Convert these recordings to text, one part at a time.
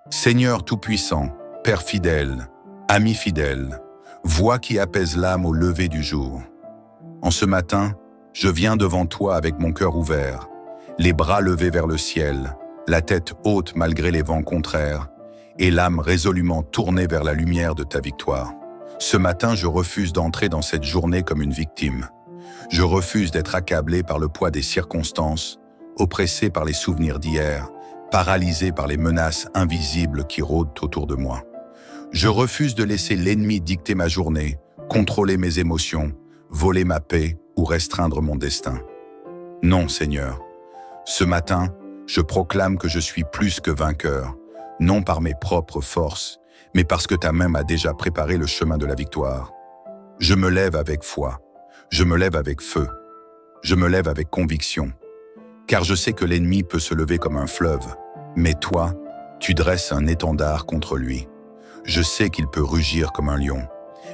Seigneur Tout-Puissant, Père fidèle, ami fidèle, voix qui apaise l'âme au lever du jour. En ce matin, je viens devant toi avec mon cœur ouvert, les bras levés vers le ciel, la tête haute malgré les vents contraires, et l'âme résolument tournée vers la lumière de ta victoire. Ce matin, je refuse d'entrer dans cette journée comme une victime. Je refuse d'être accablé par le poids des circonstances, oppressé par les souvenirs d'hier, paralysé par les menaces invisibles qui rôdent autour de moi. Je refuse de laisser l'ennemi dicter ma journée, contrôler mes émotions, voler ma paix ou restreindre mon destin. Non, Seigneur. Ce matin, je proclame que je suis plus que vainqueur, non par mes propres forces, mais parce que ta main m'a déjà préparé le chemin de la victoire. Je me lève avec foi, je me lève avec feu, je me lève avec conviction, car je sais que l'ennemi peut se lever comme un fleuve, mais toi, tu dresses un étendard contre lui. Je sais qu'il peut rugir comme un lion,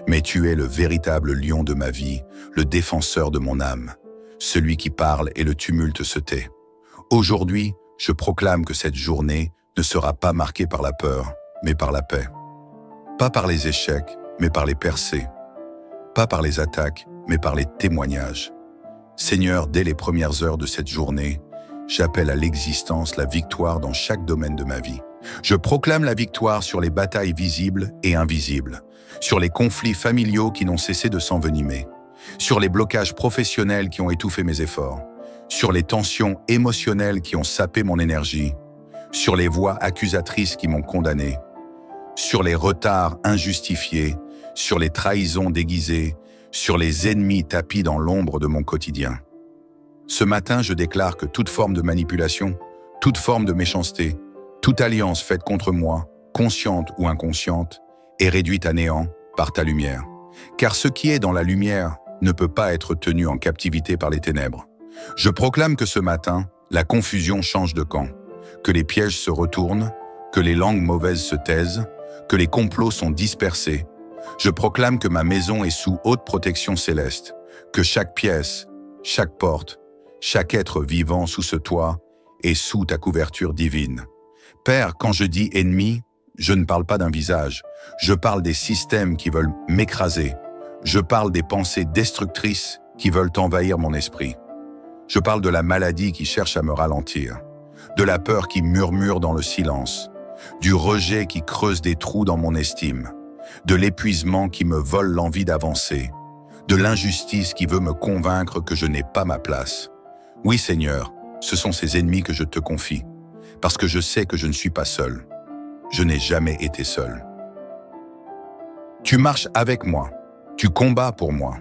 mais tu es le véritable lion de ma vie, le défenseur de mon âme, celui qui parle et le tumulte se tait. Aujourd'hui, je proclame que cette journée ne sera pas marquée par la peur, mais par la paix. Pas par les échecs, mais par les percées. Pas par les attaques, mais par les témoignages. Seigneur, dès les premières heures de cette journée, j'appelle à l'existence la victoire dans chaque domaine de ma vie. Je proclame la victoire sur les batailles visibles et invisibles, sur les conflits familiaux qui n'ont cessé de s'envenimer, sur les blocages professionnels qui ont étouffé mes efforts, sur les tensions émotionnelles qui ont sapé mon énergie, sur les voix accusatrices qui m'ont condamné, sur les retards injustifiés, sur les trahisons déguisées, sur les ennemis tapis dans l'ombre de mon quotidien. Ce matin, je déclare que toute forme de manipulation, toute forme de méchanceté, toute alliance faite contre moi, consciente ou inconsciente, est réduite à néant par ta lumière. Car ce qui est dans la lumière ne peut pas être tenu en captivité par les ténèbres. Je proclame que ce matin, la confusion change de camp, que les pièges se retournent, que les langues mauvaises se taisent, que les complots sont dispersés. Je proclame que ma maison est sous haute protection céleste, que chaque pièce, chaque porte, chaque être vivant sous ce toit est sous ta couverture divine. Père, quand je dis ennemi, je ne parle pas d'un visage, je parle des systèmes qui veulent m'écraser, je parle des pensées destructrices qui veulent envahir mon esprit. Je parle de la maladie qui cherche à me ralentir, de la peur qui murmure dans le silence, du rejet qui creuse des trous dans mon estime, de l'épuisement qui me vole l'envie d'avancer, de l'injustice qui veut me convaincre que je n'ai pas ma place. Oui, Seigneur, ce sont ces ennemis que je te confie, parce que je sais que je ne suis pas seul. Je n'ai jamais été seul. Tu marches avec moi, tu combats pour moi,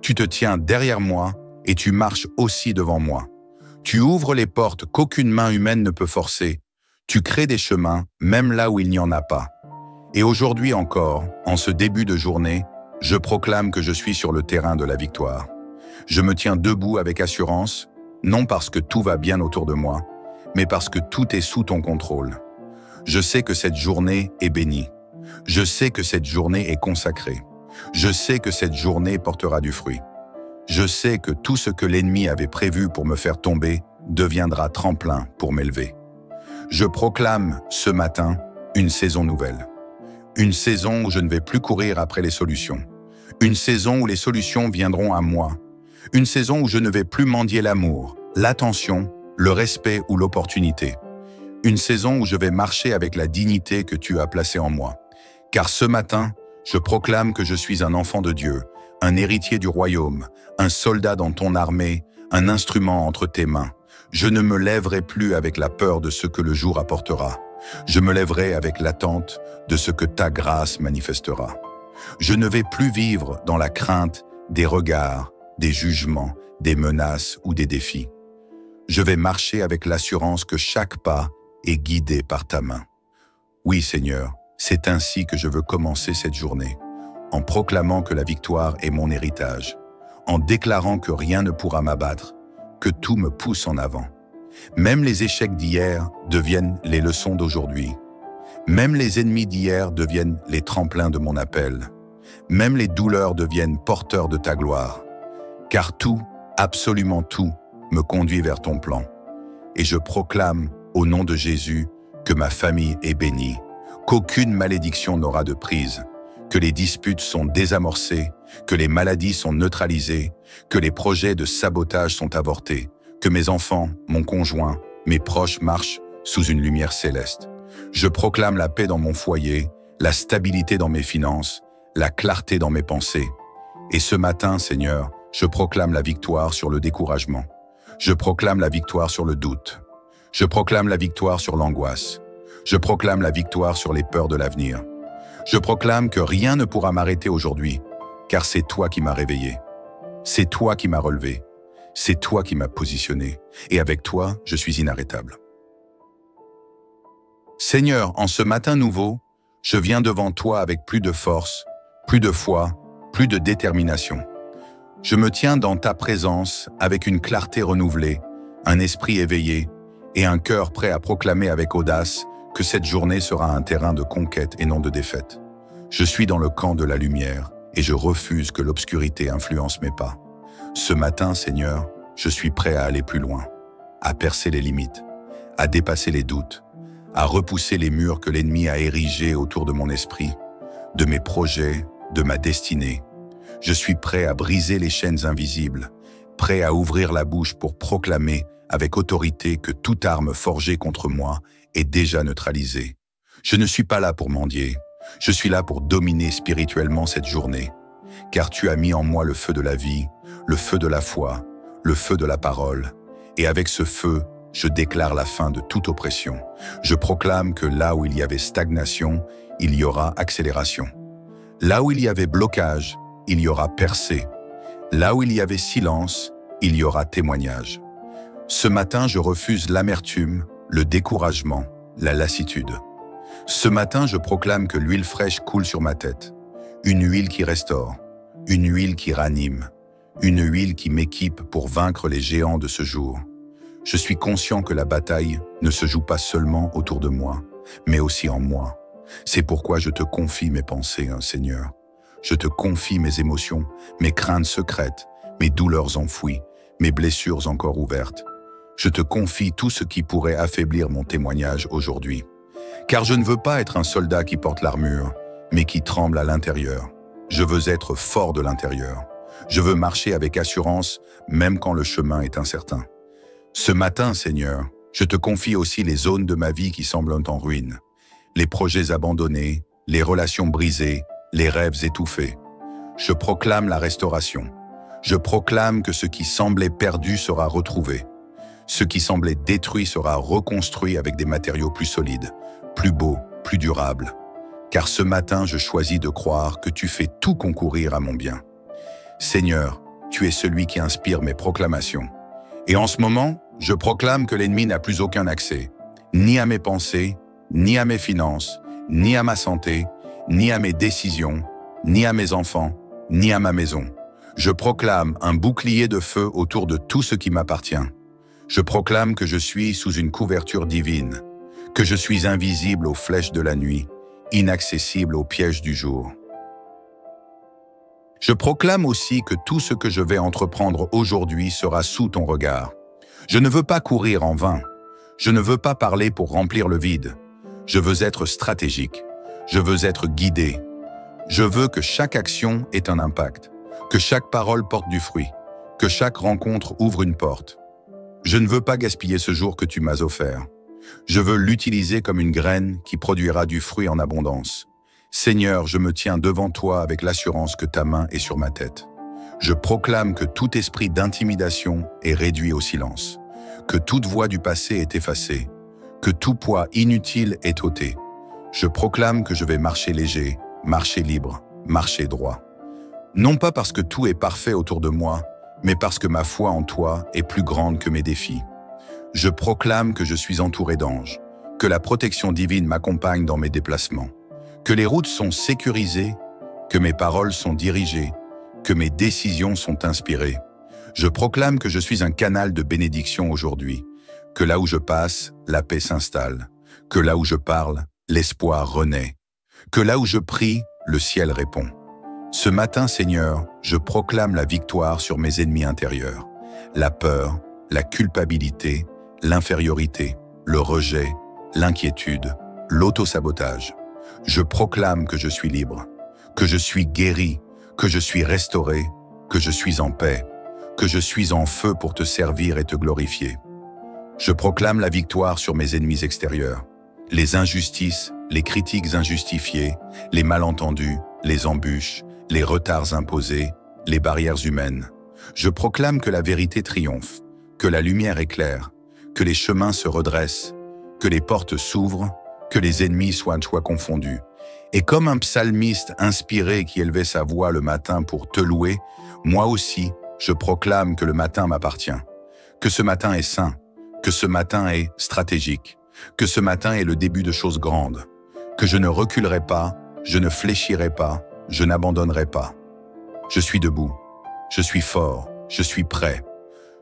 tu te tiens derrière moi et tu marches aussi devant moi. Tu ouvres les portes qu'aucune main humaine ne peut forcer. Tu crées des chemins, même là où il n'y en a pas. Et aujourd'hui encore, en ce début de journée, je proclame que je suis sur le terrain de la victoire. Je me tiens debout avec assurance, non parce que tout va bien autour de moi, mais parce que tout est sous ton contrôle. Je sais que cette journée est bénie. Je sais que cette journée est consacrée. Je sais que cette journée portera du fruit. Je sais que tout ce que l'ennemi avait prévu pour me faire tomber deviendra tremplin pour m'élever. Je proclame ce matin une saison nouvelle. Une saison où je ne vais plus courir après les solutions. Une saison où les solutions viendront à moi. Une saison où je ne vais plus mendier l'amour, l'attention, le respect ou l'opportunité. Une saison où je vais marcher avec la dignité que tu as placée en moi. Car ce matin, je proclame que je suis un enfant de Dieu, un héritier du royaume, un soldat dans ton armée, un instrument entre tes mains. Je ne me lèverai plus avec la peur de ce que le jour apportera. Je me lèverai avec l'attente de ce que ta grâce manifestera. Je ne vais plus vivre dans la crainte des regards, des jugements, des menaces ou des défis. Je vais marcher avec l'assurance que chaque pas est guidé par ta main. Oui, Seigneur, c'est ainsi que je veux commencer cette journée, en proclamant que la victoire est mon héritage, en déclarant que rien ne pourra m'abattre, que tout me pousse en avant. Même les échecs d'hier deviennent les leçons d'aujourd'hui. Même les ennemis d'hier deviennent les tremplins de mon appel. Même les douleurs deviennent porteurs de ta gloire. Car tout, absolument tout, me conduit vers ton plan. Et je proclame, au nom de Jésus, que ma famille est bénie, qu'aucune malédiction n'aura de prise, que les disputes sont désamorcées, que les maladies sont neutralisées, que les projets de sabotage sont avortés, que mes enfants, mon conjoint, mes proches marchent sous une lumière céleste. Je proclame la paix dans mon foyer, la stabilité dans mes finances, la clarté dans mes pensées. Et ce matin, Seigneur, je proclame la victoire sur le découragement. Je proclame la victoire sur le doute. Je proclame la victoire sur l'angoisse. Je proclame la victoire sur les peurs de l'avenir. Je proclame que rien ne pourra m'arrêter aujourd'hui, car c'est toi qui m'as réveillé. C'est toi qui m'as relevé. C'est toi qui m'as positionné. Et avec toi, je suis inarrêtable. Seigneur, en ce matin nouveau, je viens devant toi avec plus de force, plus de foi, plus de détermination. Je me tiens dans ta présence avec une clarté renouvelée, un esprit éveillé et un cœur prêt à proclamer avec audace que cette journée sera un terrain de conquête et non de défaite. Je suis dans le camp de la lumière et je refuse que l'obscurité influence mes pas. Ce matin, Seigneur, je suis prêt à aller plus loin, à percer les limites, à dépasser les doutes, à repousser les murs que l'ennemi a érigés autour de mon esprit, de mes projets, de ma destinée. Je suis prêt à briser les chaînes invisibles, prêt à ouvrir la bouche pour proclamer avec autorité que toute arme forgée contre moi est déjà neutralisée. Je ne suis pas là pour mendier, je suis là pour dominer spirituellement cette journée, car tu as mis en moi le feu de la vie, le feu de la foi, le feu de la parole, et avec ce feu, je déclare la fin de toute oppression. Je proclame que là où il y avait stagnation, il y aura accélération. Là où il y avait blocage, il y aura percée. Là où il y avait silence, il y aura témoignage. Ce matin, je refuse l'amertume, le découragement, la lassitude. Ce matin, je proclame que l'huile fraîche coule sur ma tête. Une huile qui restaure, une huile qui ranime, une huile qui m'équipe pour vaincre les géants de ce jour. Je suis conscient que la bataille ne se joue pas seulement autour de moi, mais aussi en moi. C'est pourquoi je te confie mes pensées, Seigneur. Je te confie mes émotions, mes craintes secrètes, mes douleurs enfouies, mes blessures encore ouvertes. Je te confie tout ce qui pourrait affaiblir mon témoignage aujourd'hui. Car je ne veux pas être un soldat qui porte l'armure, mais qui tremble à l'intérieur. Je veux être fort de l'intérieur. Je veux marcher avec assurance, même quand le chemin est incertain. Ce matin, Seigneur, je te confie aussi les zones de ma vie qui semblent en ruine, les projets abandonnés, les relations brisées, les rêves étouffés. Je proclame la restauration. Je proclame que ce qui semblait perdu sera retrouvé. Ce qui semblait détruit sera reconstruit avec des matériaux plus solides, plus beaux, plus durables. Car ce matin, je choisis de croire que tu fais tout concourir à mon bien. Seigneur, tu es celui qui inspire mes proclamations. Et en ce moment, je proclame que l'ennemi n'a plus aucun accès, ni à mes pensées, ni à mes finances, ni à ma santé, ni à mes décisions, ni à mes enfants, ni à ma maison. Je proclame un bouclier de feu autour de tout ce qui m'appartient. Je proclame que je suis sous une couverture divine, que je suis invisible aux flèches de la nuit, inaccessible aux pièges du jour. Je proclame aussi que tout ce que je vais entreprendre aujourd'hui sera sous ton regard. Je ne veux pas courir en vain. Je ne veux pas parler pour remplir le vide. Je veux être stratégique. Je veux être guidé. Je veux que chaque action ait un impact, que chaque parole porte du fruit, que chaque rencontre ouvre une porte. Je ne veux pas gaspiller ce jour que tu m'as offert. Je veux l'utiliser comme une graine qui produira du fruit en abondance. Seigneur, je me tiens devant toi avec l'assurance que ta main est sur ma tête. Je proclame que tout esprit d'intimidation est réduit au silence, que toute voix du passé est effacée, que tout poids inutile est ôté. Je proclame que je vais marcher léger, marcher libre, marcher droit. Non pas parce que tout est parfait autour de moi, mais parce que ma foi en toi est plus grande que mes défis. Je proclame que je suis entouré d'anges, que la protection divine m'accompagne dans mes déplacements, que les routes sont sécurisées, que mes paroles sont dirigées, que mes décisions sont inspirées. Je proclame que je suis un canal de bénédiction aujourd'hui, que là où je passe, la paix s'installe, que là où je parle, l'espoir renaît, que là où je prie, le ciel répond. Ce matin, Seigneur, je proclame la victoire sur mes ennemis intérieurs, la peur, la culpabilité, l'infériorité, le rejet, l'inquiétude, l'autosabotage. Je proclame que je suis libre, que je suis guéri, que je suis restauré, que je suis en paix, que je suis en feu pour te servir et te glorifier. Je proclame la victoire sur mes ennemis extérieurs, les injustices, les critiques injustifiées, les malentendus, les embûches, les retards imposés, les barrières humaines. Je proclame que la vérité triomphe, que la lumière éclaire, que les chemins se redressent, que les portes s'ouvrent, que les ennemis soient confondus. Et comme un psalmiste inspiré qui élevait sa voix le matin pour te louer, moi aussi, je proclame que le matin m'appartient, que ce matin est saint, que ce matin est stratégique, que ce matin est le début de choses grandes, que je ne reculerai pas, je ne fléchirai pas, je n'abandonnerai pas. Je suis debout, je suis fort, je suis prêt.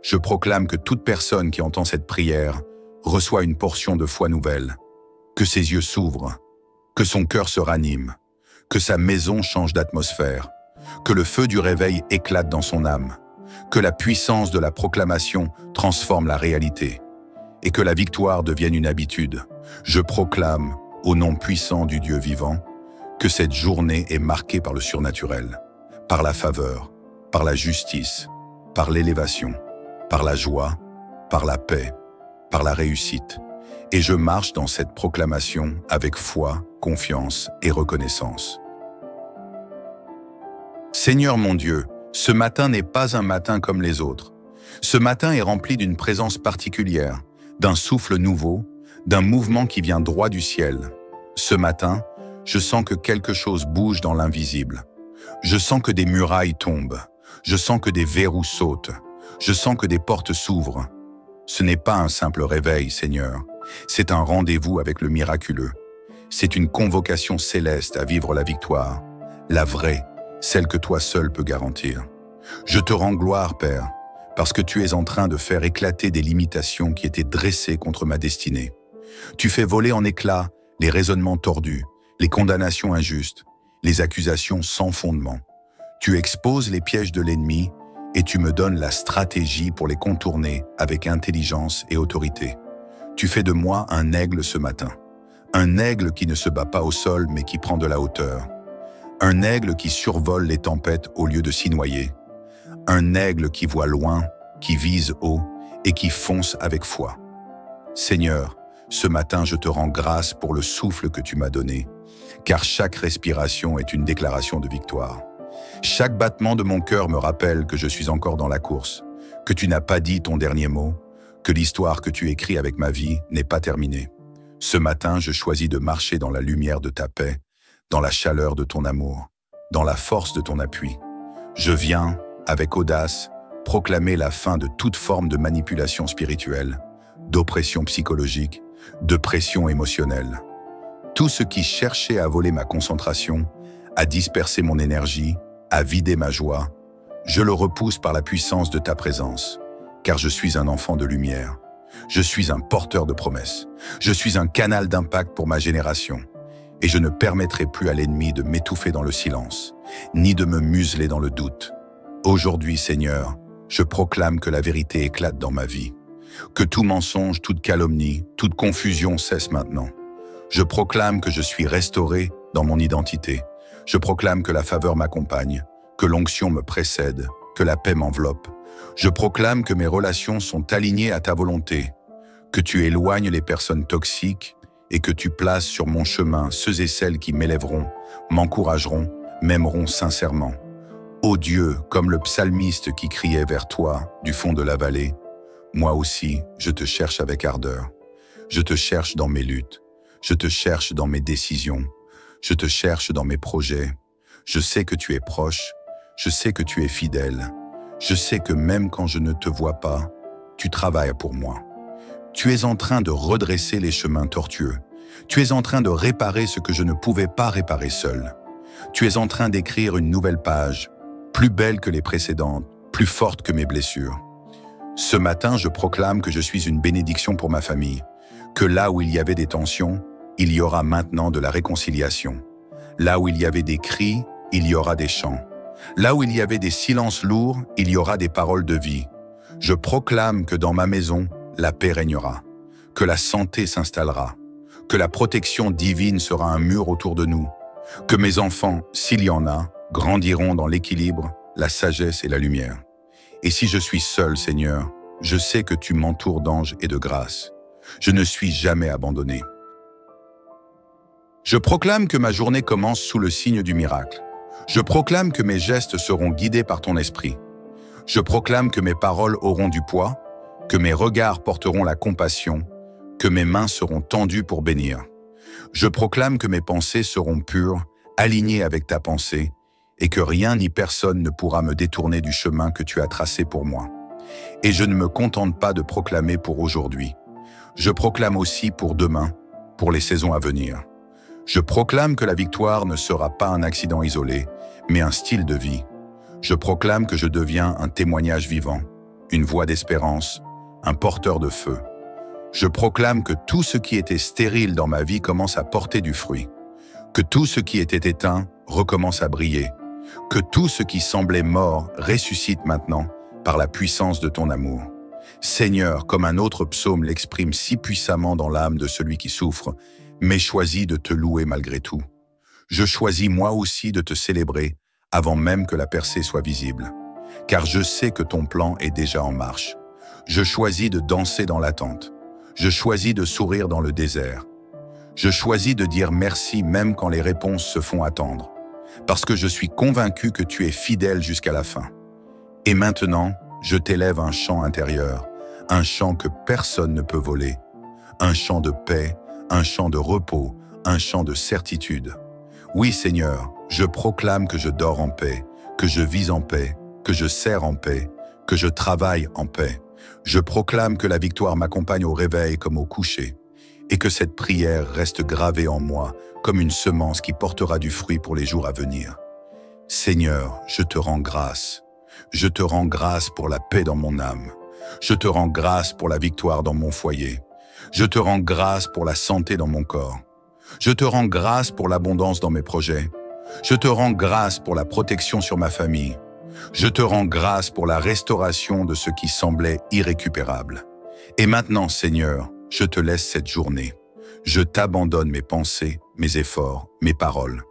Je proclame que toute personne qui entend cette prière reçoit une portion de foi nouvelle, que ses yeux s'ouvrent, que son cœur se ranime, que sa maison change d'atmosphère, que le feu du réveil éclate dans son âme, que la puissance de la proclamation transforme la réalité et que la victoire devienne une habitude. Je proclame, au nom puissant du Dieu vivant, que cette journée est marquée par le surnaturel, par la faveur, par la justice, par l'élévation, par la joie, par la paix, par la réussite. Et je marche dans cette proclamation avec foi, confiance et reconnaissance. Seigneur mon Dieu, ce matin n'est pas un matin comme les autres. Ce matin est rempli d'une présence particulière, d'un souffle nouveau, d'un mouvement qui vient droit du ciel. Ce matin, je sens que quelque chose bouge dans l'invisible. Je sens que des murailles tombent. Je sens que des verrous sautent. Je sens que des portes s'ouvrent. Ce n'est pas un simple réveil, Seigneur. C'est un rendez-vous avec le miraculeux. C'est une convocation céleste à vivre la victoire, la vraie, celle que toi seul peux garantir. Je te rends gloire, Père, parce que tu es en train de faire éclater des limitations qui étaient dressées contre ma destinée. Tu fais voler en éclats les raisonnements tordus, les condamnations injustes, les accusations sans fondement. Tu exposes les pièges de l'ennemi et tu me donnes la stratégie pour les contourner avec intelligence et autorité. Tu fais de moi un aigle ce matin. Un aigle qui ne se bat pas au sol mais qui prend de la hauteur. Un aigle qui survole les tempêtes au lieu de s'y noyer. Un aigle qui voit loin, qui vise haut et qui fonce avec foi. Seigneur, ce matin je te rends grâce pour le souffle que tu m'as donné, car chaque respiration est une déclaration de victoire. Chaque battement de mon cœur me rappelle que je suis encore dans la course, que tu n'as pas dit ton dernier mot, que l'histoire que tu écris avec ma vie n'est pas terminée. Ce matin, je choisis de marcher dans la lumière de ta paix, dans la chaleur de ton amour, dans la force de ton appui. Je viens, avec audace, proclamer la fin de toute forme de manipulation spirituelle, d'oppression psychologique, de pression émotionnelle. Tout ce qui cherchait à voler ma concentration, à disperser mon énergie, à vider ma joie, je le repousse par la puissance de ta présence, car je suis un enfant de lumière. Je suis un porteur de promesses. Je suis un canal d'impact pour ma génération. Et je ne permettrai plus à l'ennemi de m'étouffer dans le silence, ni de me museler dans le doute. Aujourd'hui, Seigneur, je proclame que la vérité éclate dans ma vie, que tout mensonge, toute calomnie, toute confusion cesse maintenant. Je proclame que je suis restauré dans mon identité. Je proclame que la faveur m'accompagne, que l'onction me précède, que la paix m'enveloppe. Je proclame que mes relations sont alignées à ta volonté, que tu éloignes les personnes toxiques et que tu places sur mon chemin ceux et celles qui m'élèveront, m'encourageront, m'aimeront sincèrement. Ô Dieu, comme le psalmiste qui criait vers toi du fond de la vallée, moi aussi, je te cherche avec ardeur. Je te cherche dans mes luttes. Je te cherche dans mes décisions. Je te cherche dans mes projets. Je sais que tu es proche. Je sais que tu es fidèle. Je sais que même quand je ne te vois pas, tu travailles pour moi. Tu es en train de redresser les chemins tortueux. Tu es en train de réparer ce que je ne pouvais pas réparer seul. Tu es en train d'écrire une nouvelle page, plus belle que les précédentes, plus forte que mes blessures. Ce matin, je proclame que je suis une bénédiction pour ma famille, que là où il y avait des tensions, il y aura maintenant de la réconciliation. Là où il y avait des cris, il y aura des chants. Là où il y avait des silences lourds, il y aura des paroles de vie. Je proclame que dans ma maison, la paix régnera, que la santé s'installera, que la protection divine sera un mur autour de nous, que mes enfants, s'il y en a, grandiront dans l'équilibre, la sagesse et la lumière. Et si je suis seul, Seigneur, je sais que tu m'entoures d'anges et de grâce. Je ne suis jamais abandonné. Je proclame que ma journée commence sous le signe du miracle. Je proclame que mes gestes seront guidés par ton esprit. Je proclame que mes paroles auront du poids, que mes regards porteront la compassion, que mes mains seront tendues pour bénir. Je proclame que mes pensées seront pures, alignées avec ta pensée, et que rien ni personne ne pourra me détourner du chemin que tu as tracé pour moi. Et je ne me contente pas de proclamer pour aujourd'hui. Je proclame aussi pour demain, pour les saisons à venir. Je proclame que la victoire ne sera pas un accident isolé, mais un style de vie. Je proclame que je deviens un témoignage vivant, une voix d'espérance, un porteur de feu. Je proclame que tout ce qui était stérile dans ma vie commence à porter du fruit, que tout ce qui était éteint recommence à briller, que tout ce qui semblait mort ressuscite maintenant par la puissance de ton amour. Seigneur, comme un autre psaume l'exprime si puissamment dans l'âme de celui qui souffre, mais choisis de te louer malgré tout. Je choisis moi aussi de te célébrer avant même que la percée soit visible, car je sais que ton plan est déjà en marche. Je choisis de danser dans l'attente. Je choisis de sourire dans le désert. Je choisis de dire merci même quand les réponses se font attendre, parce que je suis convaincu que tu es fidèle jusqu'à la fin. Et maintenant, je t'élève un chant intérieur, un chant que personne ne peut voler, un chant de paix, un chant de repos, un chant de certitude. Oui, Seigneur, je proclame que je dors en paix, que je vis en paix, que je sers en paix, que je travaille en paix. Je proclame que la victoire m'accompagne au réveil comme au coucher, et que cette prière reste gravée en moi comme une semence qui portera du fruit pour les jours à venir. Seigneur, je te rends grâce. Je te rends grâce pour la paix dans mon âme. Je te rends grâce pour la victoire dans mon foyer. Je te rends grâce pour la santé dans mon corps. Je te rends grâce pour l'abondance dans mes projets. Je te rends grâce pour la protection sur ma famille. Je te rends grâce pour la restauration de ce qui semblait irrécupérable. Et maintenant, Seigneur, je te laisse cette journée. Je t'abandonne mes pensées, mes efforts, mes paroles.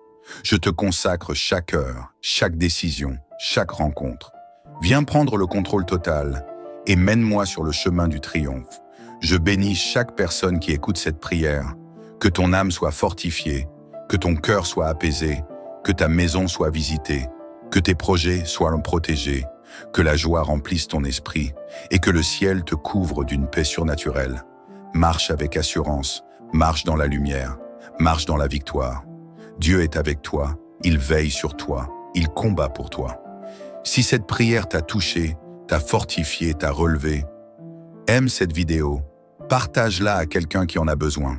Je te consacre chaque heure, chaque décision, chaque rencontre. Viens prendre le contrôle total et mène-moi sur le chemin du triomphe. Je bénis chaque personne qui écoute cette prière. Que ton âme soit fortifiée, que ton cœur soit apaisé, que ta maison soit visitée, que tes projets soient protégés, que la joie remplisse ton esprit et que le ciel te couvre d'une paix surnaturelle. Marche avec assurance, marche dans la lumière, marche dans la victoire. Dieu est avec toi, il veille sur toi, il combat pour toi. Si cette prière t'a touché, t'a fortifié, t'a relevé, aime cette vidéo, partage-la à quelqu'un qui en a besoin.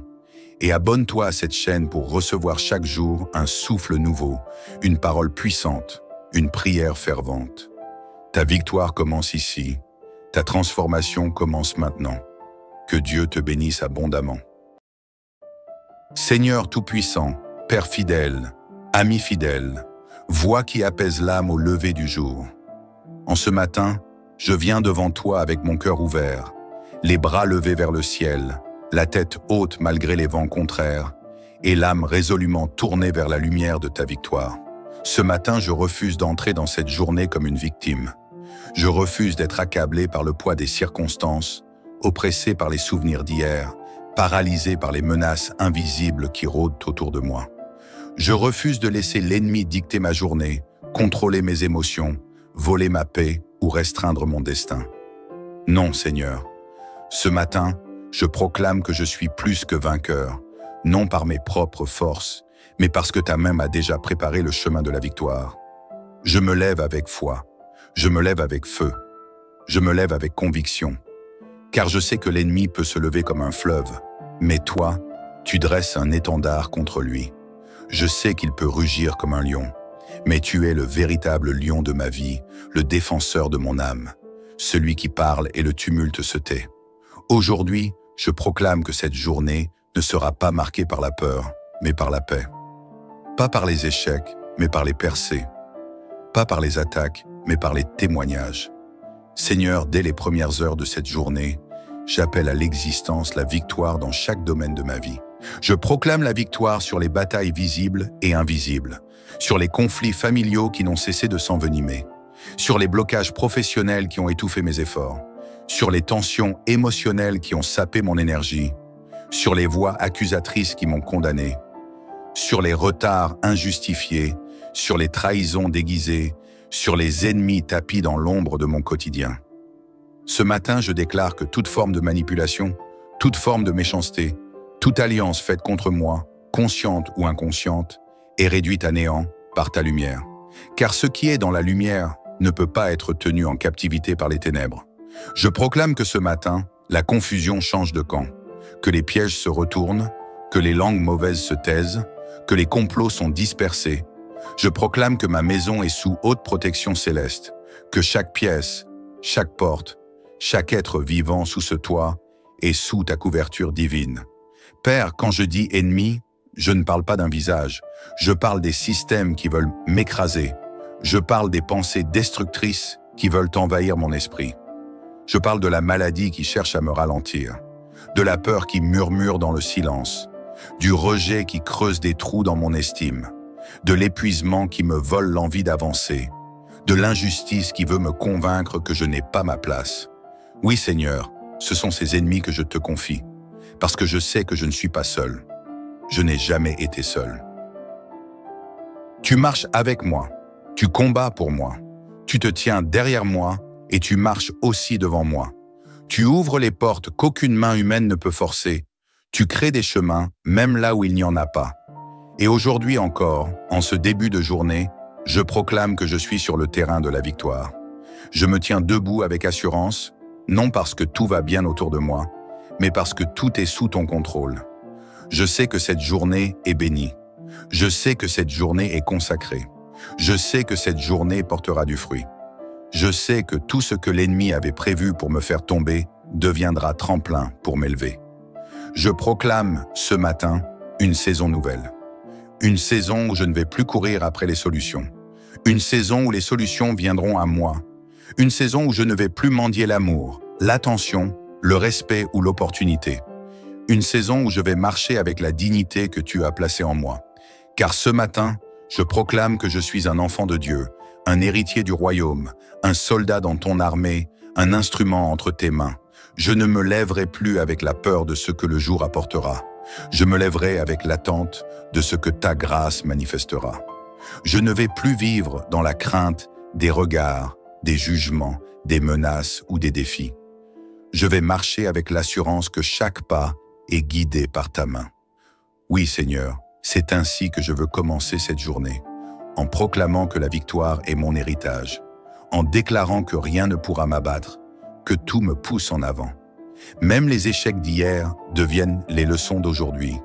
Et abonne-toi à cette chaîne pour recevoir chaque jour un souffle nouveau, une parole puissante, une prière fervente. Ta victoire commence ici, ta transformation commence maintenant. Que Dieu te bénisse abondamment. Seigneur Tout-Puissant, Père fidèle, Ami fidèle, Voix qui apaise l'âme au lever du jour. En ce matin, je viens devant toi avec mon cœur ouvert, les bras levés vers le ciel, la tête haute malgré les vents contraires, et l'âme résolument tournée vers la lumière de ta victoire. Ce matin, je refuse d'entrer dans cette journée comme une victime. Je refuse d'être accablé par le poids des circonstances, oppressé par les souvenirs d'hier, paralysé par les menaces invisibles qui rôdent autour de moi. Je refuse de laisser l'ennemi dicter ma journée, contrôler mes émotions, voler ma paix ou restreindre mon destin. Non, Seigneur. Ce matin, je proclame que je suis plus que vainqueur, non par mes propres forces, mais parce que ta main m'a déjà préparé le chemin de la victoire. Je me lève avec foi, je me lève avec feu, je me lève avec conviction, car je sais que l'ennemi peut se lever comme un fleuve, mais toi, tu dresses un étendard contre lui. Je sais qu'il peut rugir comme un lion, mais tu es le véritable lion de ma vie, le défenseur de mon âme, celui qui parle et le tumulte se tait. Aujourd'hui, je proclame que cette journée ne sera pas marquée par la peur, mais par la paix. Pas par les échecs, mais par les percées. Pas par les attaques, mais par les témoignages. Seigneur, dès les premières heures de cette journée, j'appelle à l'existence la victoire dans chaque domaine de ma vie. Je proclame la victoire sur les batailles visibles et invisibles, sur les conflits familiaux qui n'ont cessé de s'envenimer, sur les blocages professionnels qui ont étouffé mes efforts, sur les tensions émotionnelles qui ont sapé mon énergie, sur les voix accusatrices qui m'ont condamné, sur les retards injustifiés, sur les trahisons déguisées, sur les ennemis tapis dans l'ombre de mon quotidien. Ce matin, je déclare que toute forme de manipulation, toute forme de méchanceté, toute alliance faite contre moi, consciente ou inconsciente, est réduite à néant par ta lumière. Car ce qui est dans la lumière ne peut pas être tenu en captivité par les ténèbres. Je proclame que ce matin, la confusion change de camp, que les pièges se retournent, que les langues mauvaises se taisent, que les complots sont dispersés. Je proclame que ma maison est sous haute protection céleste, que chaque pièce, chaque porte, chaque être vivant sous ce toit est sous ta couverture divine. Père, quand je dis ennemi, je ne parle pas d'un visage, je parle des systèmes qui veulent m'écraser, je parle des pensées destructrices qui veulent envahir mon esprit. Je parle de la maladie qui cherche à me ralentir, de la peur qui murmure dans le silence, du rejet qui creuse des trous dans mon estime, de l'épuisement qui me vole l'envie d'avancer, de l'injustice qui veut me convaincre que je n'ai pas ma place. Oui Seigneur, ce sont ces ennemis que je te confie, parce que je sais que je ne suis pas seul. Je n'ai jamais été seul. Tu marches avec moi, tu combats pour moi, tu te tiens derrière moi et tu marches aussi devant moi. Tu ouvres les portes qu'aucune main humaine ne peut forcer, tu crées des chemins même là où il n'y en a pas. Et aujourd'hui encore, en ce début de journée, je proclame que je suis sur le terrain de la victoire. Je me tiens debout avec assurance, non parce que tout va bien autour de moi, mais parce que tout est sous ton contrôle. Je sais que cette journée est bénie. Je sais que cette journée est consacrée. Je sais que cette journée portera du fruit. Je sais que tout ce que l'ennemi avait prévu pour me faire tomber deviendra tremplin pour m'élever. Je proclame ce matin une saison nouvelle. Une saison où je ne vais plus courir après les solutions. Une saison où les solutions viendront à moi. Une saison où je ne vais plus mendier l'amour, l'attention, le respect ou l'opportunité. Une saison où je vais marcher avec la dignité que tu as placée en moi. Car ce matin, je proclame que je suis un enfant de Dieu, un héritier du royaume, un soldat dans ton armée, un instrument entre tes mains. Je ne me lèverai plus avec la peur de ce que le jour apportera. Je me lèverai avec l'attente de ce que ta grâce manifestera. Je ne vais plus vivre dans la crainte des regards, des jugements, des menaces ou des défis. Je vais marcher avec l'assurance que chaque pas est guidé par ta main. Oui, Seigneur, c'est ainsi que je veux commencer cette journée, en proclamant que la victoire est mon héritage, en déclarant que rien ne pourra m'abattre, que tout me pousse en avant. Même les échecs d'hier deviennent les leçons d'aujourd'hui.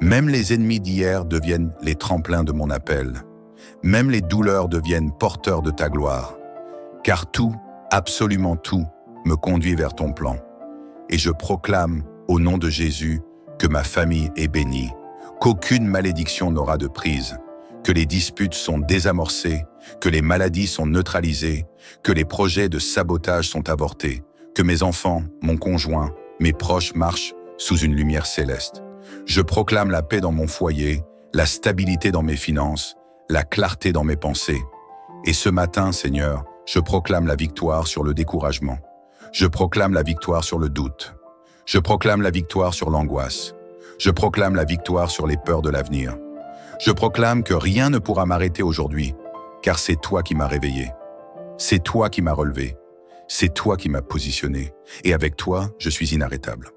Même les ennemis d'hier deviennent les tremplins de mon appel. Même les douleurs deviennent porteurs de ta gloire. Car tout, absolument tout, me conduit vers ton plan. Et je proclame, au nom de Jésus, que ma famille est bénie, qu'aucune malédiction n'aura de prise, que les disputes sont désamorcées, que les maladies sont neutralisées, que les projets de sabotage sont avortés, que mes enfants, mon conjoint, mes proches marchent sous une lumière céleste. Je proclame la paix dans mon foyer, la stabilité dans mes finances, la clarté dans mes pensées. Et ce matin, Seigneur, je proclame la victoire sur le découragement. Je proclame la victoire sur le doute. Je proclame la victoire sur l'angoisse. Je proclame la victoire sur les peurs de l'avenir. Je proclame que rien ne pourra m'arrêter aujourd'hui, car c'est toi qui m'as réveillé. C'est toi qui m'as relevé. C'est toi qui m'as positionné. Et avec toi, je suis inarrêtable.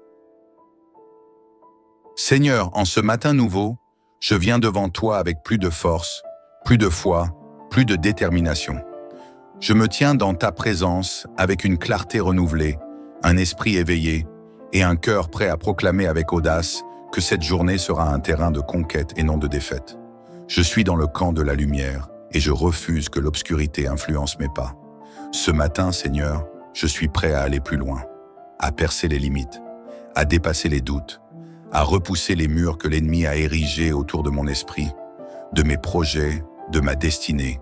Seigneur, en ce matin nouveau, je viens devant toi avec plus de force, plus de foi, plus de détermination. Je me tiens dans ta présence avec une clarté renouvelée, un esprit éveillé et un cœur prêt à proclamer avec audace que cette journée sera un terrain de conquête et non de défaite. Je suis dans le camp de la lumière et je refuse que l'obscurité influence mes pas. Ce matin, Seigneur, je suis prêt à aller plus loin, à percer les limites, à dépasser les doutes, à repousser les murs que l'ennemi a érigés autour de mon esprit, de mes projets, de ma destinée.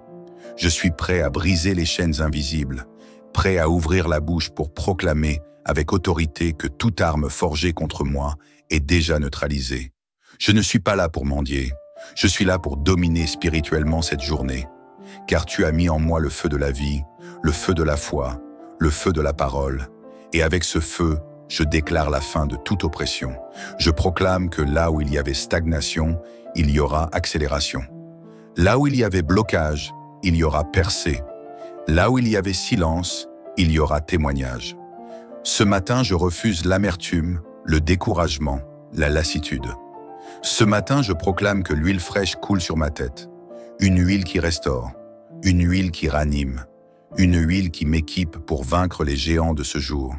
Je suis prêt à briser les chaînes invisibles, prêt à ouvrir la bouche pour proclamer avec autorité que toute arme forgée contre moi est déjà neutralisée, Je ne suis pas là pour mendier. Je suis là pour dominer spirituellement cette journée. Car tu as mis en moi le feu de la vie, le feu de la foi, le feu de la parole. Et avec ce feu, je déclare la fin de toute oppression. Je proclame que là où il y avait stagnation, il y aura accélération. Là où il y avait blocage, il y aura percée. Là où il y avait silence, il y aura témoignage. Ce matin, je refuse l'amertume, le découragement, la lassitude. Ce matin, je proclame que l'huile fraîche coule sur ma tête. Une huile qui restaure, une huile qui ranime, une huile qui m'équipe pour vaincre les géants de ce jour.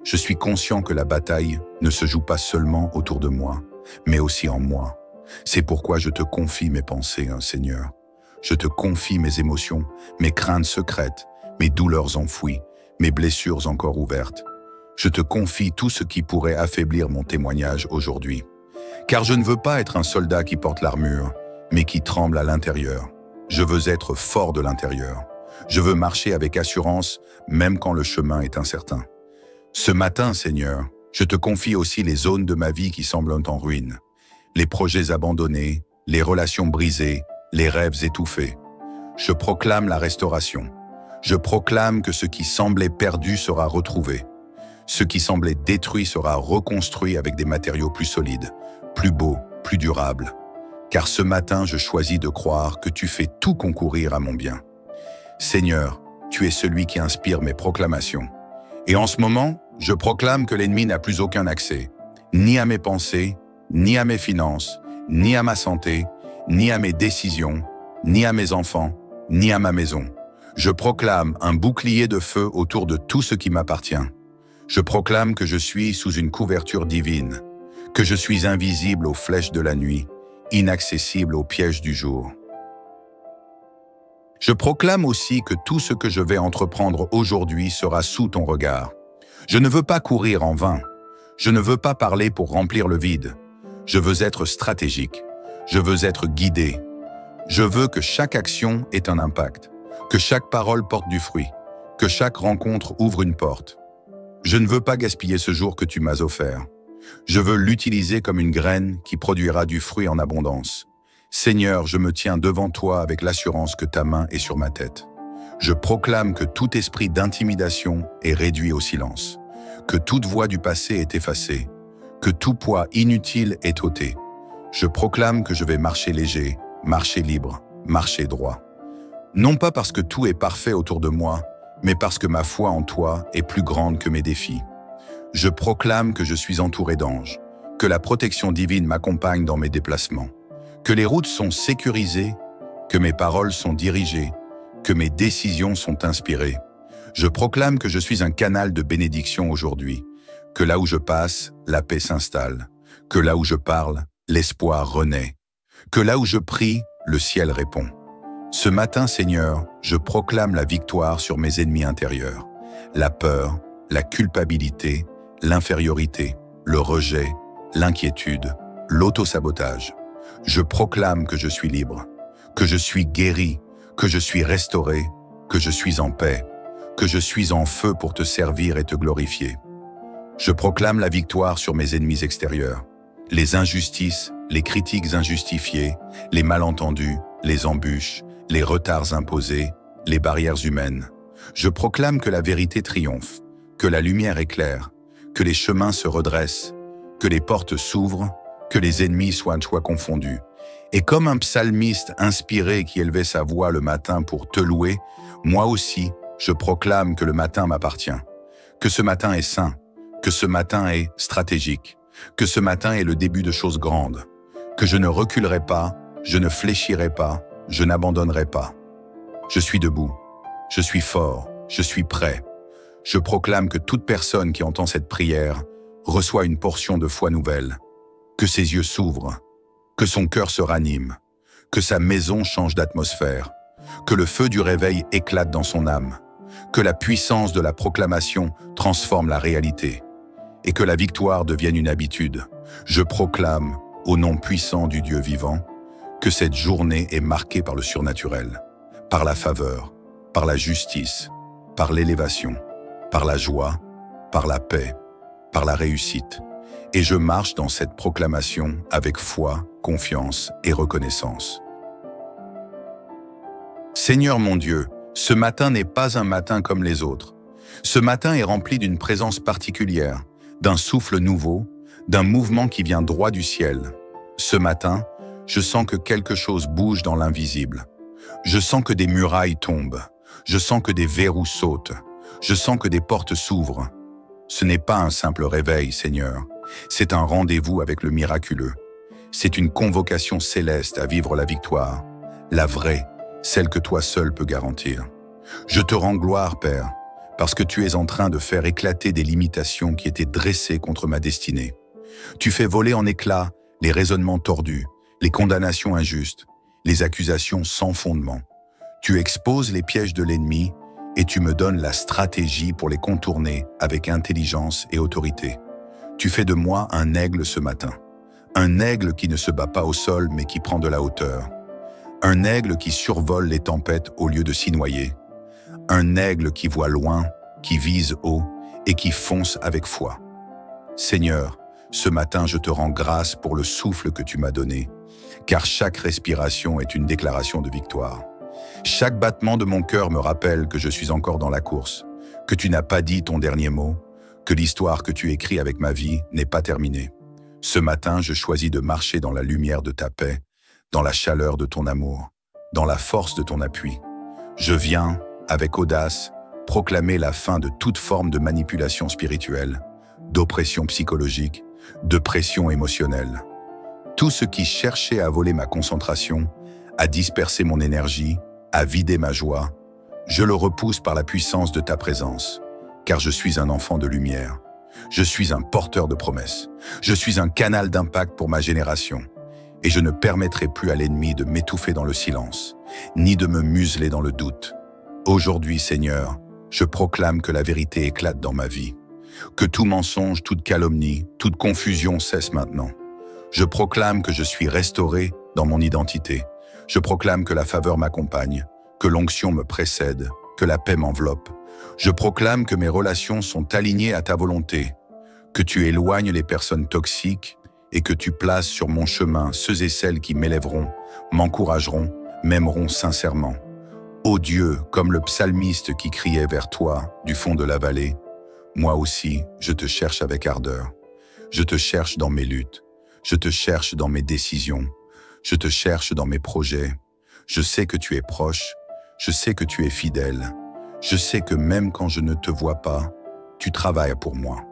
Je suis conscient que la bataille ne se joue pas seulement autour de moi, mais aussi en moi. C'est pourquoi je te confie mes pensées, Seigneur. Je te confie mes émotions, mes craintes secrètes, mes douleurs enfouies, mes blessures encore ouvertes. Je te confie tout ce qui pourrait affaiblir mon témoignage aujourd'hui. Car je ne veux pas être un soldat qui porte l'armure, mais qui tremble à l'intérieur. Je veux être fort de l'intérieur. Je veux marcher avec assurance, même quand le chemin est incertain. Ce matin, Seigneur, je te confie aussi les zones de ma vie qui semblent en ruine. Les projets abandonnés, les relations brisées, les rêves étouffés. Je proclame la restauration. Je proclame que ce qui semblait perdu sera retrouvé. Ce qui semblait détruit sera reconstruit avec des matériaux plus solides, plus beaux, plus durables. Car ce matin, je choisis de croire que tu fais tout concourir à mon bien. Seigneur, tu es celui qui inspire mes proclamations. Et en ce moment, je proclame que l'ennemi n'a plus aucun accès, ni à mes pensées, ni à mes finances, ni à ma santé, ni à mes décisions, ni à mes enfants, ni à ma maison. Je proclame un bouclier de feu autour de tout ce qui m'appartient. Je proclame que je suis sous une couverture divine, que je suis invisible aux flèches de la nuit, inaccessible aux pièges du jour. Je proclame aussi que tout ce que je vais entreprendre aujourd'hui sera sous ton regard. Je ne veux pas courir en vain. Je ne veux pas parler pour remplir le vide. Je veux être stratégique. Je veux être guidé. Je veux que chaque action ait un impact, que chaque parole porte du fruit, que chaque rencontre ouvre une porte. Je ne veux pas gaspiller ce jour que tu m'as offert. Je veux l'utiliser comme une graine qui produira du fruit en abondance. Seigneur, je me tiens devant toi avec l'assurance que ta main est sur ma tête. Je proclame que tout esprit d'intimidation est réduit au silence, que toute voix du passé est effacée, que tout poids inutile est ôté. Je proclame que je vais marcher léger, marcher libre, marcher droit. Non pas parce que tout est parfait autour de moi, mais parce que ma foi en toi est plus grande que mes défis. Je proclame que je suis entouré d'anges, que la protection divine m'accompagne dans mes déplacements, que les routes sont sécurisées, que mes paroles sont dirigées, que mes décisions sont inspirées. Je proclame que je suis un canal de bénédiction aujourd'hui, que là où je passe, la paix s'installe, que là où je parle, l'espoir renaît, que là où je prie, le ciel répond. Ce matin, Seigneur, je proclame la victoire sur mes ennemis intérieurs, la peur, la culpabilité, l'infériorité, le rejet, l'inquiétude, l'autosabotage. Je proclame que je suis libre, que je suis guéri, que je suis restauré, que je suis en paix, que je suis en feu pour te servir et te glorifier. Je proclame la victoire sur mes ennemis extérieurs, les injustices, les critiques injustifiées, les malentendus, les embûches, les retards imposés, les barrières humaines. Je proclame que la vérité triomphe, que la lumière éclaire, que les chemins se redressent, que les portes s'ouvrent, que les ennemis soient confondus. Et comme un psalmiste inspiré qui élevait sa voix le matin pour te louer, moi aussi, je proclame que le matin m'appartient, que ce matin est saint, que ce matin est stratégique, que ce matin est le début de choses grandes, que je ne reculerai pas, je ne fléchirai pas, je n'abandonnerai pas. Je suis debout, je suis fort, je suis prêt. Je proclame que toute personne qui entend cette prière reçoit une portion de foi nouvelle, que ses yeux s'ouvrent, que son cœur se ranime, que sa maison change d'atmosphère, que le feu du réveil éclate dans son âme, que la puissance de la proclamation transforme la réalité et que la victoire devienne une habitude. Je proclame, au nom puissant du Dieu vivant, que cette journée est marquée par le surnaturel, par la faveur, par la justice, par l'élévation, par la joie, par la paix, par la réussite, Et je marche dans cette proclamation avec foi, confiance et reconnaissance. Seigneur mon Dieu, ce matin n'est pas un matin comme les autres. Ce matin est rempli d'une présence particulière, d'un souffle nouveau, d'un mouvement qui vient droit du ciel. Ce matin, je sens que quelque chose bouge dans l'invisible. Je sens que des murailles tombent. Je sens que des verrous sautent. Je sens que des portes s'ouvrent. Ce n'est pas un simple réveil, Seigneur. C'est un rendez-vous avec le miraculeux. C'est une convocation céleste à vivre la victoire, la vraie, celle que toi seul peux garantir. Je te rends gloire, Père, parce que tu es en train de faire éclater des limitations qui étaient dressées contre ma destinée. Tu fais voler en éclats les raisonnements tordus, les condamnations injustes, les accusations sans fondement. Tu exposes les pièges de l'ennemi et tu me donnes la stratégie pour les contourner avec intelligence et autorité. Tu fais de moi un aigle ce matin. Un aigle qui ne se bat pas au sol mais qui prend de la hauteur. Un aigle qui survole les tempêtes au lieu de s'y noyer. Un aigle qui voit loin, qui vise haut et qui fonce avec foi. Seigneur, ce matin je te rends grâce pour le souffle que tu m'as donné, car chaque respiration est une déclaration de victoire. Chaque battement de mon cœur me rappelle que je suis encore dans la course, que tu n'as pas dit ton dernier mot, que l'histoire que tu écris avec ma vie n'est pas terminée. Ce matin, je choisis de marcher dans la lumière de ta paix, dans la chaleur de ton amour, dans la force de ton appui. Je viens, avec audace, proclamer la fin de toute forme de manipulation spirituelle, d'oppression psychologique, de pression émotionnelle. Tout ce qui cherchait à voler ma concentration, à disperser mon énergie, à vider ma joie, je le repousse par la puissance de ta présence, car je suis un enfant de lumière. Je suis un porteur de promesses. Je suis un canal d'impact pour ma génération. Et je ne permettrai plus à l'ennemi de m'étouffer dans le silence, ni de me museler dans le doute. Aujourd'hui, Seigneur, je proclame que la vérité éclate dans ma vie, que tout mensonge, toute calomnie, toute confusion cesse maintenant. Je proclame que je suis restauré dans mon identité. Je proclame que la faveur m'accompagne, que l'onction me précède, que la paix m'enveloppe. Je proclame que mes relations sont alignées à ta volonté, que tu éloignes les personnes toxiques et que tu places sur mon chemin ceux et celles qui m'élèveront, m'encourageront, m'aimeront sincèrement. Ô Dieu, comme le psalmiste qui criait vers toi du fond de la vallée, moi aussi, je te cherche avec ardeur. Je te cherche dans mes luttes. Je te cherche dans mes décisions. Je te cherche dans mes projets. Je sais que tu es proche. Je sais que tu es fidèle. Je sais que même quand je ne te vois pas, tu travailles pour moi.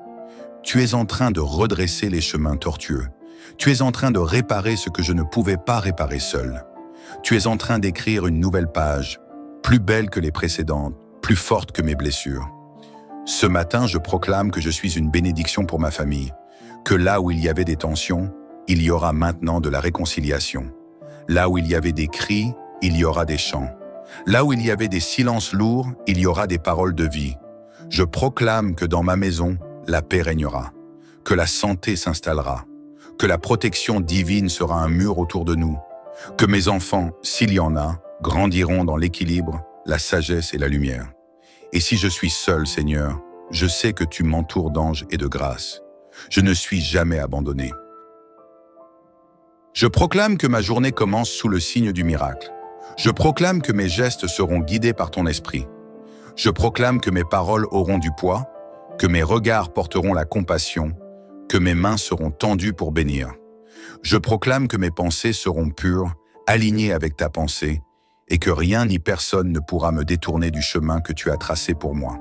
Tu es en train de redresser les chemins tortueux. Tu es en train de réparer ce que je ne pouvais pas réparer seul. Tu es en train d'écrire une nouvelle page, plus belle que les précédentes, plus forte que mes blessures. Ce matin, je proclame que je suis une bénédiction pour ma famille, que là où il y avait des tensions, il y aura maintenant de la réconciliation. Là où il y avait des cris, il y aura des chants. Là où il y avait des silences lourds, il y aura des paroles de vie. Je proclame que dans ma maison, la paix régnera, que la santé s'installera, que la protection divine sera un mur autour de nous, que mes enfants, s'il y en a, grandiront dans l'équilibre, la sagesse et la lumière. Et si je suis seul, Seigneur, je sais que tu m'entoures d'anges et de grâce. Je ne suis jamais abandonné. Je proclame que ma journée commence sous le signe du miracle. Je proclame que mes gestes seront guidés par ton esprit. Je proclame que mes paroles auront du poids, que mes regards porteront la compassion, que mes mains seront tendues pour bénir. Je proclame que mes pensées seront pures, alignées avec ta pensée, et que rien ni personne ne pourra me détourner du chemin que tu as tracé pour moi.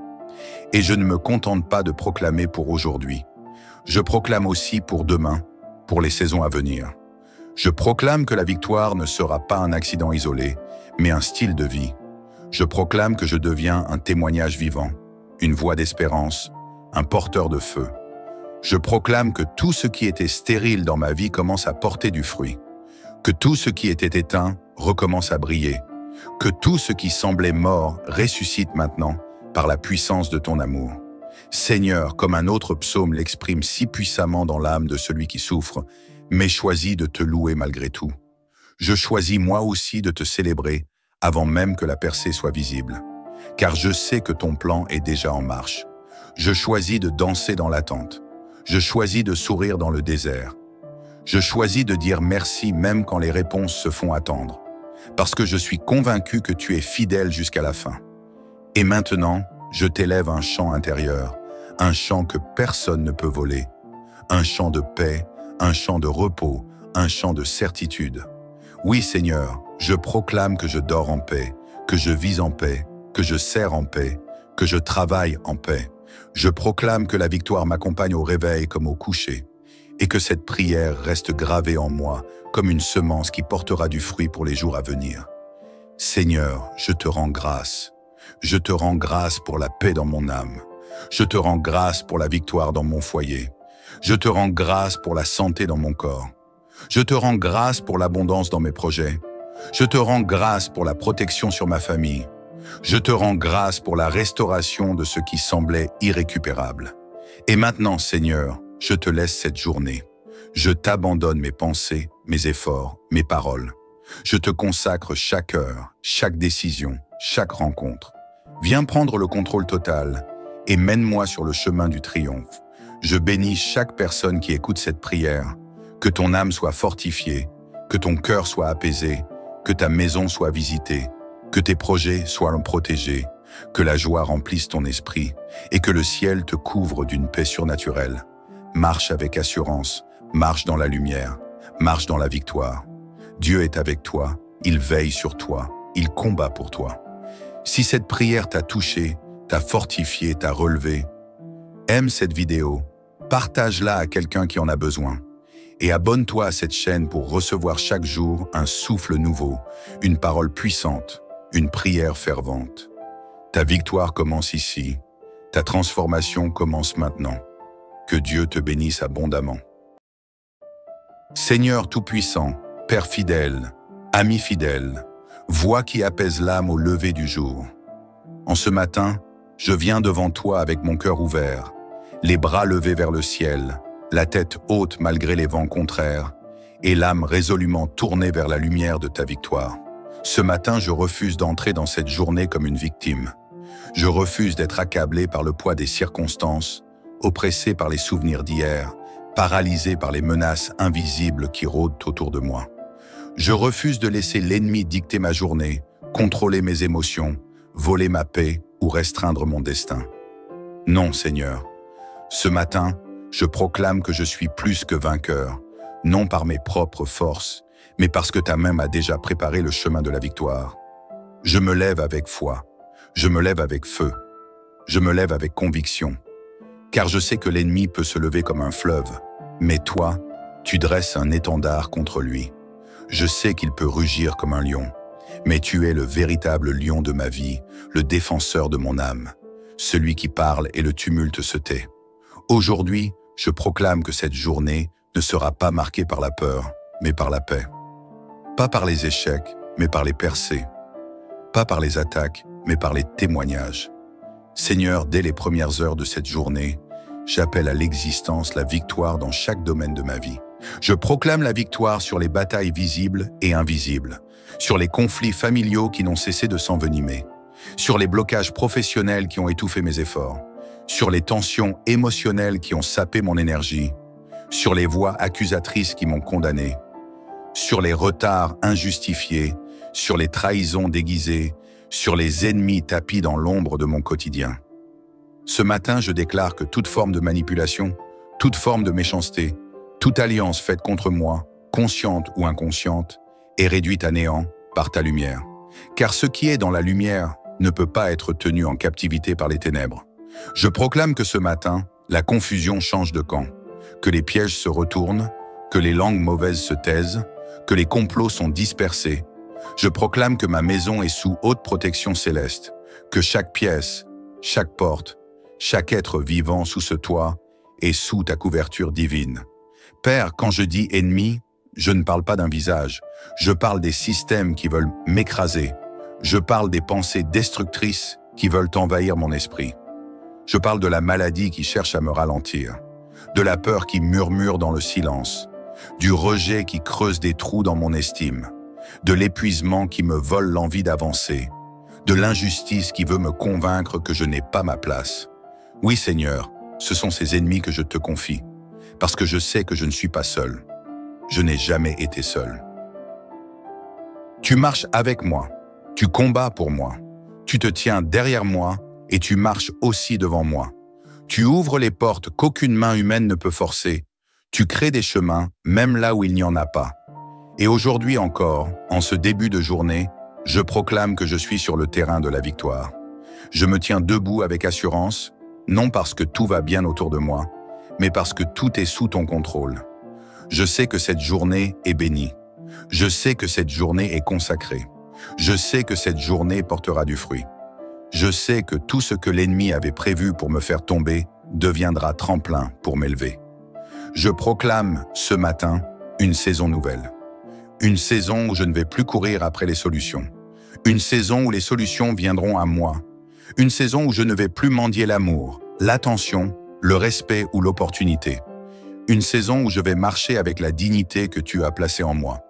Et je ne me contente pas de proclamer pour aujourd'hui. Je proclame aussi pour demain, pour les saisons à venir. Je proclame que la victoire ne sera pas un accident isolé, mais un style de vie. Je proclame que je deviens un témoignage vivant, une voix d'espérance, un porteur de feu. Je proclame que tout ce qui était stérile dans ma vie commence à porter du fruit, que tout ce qui était éteint recommence à briller, que tout ce qui semblait mort ressuscite maintenant par la puissance de ton amour. Seigneur, comme un autre psaume l'exprime si puissamment dans l'âme de celui qui souffre, mais choisis de te louer malgré tout. Je choisis moi aussi de te célébrer avant même que la percée soit visible, car je sais que ton plan est déjà en marche. Je choisis de danser dans l'attente. Je choisis de sourire dans le désert. Je choisis de dire merci même quand les réponses se font attendre. Parce que je suis convaincu que tu es fidèle jusqu'à la fin. Et maintenant, je t'élève un chant intérieur, un chant que personne ne peut voler. Un chant de paix, un chant de repos, un chant de certitude. Oui Seigneur, je proclame que je dors en paix, que je vis en paix, que je sers en paix, que je travaille en paix. Je proclame que la victoire m'accompagne au réveil comme au coucher, et que cette prière reste gravée en moi comme une semence qui portera du fruit pour les jours à venir. Seigneur, je te rends grâce. Je te rends grâce pour la paix dans mon âme. Je te rends grâce pour la victoire dans mon foyer. Je te rends grâce pour la santé dans mon corps. Je te rends grâce pour l'abondance dans mes projets. Je te rends grâce pour la protection sur ma famille. Je te rends grâce pour la restauration de ce qui semblait irrécupérable. Et maintenant, Seigneur, je te laisse cette journée. Je t'abandonne mes pensées, mes efforts, mes paroles. Je te consacre chaque heure, chaque décision, chaque rencontre. Viens prendre le contrôle total et mène-moi sur le chemin du triomphe. Je bénis chaque personne qui écoute cette prière. Que ton âme soit fortifiée, que ton cœur soit apaisé, que ta maison soit visitée, que tes projets soient protégés, que la joie remplisse ton esprit et que le ciel te couvre d'une paix surnaturelle. Marche avec assurance, marche dans la lumière, marche dans la victoire. Dieu est avec toi, il veille sur toi, il combat pour toi. Si cette prière t'a touché, t'a fortifié, t'a relevé, aime cette vidéo, partage-la à quelqu'un qui en a besoin. Et abonne-toi à cette chaîne pour recevoir chaque jour un souffle nouveau, une parole puissante, une prière fervente. Ta victoire commence ici, ta transformation commence maintenant. Que Dieu te bénisse abondamment. Seigneur Tout-Puissant, Père fidèle, ami fidèle, voix qui apaise l'âme au lever du jour. En ce matin, je viens devant toi avec mon cœur ouvert, les bras levés vers le ciel, la tête haute malgré les vents contraires, et l'âme résolument tournée vers la lumière de ta victoire. Ce matin, je refuse d'entrer dans cette journée comme une victime. Je refuse d'être accablé par le poids des circonstances, oppressé par les souvenirs d'hier, paralysé par les menaces invisibles qui rôdent autour de moi. Je refuse de laisser l'ennemi dicter ma journée, contrôler mes émotions, voler ma paix ou restreindre mon destin. Non, Seigneur. Ce matin, je proclame que je suis plus que vainqueur, non par mes propres forces, mais parce que ta main m'a déjà préparé le chemin de la victoire. Je me lève avec foi, je me lève avec feu, je me lève avec conviction, car je sais que l'ennemi peut se lever comme un fleuve, mais toi, tu dresses un étendard contre lui. Je sais qu'il peut rugir comme un lion, mais tu es le véritable lion de ma vie, le défenseur de mon âme, celui qui parle et le tumulte se tait. Aujourd'hui, je proclame que cette journée ne sera pas marquée par la peur, mais par la paix. Pas par les échecs, mais par les percées. Pas par les attaques, mais par les témoignages. Seigneur, dès les premières heures de cette journée, j'appelle à l'existence la victoire dans chaque domaine de ma vie. Je proclame la victoire sur les batailles visibles et invisibles, sur les conflits familiaux qui n'ont cessé de s'envenimer, sur les blocages professionnels qui ont étouffé mes efforts, sur les tensions émotionnelles qui ont sapé mon énergie, sur les voix accusatrices qui m'ont condamné, sur les retards injustifiés, sur les trahisons déguisées, sur les ennemis tapis dans l'ombre de mon quotidien. Ce matin, je déclare que toute forme de manipulation, toute forme de méchanceté, toute alliance faite contre moi, consciente ou inconsciente, est réduite à néant par ta lumière. Car ce qui est dans la lumière ne peut pas être tenu en captivité par les ténèbres. Je proclame que ce matin, la confusion change de camp, que les pièges se retournent, que les langues mauvaises se taisent, que les complots sont dispersés. Je proclame que ma maison est sous haute protection céleste, que chaque pièce, chaque porte, chaque être vivant sous ce toit est sous ta couverture divine. Père, quand je dis ennemi, je ne parle pas d'un visage, je parle des systèmes qui veulent m'écraser, je parle des pensées destructrices qui veulent envahir mon esprit. Je parle de la maladie qui cherche à me ralentir, de la peur qui murmure dans le silence, du rejet qui creuse des trous dans mon estime, de l'épuisement qui me vole l'envie d'avancer, de l'injustice qui veut me convaincre que je n'ai pas ma place. Oui Seigneur, ce sont ces ennemis que je te confie. parce que je sais que je ne suis pas seul. Je n'ai jamais été seul. Tu marches avec moi, tu combats pour moi, tu te tiens derrière moi et tu marches aussi devant moi. Tu ouvres les portes qu'aucune main humaine ne peut forcer. Tu crées des chemins, même là où il n'y en a pas. Et aujourd'hui encore, en ce début de journée, je proclame que je suis sur le terrain de la victoire. Je me tiens debout avec assurance, non parce que tout va bien autour de moi, mais parce que tout est sous ton contrôle. Je sais que cette journée est bénie. Je sais que cette journée est consacrée. Je sais que cette journée portera du fruit. Je sais que tout ce que l'ennemi avait prévu pour me faire tomber deviendra tremplin pour m'élever. Je proclame ce matin une saison nouvelle. Une saison où je ne vais plus courir après les solutions. Une saison où les solutions viendront à moi. Une saison où je ne vais plus mendier l'amour, l'attention, le respect ou l'opportunité. Une saison où je vais marcher avec la dignité que tu as placée en moi.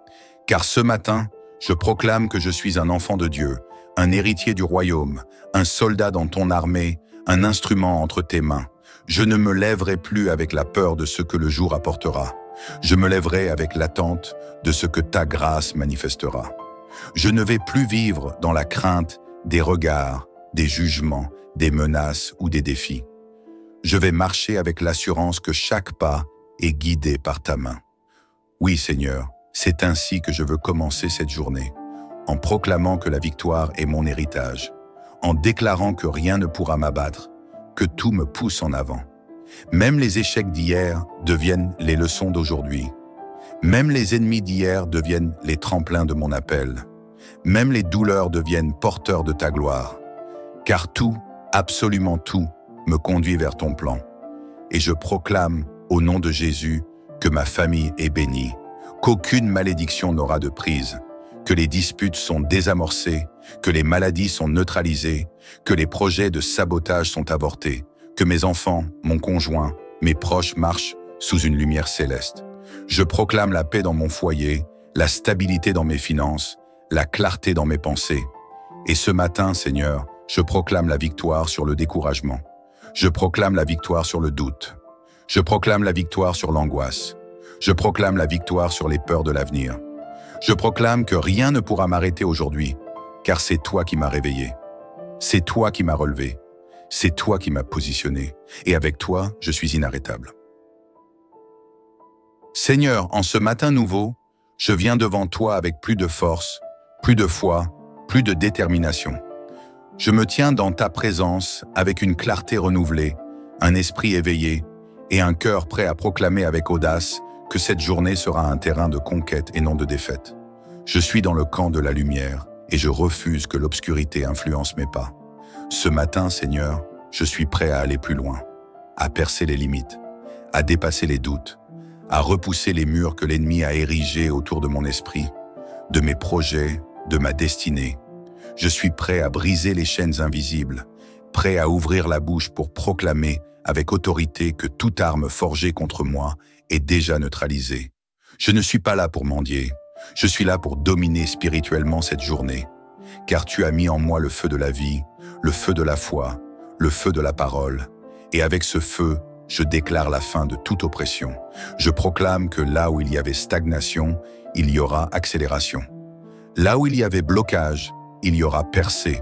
Car ce matin, je proclame que je suis un enfant de Dieu, un héritier du royaume, un soldat dans ton armée, un instrument entre tes mains. Je ne me lèverai plus avec la peur de ce que le jour apportera. Je me lèverai avec l'attente de ce que ta grâce manifestera. Je ne vais plus vivre dans la crainte des regards, des jugements, des menaces ou des défis. Je vais marcher avec l'assurance que chaque pas est guidé par ta main. Oui, Seigneur, c'est ainsi que je veux commencer cette journée, en proclamant que la victoire est mon héritage, en déclarant que rien ne pourra m'abattre, que tout me pousse en avant. Même les échecs d'hier deviennent les leçons d'aujourd'hui. Même les ennemis d'hier deviennent les tremplins de mon appel. Même les douleurs deviennent porteurs de ta gloire. Car tout, absolument tout, me conduit vers ton plan. Et je proclame, au nom de Jésus, que ma famille est bénie, qu'aucune malédiction n'aura de prise, que les disputes sont désamorcées, que les maladies sont neutralisées, que les projets de sabotage sont avortés, que mes enfants, mon conjoint, mes proches marchent sous une lumière céleste. Je proclame la paix dans mon foyer, la stabilité dans mes finances, la clarté dans mes pensées. Et ce matin, Seigneur, je proclame la victoire sur le découragement. Je proclame la victoire sur le doute. Je proclame la victoire sur l'angoisse. Je proclame la victoire sur les peurs de l'avenir. Je proclame que rien ne pourra m'arrêter aujourd'hui, car c'est toi qui m'as réveillé. C'est toi qui m'as relevé. C'est toi qui m'as positionné. Et avec toi, je suis inarrêtable. Seigneur, en ce matin nouveau, je viens devant toi avec plus de force, plus de foi, plus de détermination. Je me tiens dans ta présence avec une clarté renouvelée, un esprit éveillé et un cœur prêt à proclamer avec audace que cette journée sera un terrain de conquête et non de défaite. Je suis dans le camp de la lumière et je refuse que l'obscurité influence mes pas. Ce matin, Seigneur, je suis prêt à aller plus loin, à percer les limites, à dépasser les doutes, à repousser les murs que l'ennemi a érigés autour de mon esprit, de mes projets, de ma destinée. Je suis prêt à briser les chaînes invisibles, prêt à ouvrir la bouche pour proclamer avec autorité que toute arme forgée contre moi est déjà neutralisée. Je ne suis pas là pour mendier, je suis là pour dominer spirituellement cette journée, car tu as mis en moi le feu de la vie, le feu de la foi, le feu de la parole, et avec ce feu, je déclare la fin de toute oppression. Je proclame que là où il y avait stagnation, il y aura accélération. Là où il y avait blocage, il y aura percée.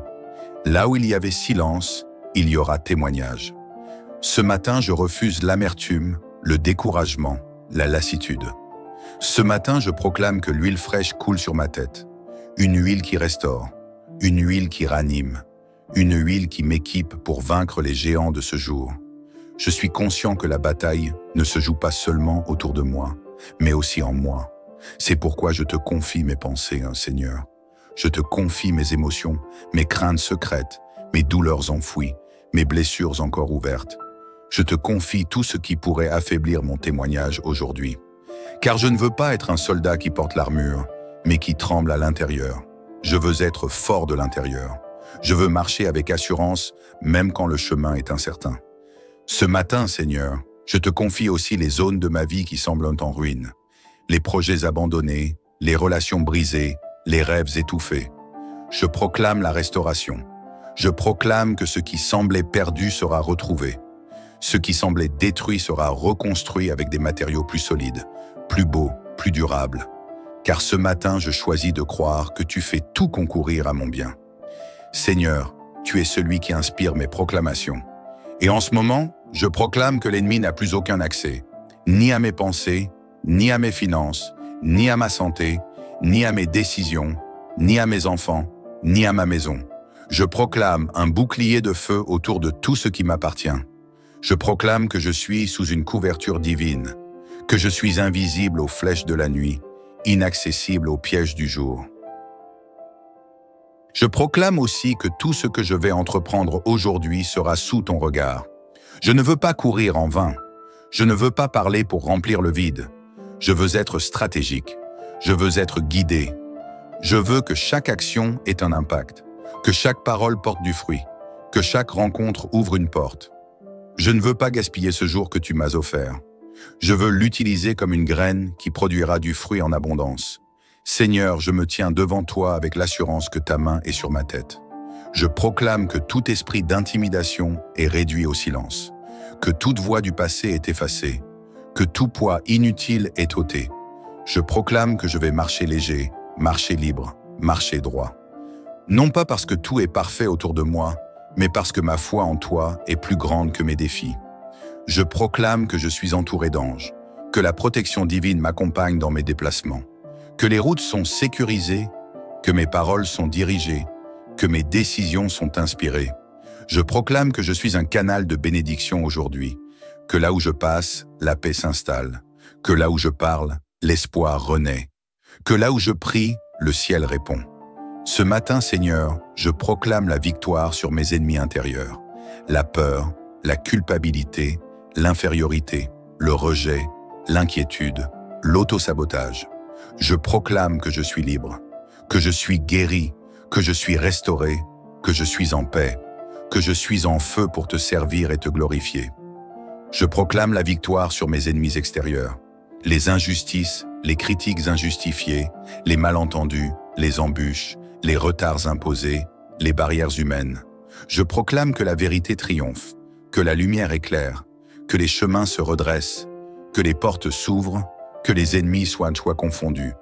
Là où il y avait silence, il y aura témoignage. Ce matin, je refuse l'amertume, le découragement, la lassitude. Ce matin, je proclame que l'huile fraîche coule sur ma tête. Une huile qui restaure, une huile qui ranime, une huile qui m'équipe pour vaincre les géants de ce jour. Je suis conscient que la bataille ne se joue pas seulement autour de moi, mais aussi en moi. C'est pourquoi je te confie mes pensées, Seigneur. Je te confie mes émotions, mes craintes secrètes, mes douleurs enfouies, mes blessures encore ouvertes. Je te confie tout ce qui pourrait affaiblir mon témoignage aujourd'hui. Car je ne veux pas être un soldat qui porte l'armure, mais qui tremble à l'intérieur. Je veux être fort de l'intérieur. Je veux marcher avec assurance, même quand le chemin est incertain. Ce matin, Seigneur, je te confie aussi les zones de ma vie qui semblent en ruine. Les projets abandonnés, les relations brisées, les rêves étouffés. Je proclame la restauration. Je proclame que ce qui semblait perdu sera retrouvé. Ce qui semblait détruit sera reconstruit avec des matériaux plus solides, plus beaux, plus durables. Car ce matin, je choisis de croire que tu fais tout concourir à mon bien. Seigneur, tu es celui qui inspire mes proclamations. Et en ce moment, je proclame que l'ennemi n'a plus aucun accès, ni à mes pensées, ni à mes finances, ni à ma santé, ni à mes décisions, ni à mes enfants, ni à ma maison. Je proclame un bouclier de feu autour de tout ce qui m'appartient. Je proclame que je suis sous une couverture divine, que je suis invisible aux flèches de la nuit, inaccessible aux pièges du jour. Je proclame aussi que tout ce que je vais entreprendre aujourd'hui sera sous ton regard. Je ne veux pas courir en vain. Je ne veux pas parler pour remplir le vide. Je veux être stratégique. Je veux être guidé. Je veux que chaque action ait un impact, que chaque parole porte du fruit, que chaque rencontre ouvre une porte. Je ne veux pas gaspiller ce jour que tu m'as offert. Je veux l'utiliser comme une graine qui produira du fruit en abondance. Seigneur, je me tiens devant toi avec l'assurance que ta main est sur ma tête. Je proclame que tout esprit d'intimidation est réduit au silence, que toute voix du passé est effacée, que tout poids inutile est ôté. Je proclame que je vais marcher léger, marcher libre, marcher droit. Non pas parce que tout est parfait autour de moi, mais parce que ma foi en toi est plus grande que mes défis. Je proclame que je suis entouré d'anges, que la protection divine m'accompagne dans mes déplacements, que les routes sont sécurisées, que mes paroles sont dirigées, que mes décisions sont inspirées. Je proclame que je suis un canal de bénédiction aujourd'hui, que là où je passe, la paix s'installe, que là où je parle, l'espoir renaît, que là où je prie, le ciel répond. Ce matin, Seigneur, je proclame la victoire sur mes ennemis intérieurs, la peur, la culpabilité, l'infériorité, le rejet, l'inquiétude, l'autosabotage. Je proclame que je suis libre, que je suis guéri, que je suis restauré, que je suis en paix, que je suis en feu pour te servir et te glorifier. Je proclame la victoire sur mes ennemis extérieurs, les injustices, les critiques injustifiées, les malentendus, les embûches, les retards imposés, les barrières humaines. Je proclame que la vérité triomphe, que la lumière éclaire, que les chemins se redressent, que les portes s'ouvrent, que les ennemis soient confondus.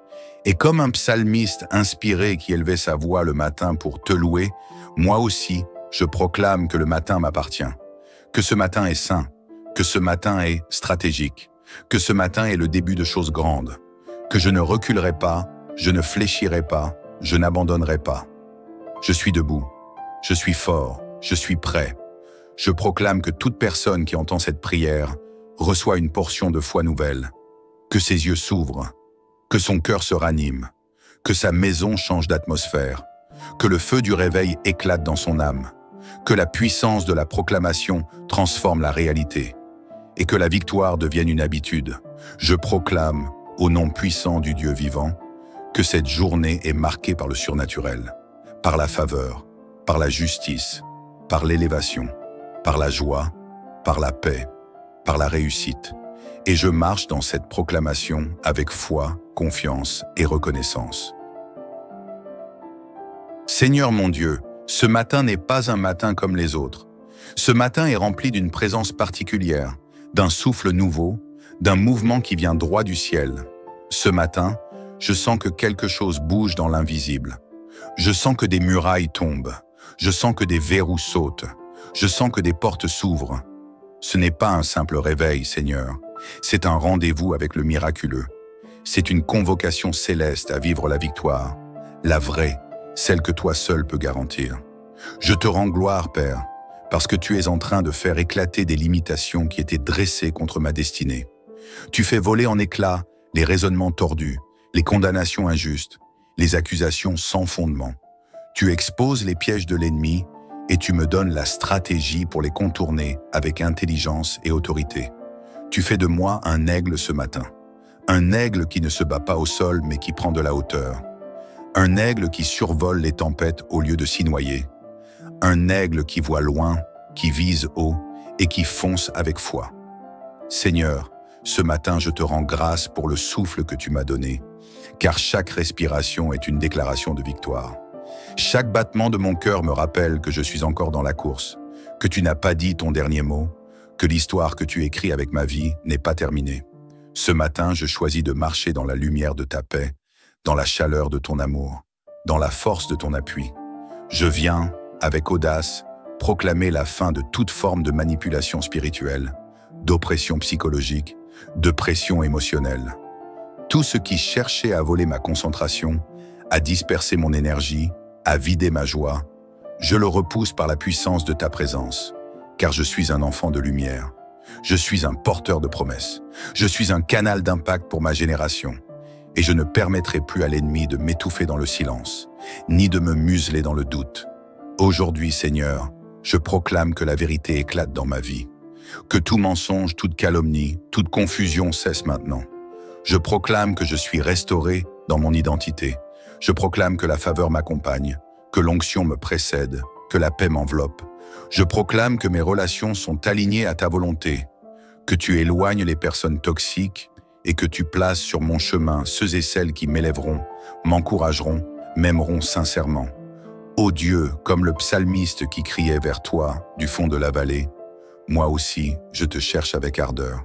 Et comme un psalmiste inspiré qui élevait sa voix le matin pour te louer, moi aussi, je proclame que le matin m'appartient, que ce matin est saint, que ce matin est stratégique, que ce matin est le début de choses grandes, que je ne reculerai pas, je ne fléchirai pas, je n'abandonnerai pas. Je suis debout, je suis fort, je suis prêt. Je proclame que toute personne qui entend cette prière reçoit une portion de foi nouvelle, que ses yeux s'ouvrent, que son cœur se ranime, que sa maison change d'atmosphère, que le feu du réveil éclate dans son âme, que la puissance de la proclamation transforme la réalité et que la victoire devienne une habitude. Je proclame, au nom puissant du Dieu vivant, que cette journée est marquée par le surnaturel, par la faveur, par la justice, par l'élévation, par la joie, par la paix, par la réussite. Et je marche dans cette proclamation avec foi, confiance et reconnaissance. Seigneur mon Dieu, ce matin n'est pas un matin comme les autres. Ce matin est rempli d'une présence particulière, d'un souffle nouveau, d'un mouvement qui vient droit du ciel. Ce matin, je sens que quelque chose bouge dans l'invisible. Je sens que des murailles tombent. Je sens que des verrous sautent. Je sens que des portes s'ouvrent. Ce n'est pas un simple réveil, Seigneur. C'est un rendez-vous avec le miraculeux. C'est une convocation céleste à vivre la victoire, la vraie, celle que toi seul peux garantir. Je te rends gloire, Père, parce que tu es en train de faire éclater des limitations qui étaient dressées contre ma destinée. Tu fais voler en éclats les raisonnements tordus, les condamnations injustes, les accusations sans fondement. Tu exposes les pièges de l'ennemi et tu me donnes la stratégie pour les contourner avec intelligence et autorité. Tu fais de moi un aigle ce matin. Un aigle qui ne se bat pas au sol mais qui prend de la hauteur. Un aigle qui survole les tempêtes au lieu de s'y noyer. Un aigle qui voit loin, qui vise haut et qui fonce avec foi. Seigneur, ce matin je te rends grâce pour le souffle que tu m'as donné, car chaque respiration est une déclaration de victoire. Chaque battement de mon cœur me rappelle que je suis encore dans la course, que tu n'as pas dit ton dernier mot, que l'histoire que tu écris avec ma vie n'est pas terminée. Ce matin, je choisis de marcher dans la lumière de ta paix, dans la chaleur de ton amour, dans la force de ton appui. Je viens, avec audace, proclamer la fin de toute forme de manipulation spirituelle, d'oppression psychologique, de pression émotionnelle. Tout ce qui cherchait à voler ma concentration, à disperser mon énergie, à vider ma joie, je le repousse par la puissance de ta présence, car je suis un enfant de lumière. Je suis un porteur de promesses. Je suis un canal d'impact pour ma génération. Et je ne permettrai plus à l'ennemi de m'étouffer dans le silence, ni de me museler dans le doute. Aujourd'hui, Seigneur, je proclame que la vérité éclate dans ma vie, que tout mensonge, toute calomnie, toute confusion cesse maintenant. Je proclame que je suis restauré dans mon identité. Je proclame que la faveur m'accompagne, que l'onction me précède, que la paix m'enveloppe. Je proclame que mes relations sont alignées à ta volonté, que tu éloignes les personnes toxiques et que tu places sur mon chemin ceux et celles qui m'élèveront, m'encourageront, m'aimeront sincèrement. Ô Dieu, comme le psalmiste qui criait vers toi du fond de la vallée, moi aussi, je te cherche avec ardeur.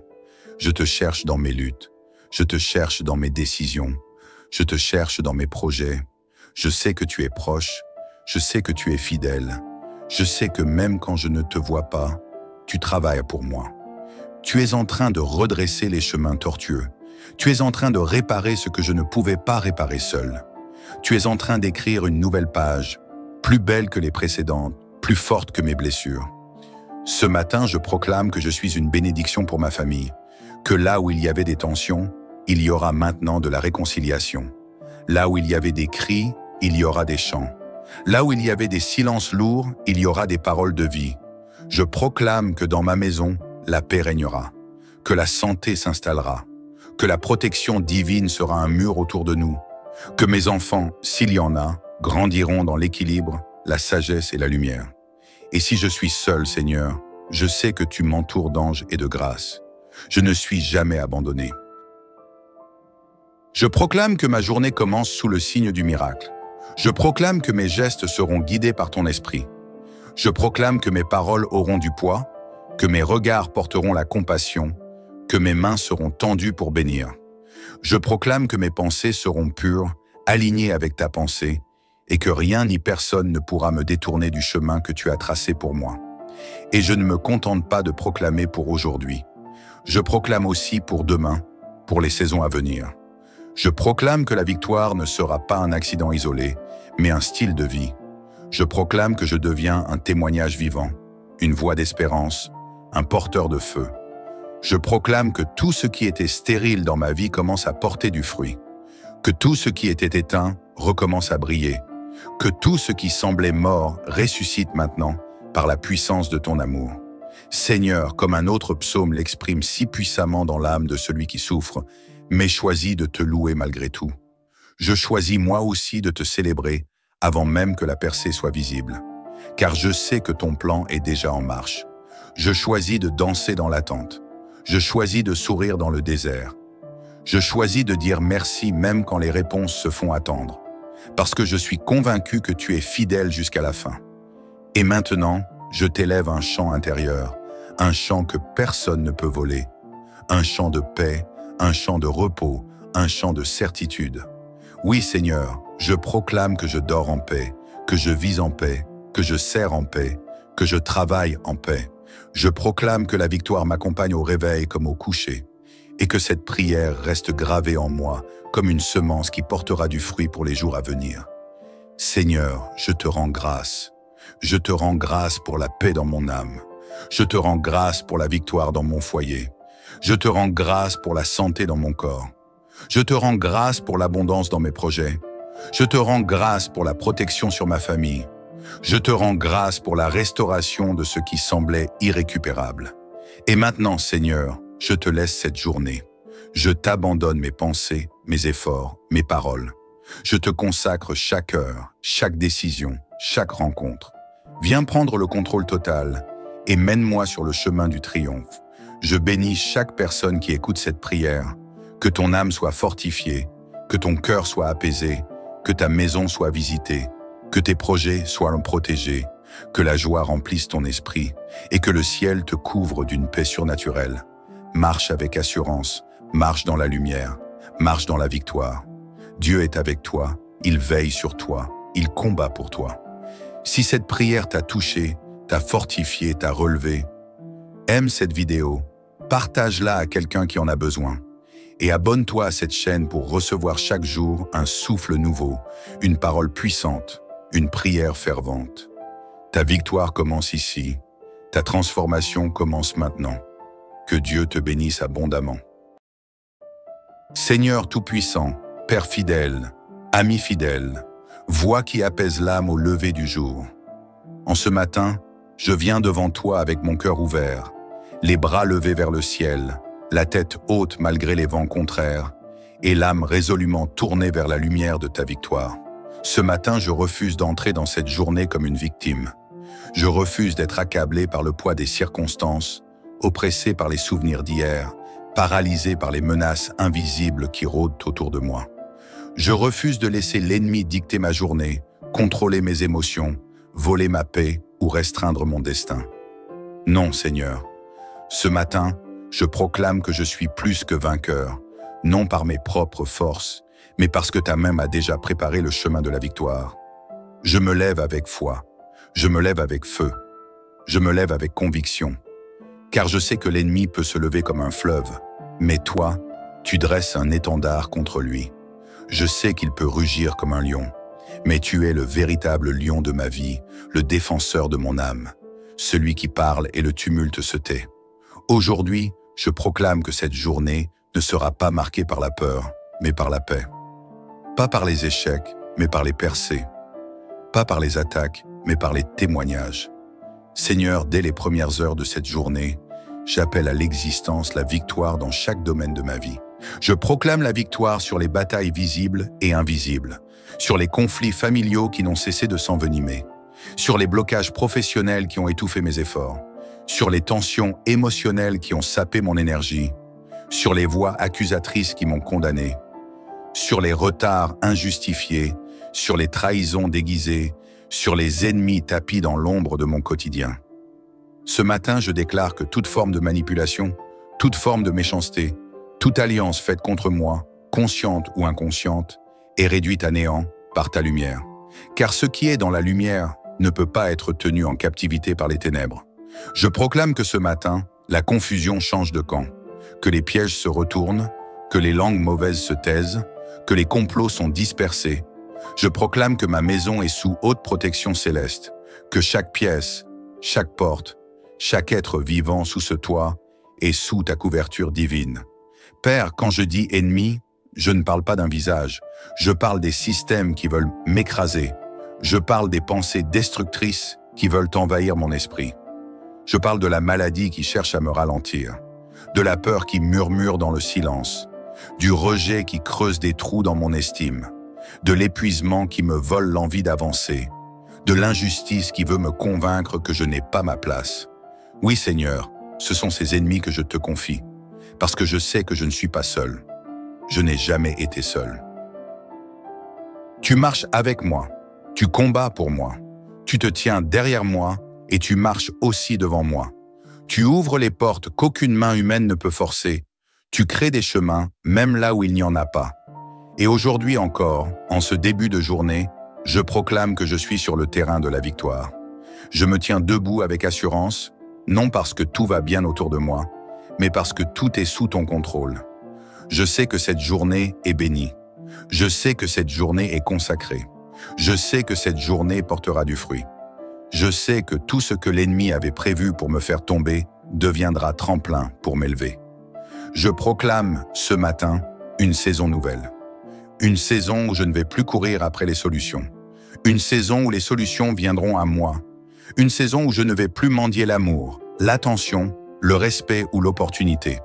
Je te cherche dans mes luttes. Je te cherche dans mes décisions. Je te cherche dans mes projets. Je sais que tu es proche. Je sais que tu es fidèle. Je sais que même quand je ne te vois pas, tu travailles pour moi. Tu es en train de redresser les chemins tortueux. Tu es en train de réparer ce que je ne pouvais pas réparer seul. Tu es en train d'écrire une nouvelle page, plus belle que les précédentes, plus forte que mes blessures. Ce matin, je proclame que je suis une bénédiction pour ma famille, que là où il y avait des tensions, il y aura maintenant de la réconciliation. Là où il y avait des cris, il y aura des chants. Là où il y avait des silences lourds, il y aura des paroles de vie. Je proclame que dans ma maison, la paix régnera, que la santé s'installera, que la protection divine sera un mur autour de nous, que mes enfants, s'il y en a, grandiront dans l'équilibre, la sagesse et la lumière. Et si je suis seul, Seigneur, je sais que tu m'entoures d'anges et de grâce. Je ne suis jamais abandonné. Je proclame que ma journée commence sous le signe du miracle. Je proclame que mes gestes seront guidés par ton esprit. Je proclame que mes paroles auront du poids, que mes regards porteront la compassion, que mes mains seront tendues pour bénir. Je proclame que mes pensées seront pures, alignées avec ta pensée, et que rien ni personne ne pourra me détourner du chemin que tu as tracé pour moi. Et je ne me contente pas de proclamer pour aujourd'hui. Je proclame aussi pour demain, pour les saisons à venir. Je proclame que la victoire ne sera pas un accident isolé, mais un style de vie. Je proclame que je deviens un témoignage vivant, une voix d'espérance, un porteur de feu. Je proclame que tout ce qui était stérile dans ma vie commence à porter du fruit, que tout ce qui était éteint recommence à briller, que tout ce qui semblait mort ressuscite maintenant par la puissance de ton amour. Seigneur, comme un autre psaume l'exprime si puissamment dans l'âme de celui qui souffre, mais choisis de te louer malgré tout. Je choisis moi aussi de te célébrer avant même que la percée soit visible, car je sais que ton plan est déjà en marche. Je choisis de danser dans l'attente. Je choisis de sourire dans le désert. Je choisis de dire merci même quand les réponses se font attendre, parce que je suis convaincu que tu es fidèle jusqu'à la fin. Et maintenant, je t'élève un chant intérieur, un chant que personne ne peut voler, un chant de paix, un chant de repos, un chant de certitude. Oui, Seigneur, je proclame que je dors en paix, que je vis en paix, que je sers en paix, que je travaille en paix. Je proclame que la victoire m'accompagne au réveil comme au coucher, et que cette prière reste gravée en moi comme une semence qui portera du fruit pour les jours à venir. Seigneur, je te rends grâce. Je te rends grâce pour la paix dans mon âme. Je te rends grâce pour la victoire dans mon foyer. Je te rends grâce pour la santé dans mon corps. Je te rends grâce pour l'abondance dans mes projets. Je te rends grâce pour la protection sur ma famille. Je te rends grâce pour la restauration de ce qui semblait irrécupérable. Et maintenant, Seigneur, je te laisse cette journée. Je t'abandonne mes pensées, mes efforts, mes paroles. Je te consacre chaque heure, chaque décision, chaque rencontre. Viens prendre le contrôle total et mène-moi sur le chemin du triomphe. Je bénis chaque personne qui écoute cette prière. Que ton âme soit fortifiée, que ton cœur soit apaisé, que ta maison soit visitée, que tes projets soient protégés, Que la joie remplisse ton esprit et que le ciel te couvre d'une paix surnaturelle. Marche avec assurance, marche dans la lumière, marche dans la victoire. Dieu est avec toi, il veille sur toi, il combat pour toi. Si cette prière t'a touché, t'a fortifié, t'a relevé, aime cette vidéo, partage-la à quelqu'un qui en a besoin. Et abonne-toi à cette chaîne pour recevoir chaque jour un souffle nouveau, une parole puissante, une prière fervente. Ta victoire commence ici, ta transformation commence maintenant. Que Dieu te bénisse abondamment. Seigneur Tout-Puissant, Père fidèle, ami fidèle, voix qui apaise l'âme au lever du jour. En ce matin, je viens devant toi avec mon cœur ouvert, les bras levés vers le ciel, la tête haute malgré les vents contraires, et l'âme résolument tournée vers la lumière de ta victoire. Ce matin, je refuse d'entrer dans cette journée comme une victime. Je refuse d'être accablé par le poids des circonstances, oppressé par les souvenirs d'hier, paralysé par les menaces invisibles qui rôdent autour de moi. Je refuse de laisser l'ennemi dicter ma journée, contrôler mes émotions, voler ma paix ou restreindre mon destin. Non, Seigneur. Ce matin, je proclame que je suis plus que vainqueur, non par mes propres forces, mais parce que ta main m'a déjà préparé le chemin de la victoire. Je me lève avec foi, je me lève avec feu, je me lève avec conviction, car je sais que l'ennemi peut se lever comme un fleuve, mais toi, tu dresses un étendard contre lui. Je sais qu'il peut rugir comme un lion, mais tu es le véritable lion de ma vie, le défenseur de mon âme, celui qui parle et le tumulte se tait. Aujourd'hui, je proclame que cette journée ne sera pas marquée par la peur, mais par la paix. Pas par les échecs, mais par les percées. Pas par les attaques, mais par les témoignages. Seigneur, dès les premières heures de cette journée, j'appelle à l'existence la victoire dans chaque domaine de ma vie. Je proclame la victoire sur les batailles visibles et invisibles, sur les conflits familiaux qui n'ont cessé de s'envenimer, sur les blocages professionnels qui ont étouffé mes efforts, sur les tensions émotionnelles qui ont sapé mon énergie, sur les voix accusatrices qui m'ont condamné, sur les retards injustifiés, sur les trahisons déguisées, sur les ennemis tapis dans l'ombre de mon quotidien. Ce matin, je déclare que toute forme de manipulation, toute forme de méchanceté, toute alliance faite contre moi, consciente ou inconsciente, est réduite à néant par ta lumière. Car ce qui est dans la lumière ne peut pas être tenu en captivité par les ténèbres. Je proclame que ce matin, la confusion change de camp, que les pièges se retournent, que les langues mauvaises se taisent, que les complots sont dispersés. Je proclame que ma maison est sous haute protection céleste, que chaque pièce, chaque porte, chaque être vivant sous ce toit est sous ta couverture divine. Père, quand je dis ennemi, je ne parle pas d'un visage, je parle des systèmes qui veulent m'écraser, je parle des pensées destructrices qui veulent envahir mon esprit. Je parle de la maladie qui cherche à me ralentir, de la peur qui murmure dans le silence, du rejet qui creuse des trous dans mon estime, de l'épuisement qui me vole l'envie d'avancer, de l'injustice qui veut me convaincre que je n'ai pas ma place. Oui, Seigneur, ce sont ces ennemis que je te confie, parce que je sais que je ne suis pas seul. Je n'ai jamais été seul. Tu marches avec moi, tu combats pour moi, tu te tiens derrière moi et tu marches aussi devant moi. Tu ouvres les portes qu'aucune main humaine ne peut forcer, tu crées des chemins même là où il n'y en a pas. Et aujourd'hui encore, en ce début de journée, je proclame que je suis sur le terrain de la victoire. Je me tiens debout avec assurance, non parce que tout va bien autour de moi, mais parce que tout est sous ton contrôle. Je sais que cette journée est bénie. Je sais que cette journée est consacrée. Je sais que cette journée portera du fruit. Je sais que tout ce que l'ennemi avait prévu pour me faire tomber deviendra tremplin pour m'élever. Je proclame ce matin une saison nouvelle. Une saison où je ne vais plus courir après les solutions. Une saison où les solutions viendront à moi. Une saison où je ne vais plus mendier l'amour, l'attention, le respect ou l'opportunité.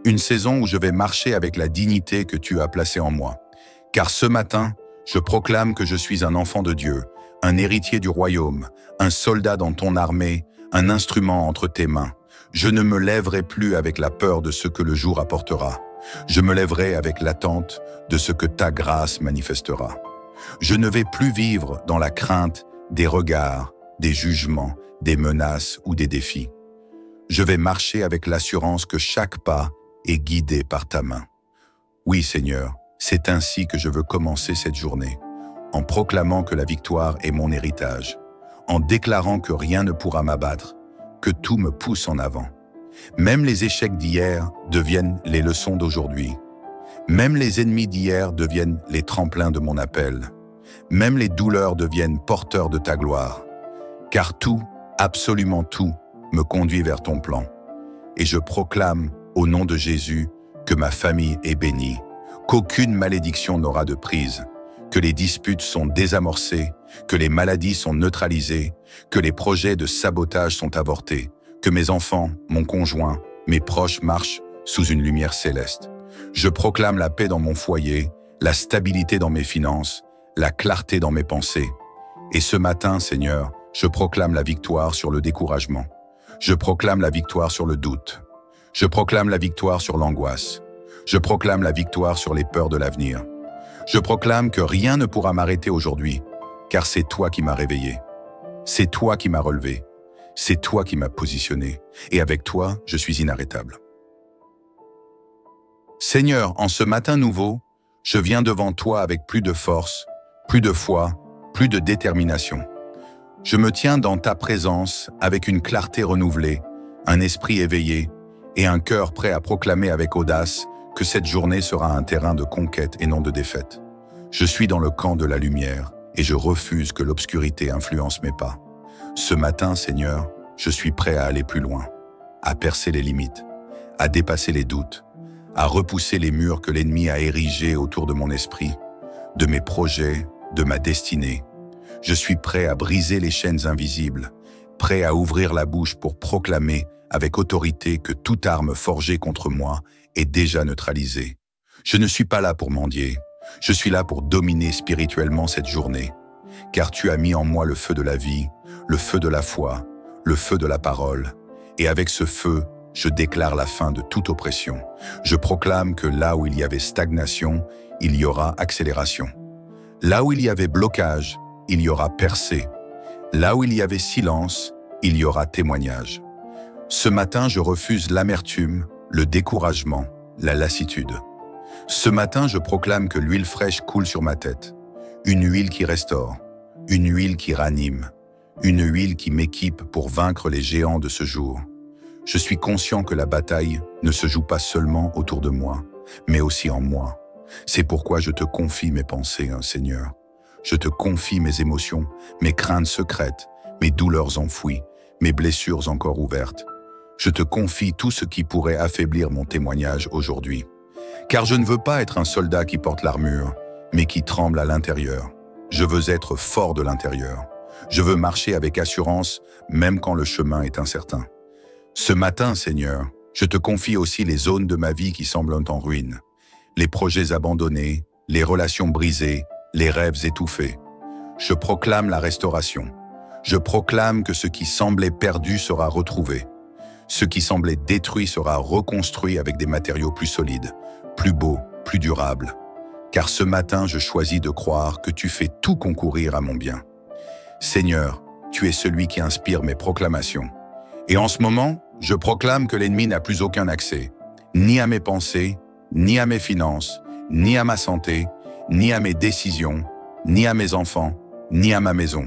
Une saison où je vais marcher avec la dignité que tu as placée en moi. Car ce matin, je proclame que je suis un enfant de Dieu, un héritier du royaume, un soldat dans ton armée, un instrument entre tes mains. Je ne me lèverai plus avec la peur de ce que le jour apportera. Je me lèverai avec l'attente de ce que ta grâce manifestera. Je ne vais plus vivre dans la crainte des regards, des jugements, des menaces ou des défis. Je vais marcher avec l'assurance que chaque pas est guidé par ta main. Oui, Seigneur, c'est ainsi que je veux commencer cette journée, en proclamant que la victoire est mon héritage, en déclarant que rien ne pourra m'abattre, que tout me pousse en avant. Même les échecs d'hier deviennent les leçons d'aujourd'hui. Même les ennemis d'hier deviennent les tremplins de mon appel. Même les douleurs deviennent porteurs de ta gloire. Car tout, absolument tout, me conduit vers ton plan. Et je proclame, au nom de Jésus, que ma famille est bénie, qu'aucune malédiction n'aura de prise, que les disputes sont désamorcées, que les maladies sont neutralisées, que les projets de sabotage sont avortés, que mes enfants, mon conjoint, mes proches marchent sous une lumière céleste. Je proclame la paix dans mon foyer, la stabilité dans mes finances, la clarté dans mes pensées. Et ce matin, Seigneur, je proclame la victoire sur le découragement. Je proclame la victoire sur le doute. Je proclame la victoire sur l'angoisse. Je proclame la victoire sur les peurs de l'avenir. Je proclame que rien ne pourra m'arrêter aujourd'hui, car c'est toi qui m'as réveillé. C'est toi qui m'as relevé. C'est toi qui m'as positionné. Et avec toi, je suis inarrêtable. Seigneur, en ce matin nouveau, je viens devant toi avec plus de force, plus de foi, plus de détermination. Je me tiens dans ta présence avec une clarté renouvelée, un esprit éveillé et un cœur prêt à proclamer avec audace que cette journée sera un terrain de conquête et non de défaite. Je suis dans le camp de la lumière et je refuse que l'obscurité influence mes pas. Ce matin, Seigneur, je suis prêt à aller plus loin, à percer les limites, à dépasser les doutes, à repousser les murs que l'ennemi a érigés autour de mon esprit, de mes projets, de ma destinée. Je suis prêt à briser les chaînes invisibles, prêt à ouvrir la bouche pour proclamer avec autorité que toute arme forgée contre moi est déjà neutralisée. Je ne suis pas là pour mendier, je suis là pour dominer spirituellement cette journée, car tu as mis en moi le feu de la vie, le feu de la foi, le feu de la parole, et avec ce feu, je déclare la fin de toute oppression. Je proclame que là où il y avait stagnation, il y aura accélération. Là où il y avait blocage, il y aura percée. Là où il y avait silence, il y aura témoignage. Ce matin, je refuse l'amertume, le découragement, la lassitude. Ce matin, je proclame que l'huile fraîche coule sur ma tête. Une huile qui restaure, une huile qui ranime, une huile qui m'équipe pour vaincre les géants de ce jour. Je suis conscient que la bataille ne se joue pas seulement autour de moi, mais aussi en moi. C'est pourquoi je te confie mes pensées, Seigneur. Je te confie mes émotions, mes craintes secrètes, mes douleurs enfouies, mes blessures encore ouvertes. Je te confie tout ce qui pourrait affaiblir mon témoignage aujourd'hui. Car je ne veux pas être un soldat qui porte l'armure, mais qui tremble à l'intérieur. Je veux être fort de l'intérieur. Je veux marcher avec assurance, même quand le chemin est incertain. Ce matin, Seigneur, je te confie aussi les zones de ma vie qui semblent en ruine, les projets abandonnés, les relations brisées, les rêves étouffés. Je proclame la restauration. Je proclame que ce qui semblait perdu sera retrouvé. Ce qui semblait détruit sera reconstruit avec des matériaux plus solides, plus beaux, plus durables. Car ce matin, je choisis de croire que tu fais tout concourir à mon bien. Seigneur, tu es celui qui inspire mes proclamations. Et en ce moment, je proclame que l'ennemi n'a plus aucun accès, ni à mes pensées, ni à mes finances, ni à ma santé, ni à mes décisions, ni à mes enfants, ni à ma maison.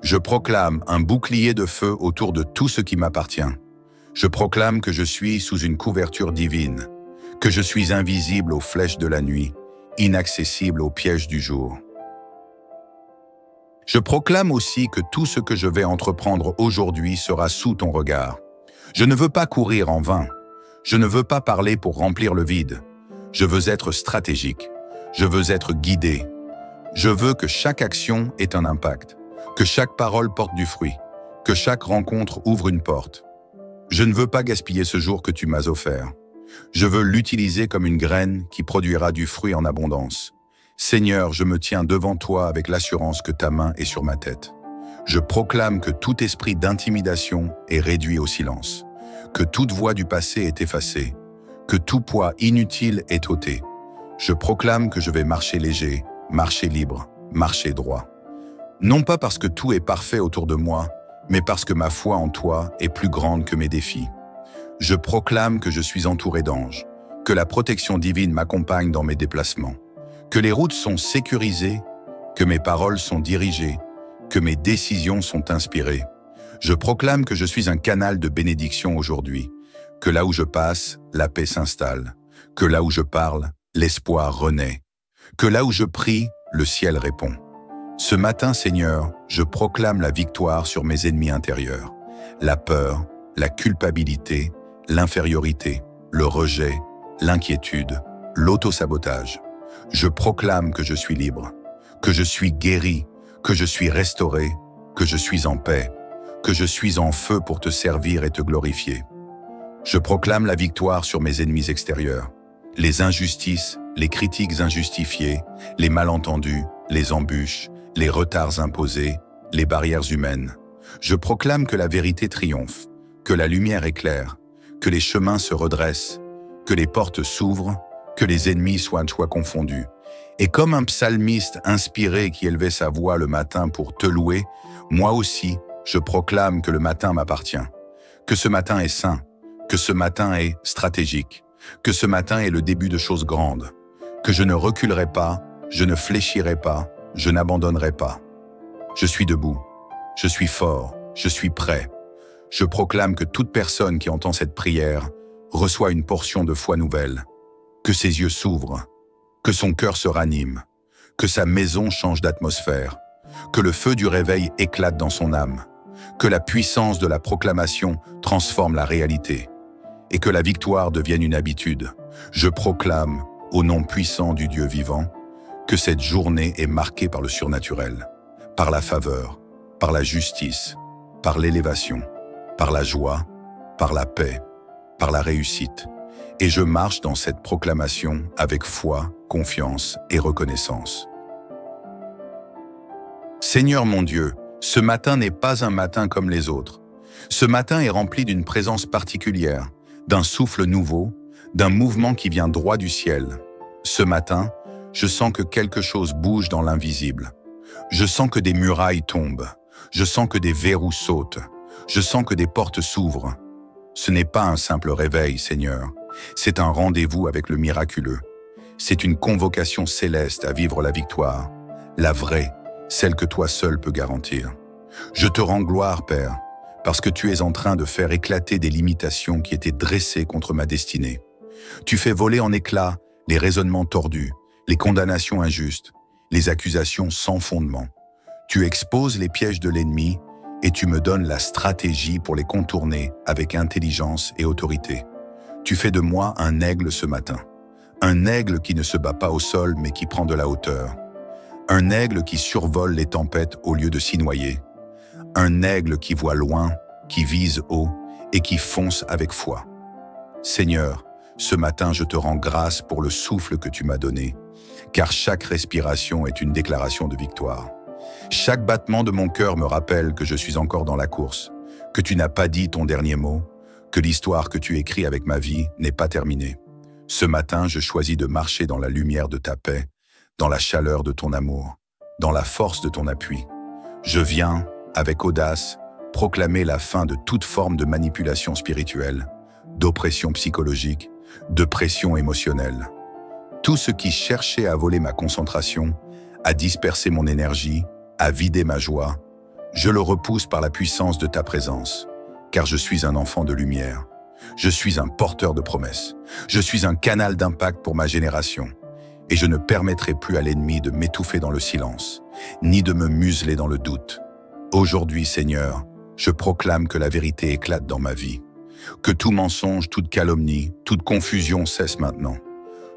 Je proclame un bouclier de feu autour de tout ce qui m'appartient. Je proclame que je suis sous une couverture divine, que je suis invisible aux flèches de la nuit, inaccessible aux pièges du jour. Je proclame aussi que tout ce que je vais entreprendre aujourd'hui sera sous ton regard. Je ne veux pas courir en vain. Je ne veux pas parler pour remplir le vide. Je veux être stratégique. Je veux être guidé. Je veux que chaque action ait un impact, que chaque parole porte du fruit, que chaque rencontre ouvre une porte. Je ne veux pas gaspiller ce jour que tu m'as offert. Je veux l'utiliser comme une graine qui produira du fruit en abondance. Seigneur, je me tiens devant toi avec l'assurance que ta main est sur ma tête. Je proclame que tout esprit d'intimidation est réduit au silence, que toute voix du passé est effacée, que tout poids inutile est ôté. Je proclame que je vais marcher léger, marcher libre, marcher droit. Non pas parce que tout est parfait autour de moi, mais parce que ma foi en toi est plus grande que mes défis. Je proclame que je suis entouré d'anges, que la protection divine m'accompagne dans mes déplacements, que les routes sont sécurisées, que mes paroles sont dirigées, que mes décisions sont inspirées. Je proclame que je suis un canal de bénédiction aujourd'hui, que là où je passe, la paix s'installe, que là où je parle, l'espoir renaît, que là où je prie, le ciel répond. Ce matin, Seigneur, je proclame la victoire sur mes ennemis intérieurs, la peur, la culpabilité, l'infériorité, le rejet, l'inquiétude, l'autosabotage. Je proclame que je suis libre, que je suis guéri, que je suis restauré, que je suis en paix, que je suis en feu pour te servir et te glorifier. Je proclame la victoire sur mes ennemis extérieurs, les injustices, les critiques injustifiées, les malentendus, les embûches, les retards imposés, les barrières humaines. Je proclame que la vérité triomphe, que la lumière éclaire, que les chemins se redressent, que les portes s'ouvrent, que les ennemis soient confondus. Et comme un psalmiste inspiré qui élevait sa voix le matin pour te louer, moi aussi, je proclame que le matin m'appartient, que ce matin est saint, que ce matin est stratégique, que ce matin est le début de choses grandes, que je ne reculerai pas, je ne fléchirai pas, je n'abandonnerai pas. Je suis debout, je suis fort, je suis prêt. Je proclame que toute personne qui entend cette prière reçoit une portion de foi nouvelle, que ses yeux s'ouvrent, que son cœur se ranime, que sa maison change d'atmosphère, que le feu du réveil éclate dans son âme, que la puissance de la proclamation transforme la réalité et que la victoire devienne une habitude. Je proclame, au nom puissant du Dieu vivant, que cette journée est marquée par le surnaturel, par la faveur, par la justice, par l'élévation, par la joie, par la paix, par la réussite. Et je marche dans cette proclamation avec foi, confiance et reconnaissance. Seigneur mon Dieu, ce matin n'est pas un matin comme les autres. Ce matin est rempli d'une présence particulière, d'un souffle nouveau, d'un mouvement qui vient droit du ciel. Ce matin, je sens que quelque chose bouge dans l'invisible. Je sens que des murailles tombent. Je sens que des verrous sautent. Je sens que des portes s'ouvrent. Ce n'est pas un simple réveil, Seigneur. C'est un rendez-vous avec le miraculeux. C'est une convocation céleste à vivre la victoire, la vraie, celle que toi seul peux garantir. Je te rends gloire, Père, parce que tu es en train de faire éclater des limitations qui étaient dressées contre ma destinée. Tu fais voler en éclats les raisonnements tordus, les condamnations injustes, les accusations sans fondement. Tu exposes les pièges de l'ennemi et tu me donnes la stratégie pour les contourner avec intelligence et autorité. Tu fais de moi un aigle ce matin. Un aigle qui ne se bat pas au sol mais qui prend de la hauteur. Un aigle qui survole les tempêtes au lieu de s'y noyer. Un aigle qui voit loin, qui vise haut et qui fonce avec foi. Seigneur, ce matin je te rends grâce pour le souffle que tu m'as donné, car chaque respiration est une déclaration de victoire. Chaque battement de mon cœur me rappelle que je suis encore dans la course, que tu n'as pas dit ton dernier mot, que l'histoire que tu écris avec ma vie n'est pas terminée. Ce matin, je choisis de marcher dans la lumière de ta paix, dans la chaleur de ton amour, dans la force de ton appui. Je viens, avec audace, proclamer la fin de toute forme de manipulation spirituelle, d'oppression psychologique, de pression émotionnelle. Tout ce qui cherchait à voler ma concentration, à disperser mon énergie, à vider ma joie, je le repousse par la puissance de ta présence, car je suis un enfant de lumière. Je suis un porteur de promesses. Je suis un canal d'impact pour ma génération. Et je ne permettrai plus à l'ennemi de m'étouffer dans le silence, ni de me museler dans le doute. Aujourd'hui, Seigneur, je proclame que la vérité éclate dans ma vie, que tout mensonge, toute calomnie, toute confusion cesse maintenant.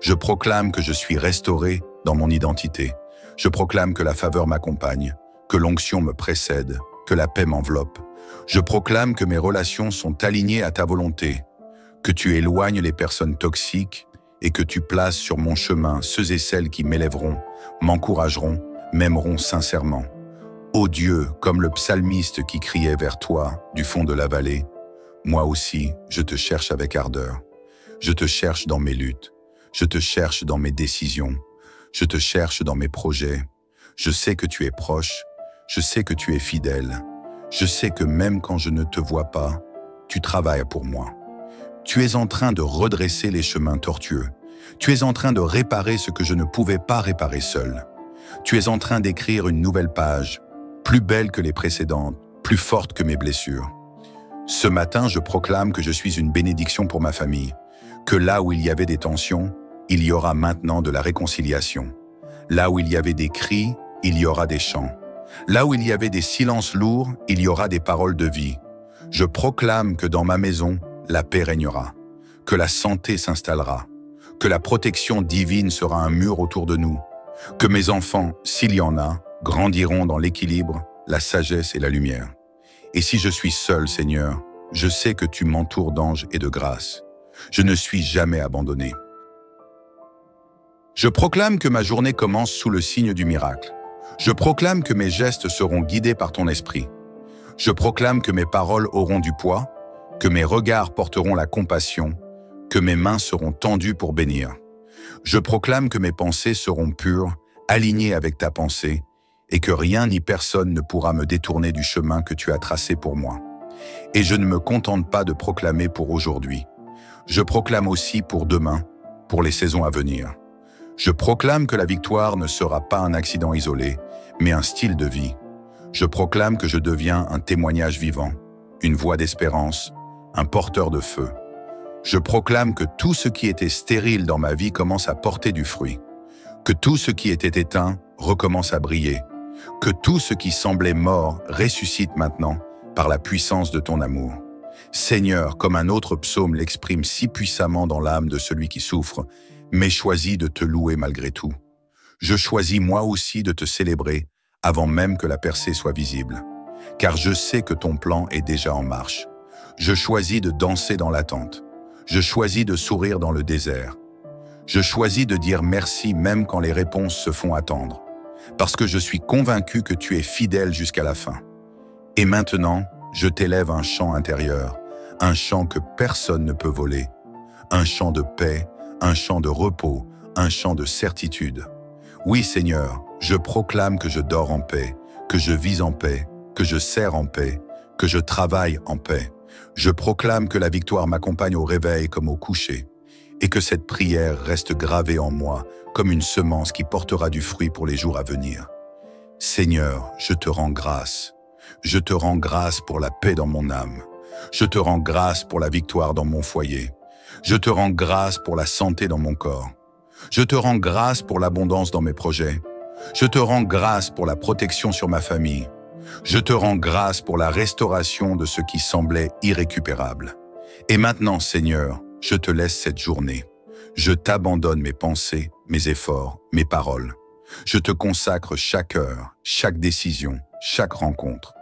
Je proclame que je suis restauré dans mon identité. Je proclame que la faveur m'accompagne, que l'onction me précède, que la paix m'enveloppe. Je proclame que mes relations sont alignées à ta volonté, que tu éloignes les personnes toxiques et que tu places sur mon chemin ceux et celles qui m'élèveront, m'encourageront, m'aimeront sincèrement. Ô Dieu, comme le psalmiste qui criait vers toi du fond de la vallée, moi aussi, je te cherche avec ardeur. Je te cherche dans mes luttes. Je te cherche dans mes décisions. Je te cherche dans mes projets. Je sais que tu es proche. Je sais que tu es fidèle. Je sais que même quand je ne te vois pas, tu travailles pour moi. Tu es en train de redresser les chemins tortueux. Tu es en train de réparer ce que je ne pouvais pas réparer seul. Tu es en train d'écrire une nouvelle page, plus belle que les précédentes, plus forte que mes blessures. Ce matin, je proclame que je suis une bénédiction pour ma famille, que là où il y avait des tensions, il y aura maintenant de la réconciliation. Là où il y avait des cris, il y aura des chants. Là où il y avait des silences lourds, il y aura des paroles de vie. Je proclame que dans ma maison, la paix régnera, que la santé s'installera, que la protection divine sera un mur autour de nous, que mes enfants, s'il y en a, grandiront dans l'équilibre, la sagesse et la lumière. Et si je suis seul, Seigneur, je sais que tu m'entoures d'anges et de grâce. Je ne suis jamais abandonné. Je proclame que ma journée commence sous le signe du miracle. Je proclame que mes gestes seront guidés par ton esprit. Je proclame que mes paroles auront du poids, que mes regards porteront la compassion, que mes mains seront tendues pour bénir. Je proclame que mes pensées seront pures, alignées avec ta pensée, et que rien ni personne ne pourra me détourner du chemin que tu as tracé pour moi. Et je ne me contente pas de proclamer pour aujourd'hui. Je proclame aussi pour demain, pour les saisons à venir. Je proclame que la victoire ne sera pas un accident isolé, mais un style de vie. Je proclame que je deviens un témoignage vivant, une voix d'espérance, un porteur de feu. Je proclame que tout ce qui était stérile dans ma vie commence à porter du fruit, que tout ce qui était éteint recommence à briller, que tout ce qui semblait mort ressuscite maintenant par la puissance de ton amour. Seigneur, comme un autre psaume l'exprime si puissamment dans l'âme de celui qui souffre, mais choisis de te louer malgré tout. Je choisis moi aussi de te célébrer avant même que la percée soit visible, car je sais que ton plan est déjà en marche. Je choisis de danser dans l'attente. Je choisis de sourire dans le désert. Je choisis de dire merci même quand les réponses se font attendre, parce que je suis convaincu que tu es fidèle jusqu'à la fin. Et maintenant, je t'élève un chant intérieur, un chant que personne ne peut voler, un chant de paix, un chant de repos, un chant de certitude. Oui, Seigneur, je proclame que je dors en paix, que je vis en paix, que je sers en paix, que je travaille en paix. Je proclame que la victoire m'accompagne au réveil comme au coucher, et que cette prière reste gravée en moi comme une semence qui portera du fruit pour les jours à venir. Seigneur, je te rends grâce. Je te rends grâce pour la paix dans mon âme. Je te rends grâce pour la victoire dans mon foyer. Je te rends grâce pour la santé dans mon corps. Je te rends grâce pour l'abondance dans mes projets. Je te rends grâce pour la protection sur ma famille. Je te rends grâce pour la restauration de ce qui semblait irrécupérable. Et maintenant, Seigneur, je te laisse cette journée. Je t'abandonne mes pensées, mes efforts, mes paroles. Je te consacre chaque heure, chaque décision, chaque rencontre.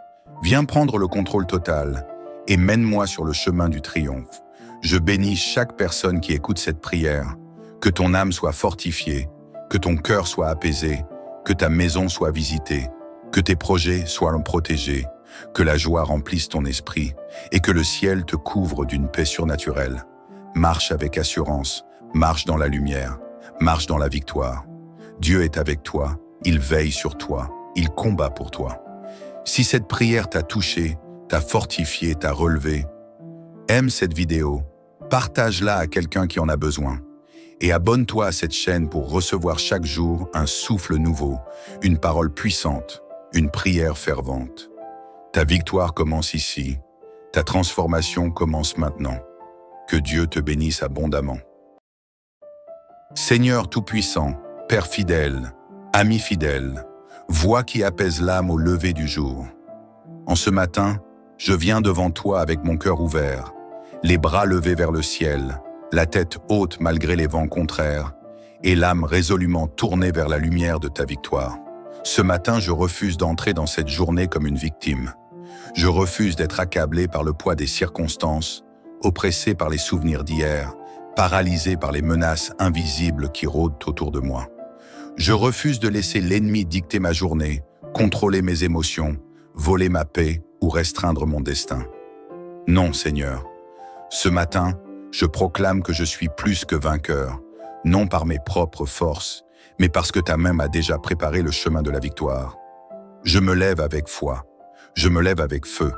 Viens prendre le contrôle total et mène-moi sur le chemin du triomphe. Je bénis chaque personne qui écoute cette prière. Que ton âme soit fortifiée, que ton cœur soit apaisé, que ta maison soit visitée, que tes projets soient protégés, que la joie remplisse ton esprit et que le ciel te couvre d'une paix surnaturelle. Marche avec assurance, marche dans la lumière, marche dans la victoire. Dieu est avec toi, il veille sur toi, il combat pour toi. Si cette prière t'a touché, t'a fortifié, t'a relevé, aime cette vidéo, partage-la à quelqu'un qui en a besoin. Et abonne-toi à cette chaîne pour recevoir chaque jour un souffle nouveau, une parole puissante, une prière fervente. Ta victoire commence ici, ta transformation commence maintenant. Que Dieu te bénisse abondamment. Seigneur Tout-Puissant, Père fidèle, Ami fidèle, Voix qui apaise l'âme au lever du jour. En ce matin, je viens devant toi avec mon cœur ouvert, les bras levés vers le ciel, la tête haute malgré les vents contraires, et l'âme résolument tournée vers la lumière de ta victoire. Ce matin, je refuse d'entrer dans cette journée comme une victime. Je refuse d'être accablé par le poids des circonstances, oppressé par les souvenirs d'hier, paralysé par les menaces invisibles qui rôdent autour de moi. Je refuse de laisser l'ennemi dicter ma journée, contrôler mes émotions, voler ma paix ou restreindre mon destin. Non, Seigneur. Ce matin, je proclame que je suis plus que vainqueur, non par mes propres forces, mais parce que ta main m'a déjà préparé le chemin de la victoire. Je me lève avec foi. Je me lève avec feu.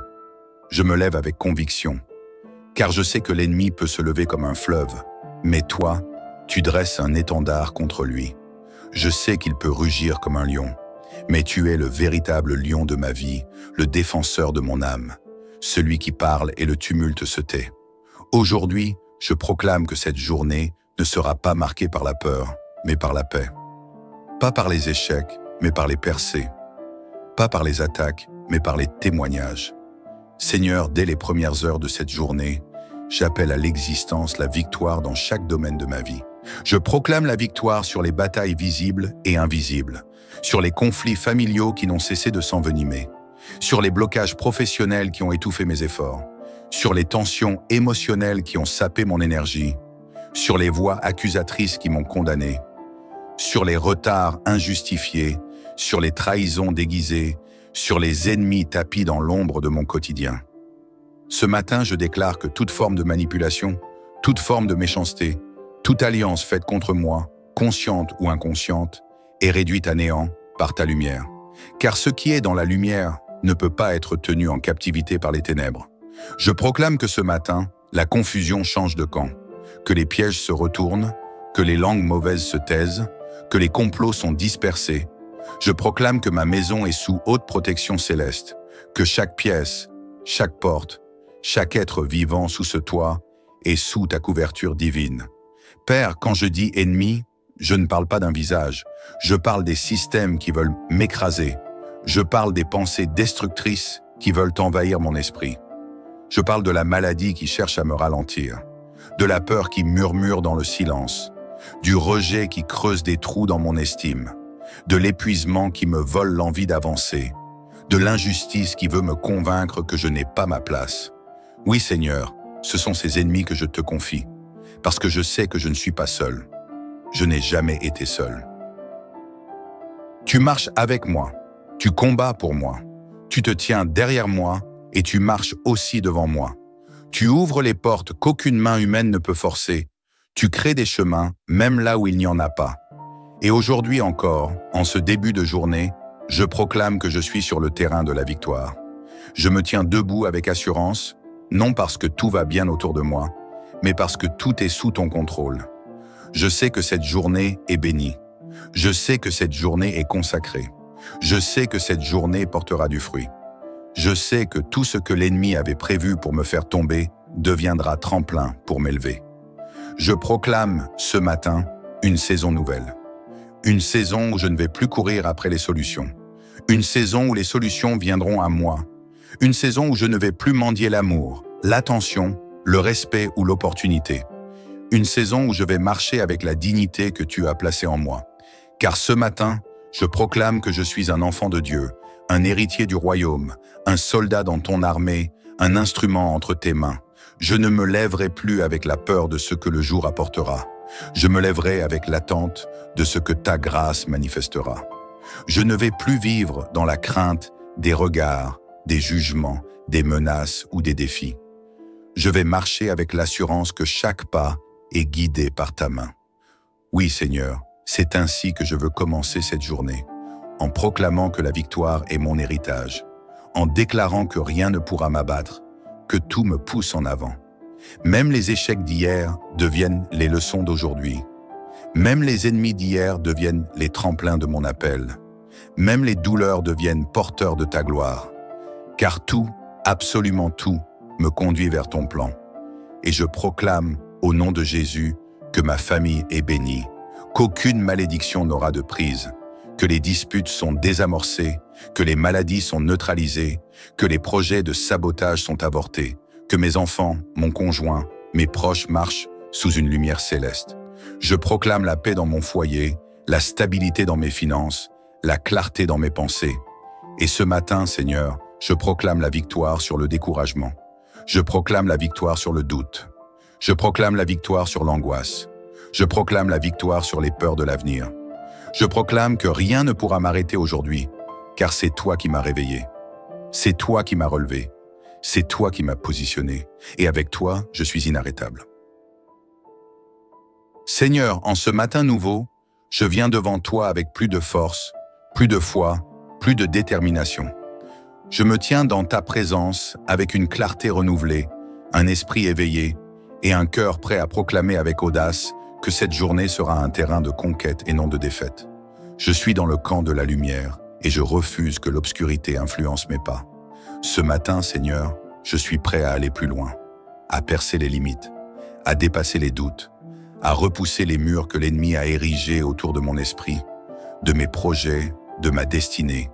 Je me lève avec conviction. Car je sais que l'ennemi peut se lever comme un fleuve, mais toi, tu dresses un étendard contre lui. Je sais qu'il peut rugir comme un lion, mais tu es le véritable lion de ma vie, le défenseur de mon âme, celui qui parle et le tumulte se tait. Aujourd'hui, je proclame que cette journée ne sera pas marquée par la peur, mais par la paix. Pas par les échecs, mais par les percées. Pas par les attaques, mais par les témoignages. Seigneur, dès les premières heures de cette journée, j'appelle à l'existence la victoire dans chaque domaine de ma vie. Je proclame la victoire sur les batailles visibles et invisibles, sur les conflits familiaux qui n'ont cessé de s'envenimer, sur les blocages professionnels qui ont étouffé mes efforts, sur les tensions émotionnelles qui ont sapé mon énergie, sur les voix accusatrices qui m'ont condamné, sur les retards injustifiés, sur les trahisons déguisées, sur les ennemis tapis dans l'ombre de mon quotidien. Ce matin, je déclare que toute forme de manipulation, toute forme de méchanceté, toute alliance faite contre moi, consciente ou inconsciente, est réduite à néant par ta lumière. Car ce qui est dans la lumière ne peut pas être tenu en captivité par les ténèbres. Je proclame que ce matin, la confusion change de camp, que les pièges se retournent, que les langues mauvaises se taisent, que les complots sont dispersés. Je proclame que ma maison est sous haute protection céleste, que chaque pièce, chaque porte, chaque être vivant sous ce toit est sous ta couverture divine. Père, quand je dis ennemi, je ne parle pas d'un visage, je parle des systèmes qui veulent m'écraser, je parle des pensées destructrices qui veulent envahir mon esprit. Je parle de la maladie qui cherche à me ralentir, de la peur qui murmure dans le silence, du rejet qui creuse des trous dans mon estime, de l'épuisement qui me vole l'envie d'avancer, de l'injustice qui veut me convaincre que je n'ai pas ma place. Oui, Seigneur, ce sont ces ennemis que je te confie, parce que je sais que je ne suis pas seul. Je n'ai jamais été seul. Tu marches avec moi, tu combats pour moi, tu te tiens derrière moi et tu marches aussi devant moi. Tu ouvres les portes qu'aucune main humaine ne peut forcer, tu crées des chemins même là où il n'y en a pas. Et aujourd'hui encore, en ce début de journée, je proclame que je suis sur le terrain de la victoire. Je me tiens debout avec assurance, non parce que tout va bien autour de moi, mais parce que tout est sous ton contrôle. Je sais que cette journée est bénie. Je sais que cette journée est consacrée. Je sais que cette journée portera du fruit. Je sais que tout ce que l'ennemi avait prévu pour me faire tomber deviendra tremplin pour m'élever. Je proclame ce matin une saison nouvelle. Une saison où je ne vais plus courir après les solutions. Une saison où les solutions viendront à moi. Une saison où je ne vais plus mendier l'amour, l'attention, le respect ou l'opportunité. Une saison où je vais marcher avec la dignité que tu as placée en moi. Car ce matin, je proclame que je suis un enfant de Dieu, un héritier du royaume, un soldat dans ton armée, un instrument entre tes mains. Je ne me lèverai plus avec la peur de ce que le jour apportera. Je me lèverai avec l'attente de ce que ta grâce manifestera. Je ne vais plus vivre dans la crainte des regards, des jugements, des menaces ou des défis. Je vais marcher avec l'assurance que chaque pas est guidé par ta main. Oui, Seigneur, c'est ainsi que je veux commencer cette journée, en proclamant que la victoire est mon héritage, en déclarant que rien ne pourra m'abattre, que tout me pousse en avant. Même les échecs d'hier deviennent les leçons d'aujourd'hui. Même les ennemis d'hier deviennent les tremplins de mon appel. Même les douleurs deviennent porteurs de ta gloire. Car tout, absolument tout, me conduit vers ton plan. Et je proclame, au nom de Jésus, que ma famille est bénie, qu'aucune malédiction n'aura de prise, que les disputes sont désamorcées, que les maladies sont neutralisées, que les projets de sabotage sont avortés, que mes enfants, mon conjoint, mes proches marchent sous une lumière céleste. Je proclame la paix dans mon foyer, la stabilité dans mes finances, la clarté dans mes pensées. Et ce matin, Seigneur, je proclame la victoire sur le découragement. Je proclame la victoire sur le doute. Je proclame la victoire sur l'angoisse. Je proclame la victoire sur les peurs de l'avenir. Je proclame que rien ne pourra m'arrêter aujourd'hui, car c'est toi qui m'as réveillé. C'est toi qui m'as relevé. C'est toi qui m'as positionné. Et avec toi, je suis inarrêtable. Seigneur, en ce matin nouveau, je viens devant toi avec plus de force, plus de foi, plus de détermination. Je me tiens dans ta présence avec une clarté renouvelée, un esprit éveillé et un cœur prêt à proclamer avec audace que cette journée sera un terrain de conquête et non de défaite. Je suis dans le camp de la lumière et je refuse que l'obscurité influence mes pas. Ce matin, Seigneur, je suis prêt à aller plus loin, à percer les limites, à dépasser les doutes, à repousser les murs que l'ennemi a érigés autour de mon esprit, de mes projets, de ma destinée.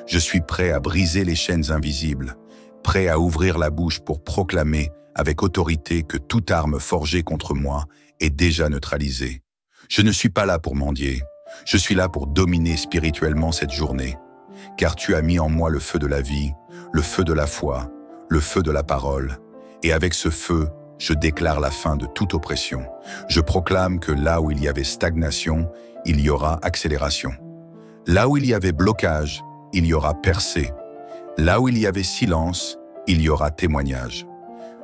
Je suis prêt à briser les chaînes invisibles, prêt à ouvrir la bouche pour proclamer avec autorité que toute arme forgée contre moi est déjà neutralisée. Je ne suis pas là pour mendier, je suis là pour dominer spirituellement cette journée, car tu as mis en moi le feu de la vie, le feu de la foi, le feu de la parole, et avec ce feu, je déclare la fin de toute oppression. Je proclame que là où il y avait stagnation, il y aura accélération. Là où il y avait blocage, il y aura percée. Là où il y avait silence, il y aura témoignage.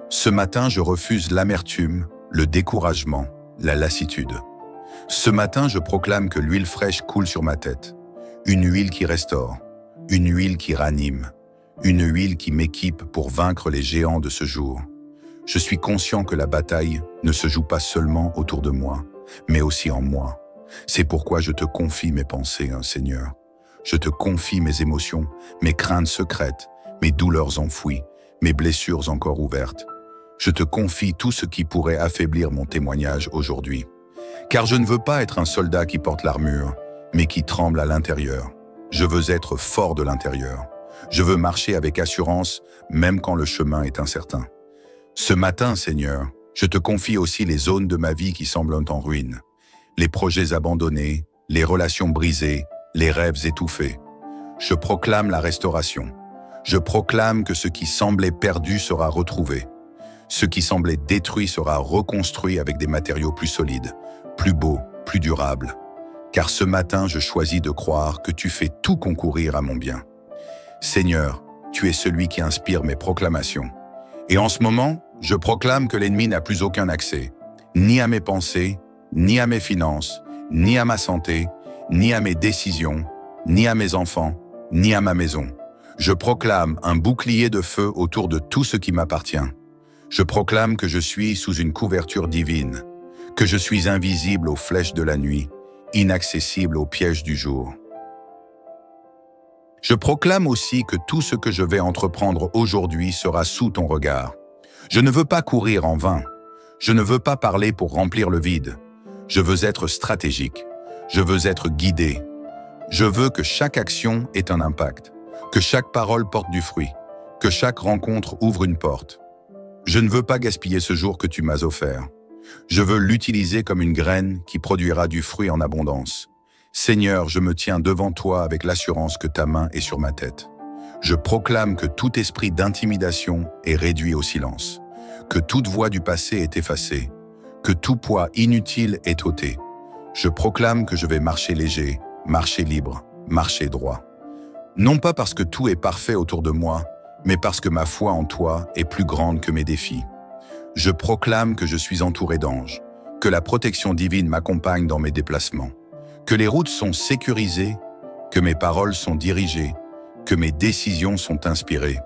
Ce matin, je refuse l'amertume, le découragement, la lassitude. Ce matin, je proclame que l'huile fraîche coule sur ma tête. Une huile qui restaure, une huile qui ranime, une huile qui m'équipe pour vaincre les géants de ce jour. Je suis conscient que la bataille ne se joue pas seulement autour de moi, mais aussi en moi. C'est pourquoi je te confie mes pensées, Seigneur. Je te confie mes émotions, mes craintes secrètes, mes douleurs enfouies, mes blessures encore ouvertes. Je te confie tout ce qui pourrait affaiblir mon témoignage aujourd'hui. Car je ne veux pas être un soldat qui porte l'armure, mais qui tremble à l'intérieur. Je veux être fort de l'intérieur. Je veux marcher avec assurance, même quand le chemin est incertain. Ce matin, Seigneur, je te confie aussi les zones de ma vie qui semblent en ruine, les projets abandonnés, les relations brisées, les rêves étouffés. Je proclame la restauration. Je proclame que ce qui semblait perdu sera retrouvé. Ce qui semblait détruit sera reconstruit avec des matériaux plus solides, plus beaux, plus durables. Car ce matin, je choisis de croire que tu fais tout concourir à mon bien. Seigneur, tu es celui qui inspire mes proclamations. Et en ce moment, je proclame que l'ennemi n'a plus aucun accès, ni à mes pensées, ni à mes finances, ni à ma santé, ni à mes décisions, ni à mes enfants, ni à ma maison. Je proclame un bouclier de feu autour de tout ce qui m'appartient. Je proclame que je suis sous une couverture divine, que je suis invisible aux flèches de la nuit, inaccessible aux pièges du jour. Je proclame aussi que tout ce que je vais entreprendre aujourd'hui sera sous ton regard. Je ne veux pas courir en vain. Je ne veux pas parler pour remplir le vide. Je veux être stratégique. Je veux être guidé. Je veux que chaque action ait un impact, que chaque parole porte du fruit, que chaque rencontre ouvre une porte. Je ne veux pas gaspiller ce jour que tu m'as offert. Je veux l'utiliser comme une graine qui produira du fruit en abondance. Seigneur, je me tiens devant toi avec l'assurance que ta main est sur ma tête. Je proclame que tout esprit d'intimidation est réduit au silence, que toute voix du passé est effacée, que tout poids inutile est ôté. Je proclame que je vais marcher léger, marcher libre, marcher droit. Non pas parce que tout est parfait autour de moi, mais parce que ma foi en toi est plus grande que mes défis. Je proclame que je suis entouré d'anges, que la protection divine m'accompagne dans mes déplacements, que les routes sont sécurisées, que mes paroles sont dirigées, que mes décisions sont inspirées.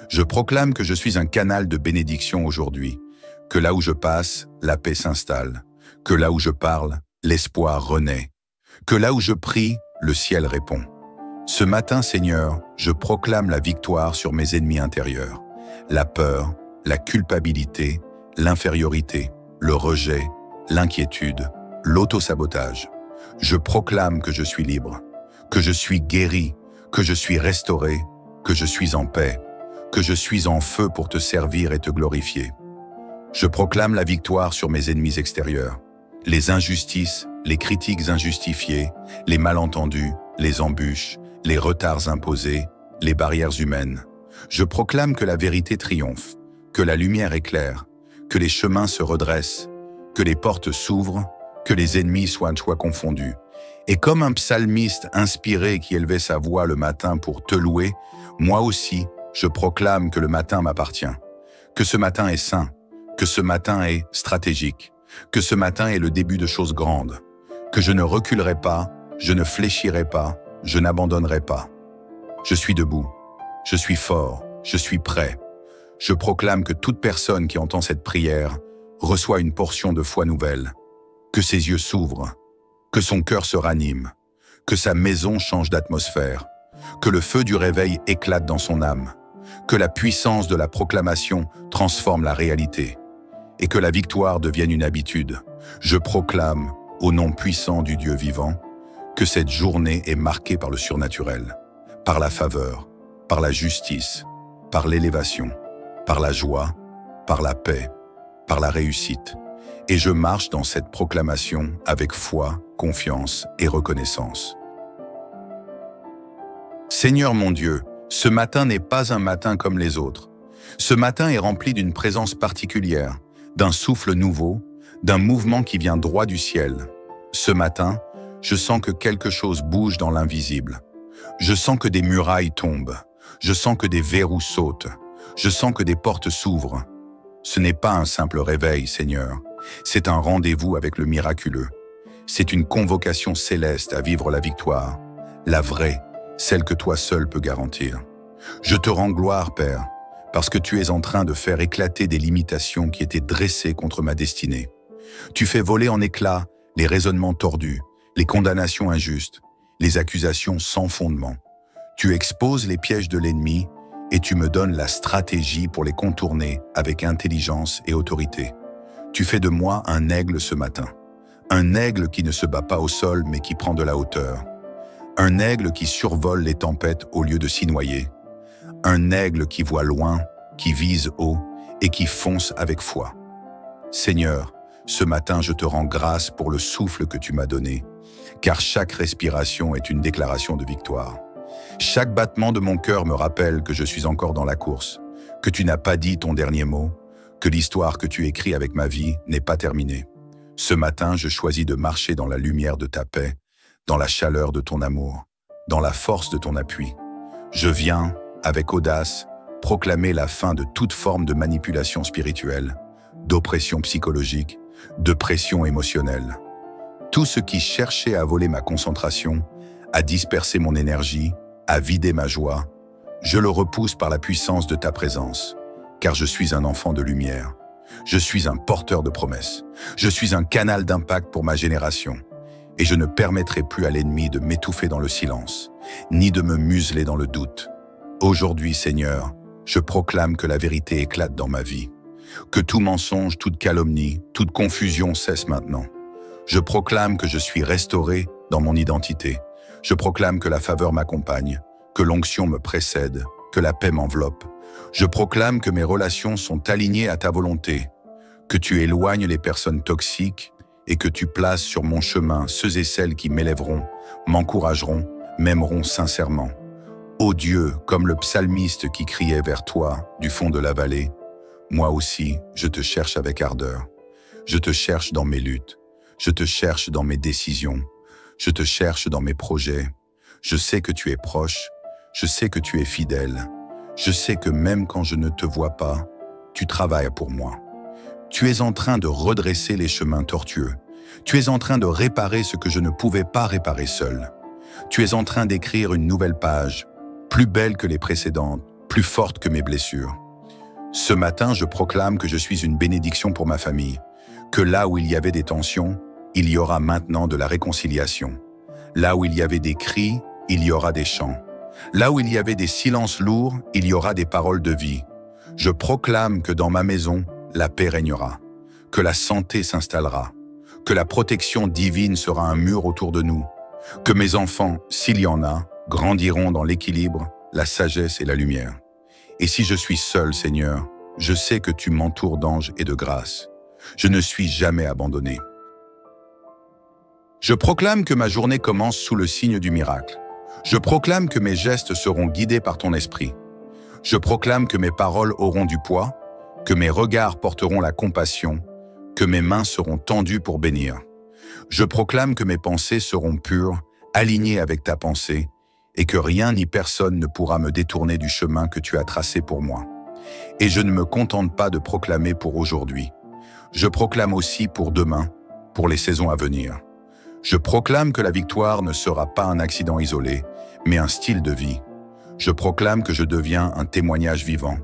Je proclame que je suis un canal de bénédiction aujourd'hui, que là où je passe, la paix s'installe, que là où je parle, l'espoir renaît, que là où je prie, le ciel répond. Ce matin, Seigneur, je proclame la victoire sur mes ennemis intérieurs, la peur, la culpabilité, l'infériorité, le rejet, l'inquiétude, l'autosabotage. Je proclame que je suis libre, que je suis guéri, que je suis restauré, que je suis en paix, que je suis en feu pour te servir et te glorifier. Je proclame la victoire sur mes ennemis extérieurs, les injustices, les critiques injustifiées, les malentendus, les embûches, les retards imposés, les barrières humaines. Je proclame que la vérité triomphe, que la lumière éclaire, que les chemins se redressent, que les portes s'ouvrent, que les ennemis soient confondus. Et comme un psalmiste inspiré qui élevait sa voix le matin pour te louer, moi aussi, je proclame que le matin m'appartient, que ce matin est saint, que ce matin est stratégique, que ce matin est le début de choses grandes, que je ne reculerai pas, je ne fléchirai pas, je n'abandonnerai pas. Je suis debout, Je suis fort, je suis prêt. Je proclame que toute personne qui entend cette prière reçoit une portion de foi nouvelle, que ses yeux s'ouvrent, que son cœur se ranime, que sa maison change d'atmosphère, que le feu du réveil éclate dans son âme, que la puissance de la proclamation transforme la réalité et que la victoire devienne une habitude. Je proclame, au nom puissant du Dieu vivant, que cette journée est marquée par le surnaturel, par la faveur, par la justice, par l'élévation, par la joie, par la paix, par la réussite. Et je marche dans cette proclamation avec foi, confiance et reconnaissance. Seigneur mon Dieu, ce matin n'est pas un matin comme les autres. Ce matin est rempli d'une présence particulière, d'un souffle nouveau, d'un mouvement qui vient droit du ciel. Ce matin, je sens que quelque chose bouge dans l'invisible. Je sens que des murailles tombent. Je sens que des verrous sautent. Je sens que des portes s'ouvrent. Ce n'est pas un simple réveil, Seigneur. C'est un rendez-vous avec le miraculeux. C'est une convocation céleste à vivre la victoire, la vraie, celle que toi seul peux garantir. Je te rends gloire, Père, parce que tu es en train de faire éclater des limitations qui étaient dressées contre ma destinée. Tu fais voler en éclats les raisonnements tordus, les condamnations injustes, les accusations sans fondement. Tu exposes les pièges de l'ennemi et tu me donnes la stratégie pour les contourner avec intelligence et autorité. Tu fais de moi un aigle ce matin. Un aigle qui ne se bat pas au sol mais qui prend de la hauteur. Un aigle qui survole les tempêtes au lieu de s'y noyer. Un aigle qui voit loin, qui vise haut et qui fonce avec foi. Seigneur, ce matin je te rends grâce pour le souffle que tu m'as donné, car chaque respiration est une déclaration de victoire. Chaque battement de mon cœur me rappelle que je suis encore dans la course, que tu n'as pas dit ton dernier mot, que l'histoire que tu écris avec ma vie n'est pas terminée. Ce matin, je choisis de marcher dans la lumière de ta paix, dans la chaleur de ton amour, dans la force de ton appui. Je viens, avec audace, proclamer la fin de toute forme de manipulation spirituelle, d'oppression psychologique, de pression émotionnelle. Tout ce qui cherchait à voler ma concentration, à disperser mon énergie, à vider ma joie, je le repousse par la puissance de ta présence, car je suis un enfant de lumière. Je suis un porteur de promesses. Je suis un canal d'impact pour ma génération. Et je ne permettrai plus à l'ennemi de m'étouffer dans le silence, ni de me museler dans le doute. Aujourd'hui, Seigneur, je proclame que la vérité éclate dans ma vie, que tout mensonge, toute calomnie, toute confusion cesse maintenant. Je proclame que je suis restauré dans mon identité. Je proclame que la faveur m'accompagne, que l'onction me précède, que la paix m'enveloppe. Je proclame que mes relations sont alignées à ta volonté, que tu éloignes les personnes toxiques et que tu places sur mon chemin ceux et celles qui m'élèveront, m'encourageront, m'aimeront sincèrement. Ô Dieu, comme le psalmiste qui criait vers toi du fond de la vallée, moi aussi, je te cherche avec ardeur. Je te cherche dans mes luttes. Je te cherche dans mes décisions. Je te cherche dans mes projets. Je sais que tu es proche. Je sais que tu es fidèle. Je sais que même quand je ne te vois pas, tu travailles pour moi. Tu es en train de redresser les chemins tortueux. Tu es en train de réparer ce que je ne pouvais pas réparer seul. Tu es en train d'écrire une nouvelle page, plus belle que les précédentes, plus forte que mes blessures. Ce matin, je proclame que je suis une bénédiction pour ma famille, que là où il y avait des tensions, il y aura maintenant de la réconciliation. Là où il y avait des cris, il y aura des chants. Là où il y avait des silences lourds, il y aura des paroles de vie. Je proclame que dans ma maison, la paix régnera, que la santé s'installera, que la protection divine sera un mur autour de nous, que mes enfants, s'il y en a, grandiront dans l'équilibre, la sagesse et la lumière. Et si je suis seul, Seigneur, je sais que tu m'entoures d'anges et de grâce. Je ne suis jamais abandonné. Je proclame que ma journée commence sous le signe du miracle. Je proclame que mes gestes seront guidés par ton esprit. Je proclame que mes paroles auront du poids, que mes regards porteront la compassion, que mes mains seront tendues pour bénir. Je proclame que mes pensées seront pures, alignées avec ta pensée, et que rien ni personne ne pourra me détourner du chemin que tu as tracé pour moi. Et je ne me contente pas de proclamer pour aujourd'hui. Je proclame aussi pour demain, pour les saisons à venir. Je proclame que la victoire ne sera pas un accident isolé, mais un style de vie. Je proclame que je deviens un témoignage vivant,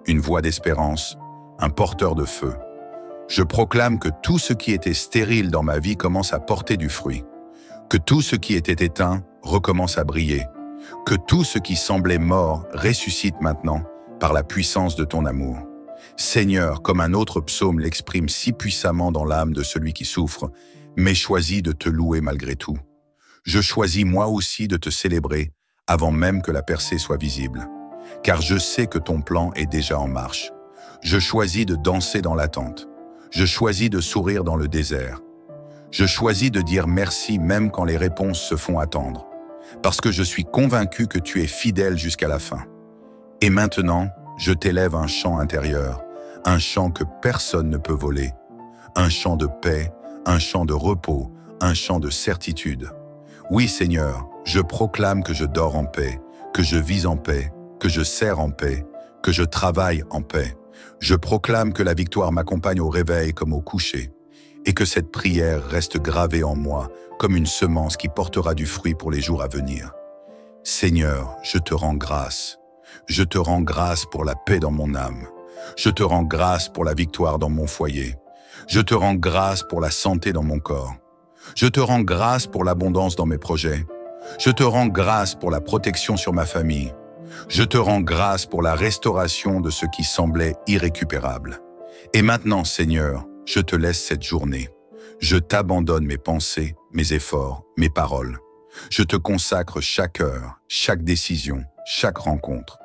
une voix d'espérance, un porteur de feu. Je proclame que tout ce qui était stérile dans ma vie commence à porter du fruit, que tout ce qui était éteint recommence à briller, que tout ce qui semblait mort ressuscite maintenant par la puissance de ton amour. Seigneur, comme un autre psaume l'exprime si puissamment dans l'âme de celui qui souffre, mais choisis de te louer malgré tout. Je choisis moi aussi de te célébrer avant même que la percée soit visible, car je sais que ton plan est déjà en marche. Je choisis de danser dans l'attente. Je choisis de sourire dans le désert. Je choisis de dire merci même quand les réponses se font attendre, parce que je suis convaincu que tu es fidèle jusqu'à la fin. Et maintenant, je t'élève un chant intérieur, un chant que personne ne peut voler, un chant de paix, un chant de repos, un chant de certitude. Oui, Seigneur, je proclame que je dors en paix, que je vis en paix, que je sers en paix, que je travaille en paix. Je proclame que la victoire m'accompagne au réveil comme au coucher, et que cette prière reste gravée en moi comme une semence qui portera du fruit pour les jours à venir. Seigneur, je te rends grâce. Je te rends grâce pour la paix dans mon âme. Je te rends grâce pour la victoire dans mon foyer. Je te rends grâce pour la santé dans mon corps. Je te rends grâce pour l'abondance dans mes projets. Je te rends grâce pour la protection sur ma famille. Je te rends grâce pour la restauration de ce qui semblait irrécupérable. Et maintenant, Seigneur, je te laisse cette journée. Je t'abandonne mes pensées, mes efforts, mes paroles. Je te consacre chaque heure, chaque décision, chaque rencontre.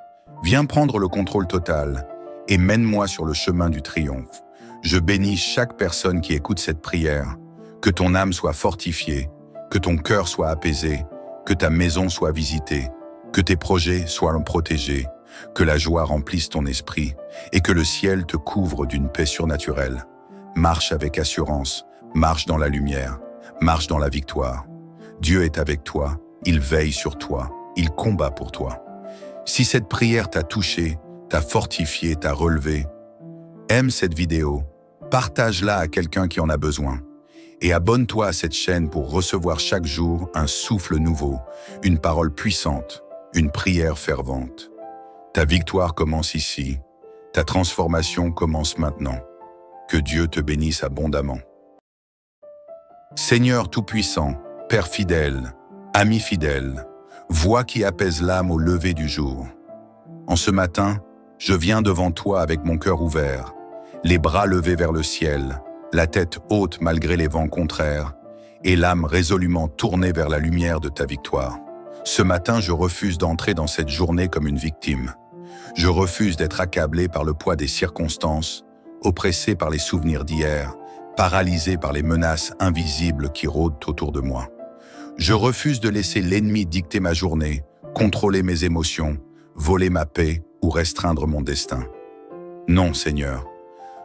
Viens prendre le contrôle total et mène-moi sur le chemin du triomphe. Je bénis chaque personne qui écoute cette prière. Que ton âme soit fortifiée, que ton cœur soit apaisé, que ta maison soit visitée, que tes projets soient protégés, que la joie remplisse ton esprit et que le ciel te couvre d'une paix surnaturelle. Marche avec assurance, marche dans la lumière, marche dans la victoire. Dieu est avec toi, il veille sur toi, il combat pour toi. Si cette prière t'a touché, t'a fortifié, t'a relevé, aime cette vidéo, partage-la à quelqu'un qui en a besoin. Et abonne-toi à cette chaîne pour recevoir chaque jour un souffle nouveau, une parole puissante, une prière fervente. Ta victoire commence ici, ta transformation commence maintenant. Que Dieu te bénisse abondamment. Seigneur Tout-Puissant, Père fidèle, ami fidèle, voix qui apaise l'âme au lever du jour. En ce matin, je viens devant toi avec mon cœur ouvert, les bras levés vers le ciel, la tête haute malgré les vents contraires, et l'âme résolument tournée vers la lumière de ta victoire. Ce matin, je refuse d'entrer dans cette journée comme une victime. Je refuse d'être accablé par le poids des circonstances, oppressé par les souvenirs d'hier, paralysé par les menaces invisibles qui rôdent autour de moi. Je refuse de laisser l'ennemi dicter ma journée, contrôler mes émotions, voler ma paix ou restreindre mon destin. Non, Seigneur.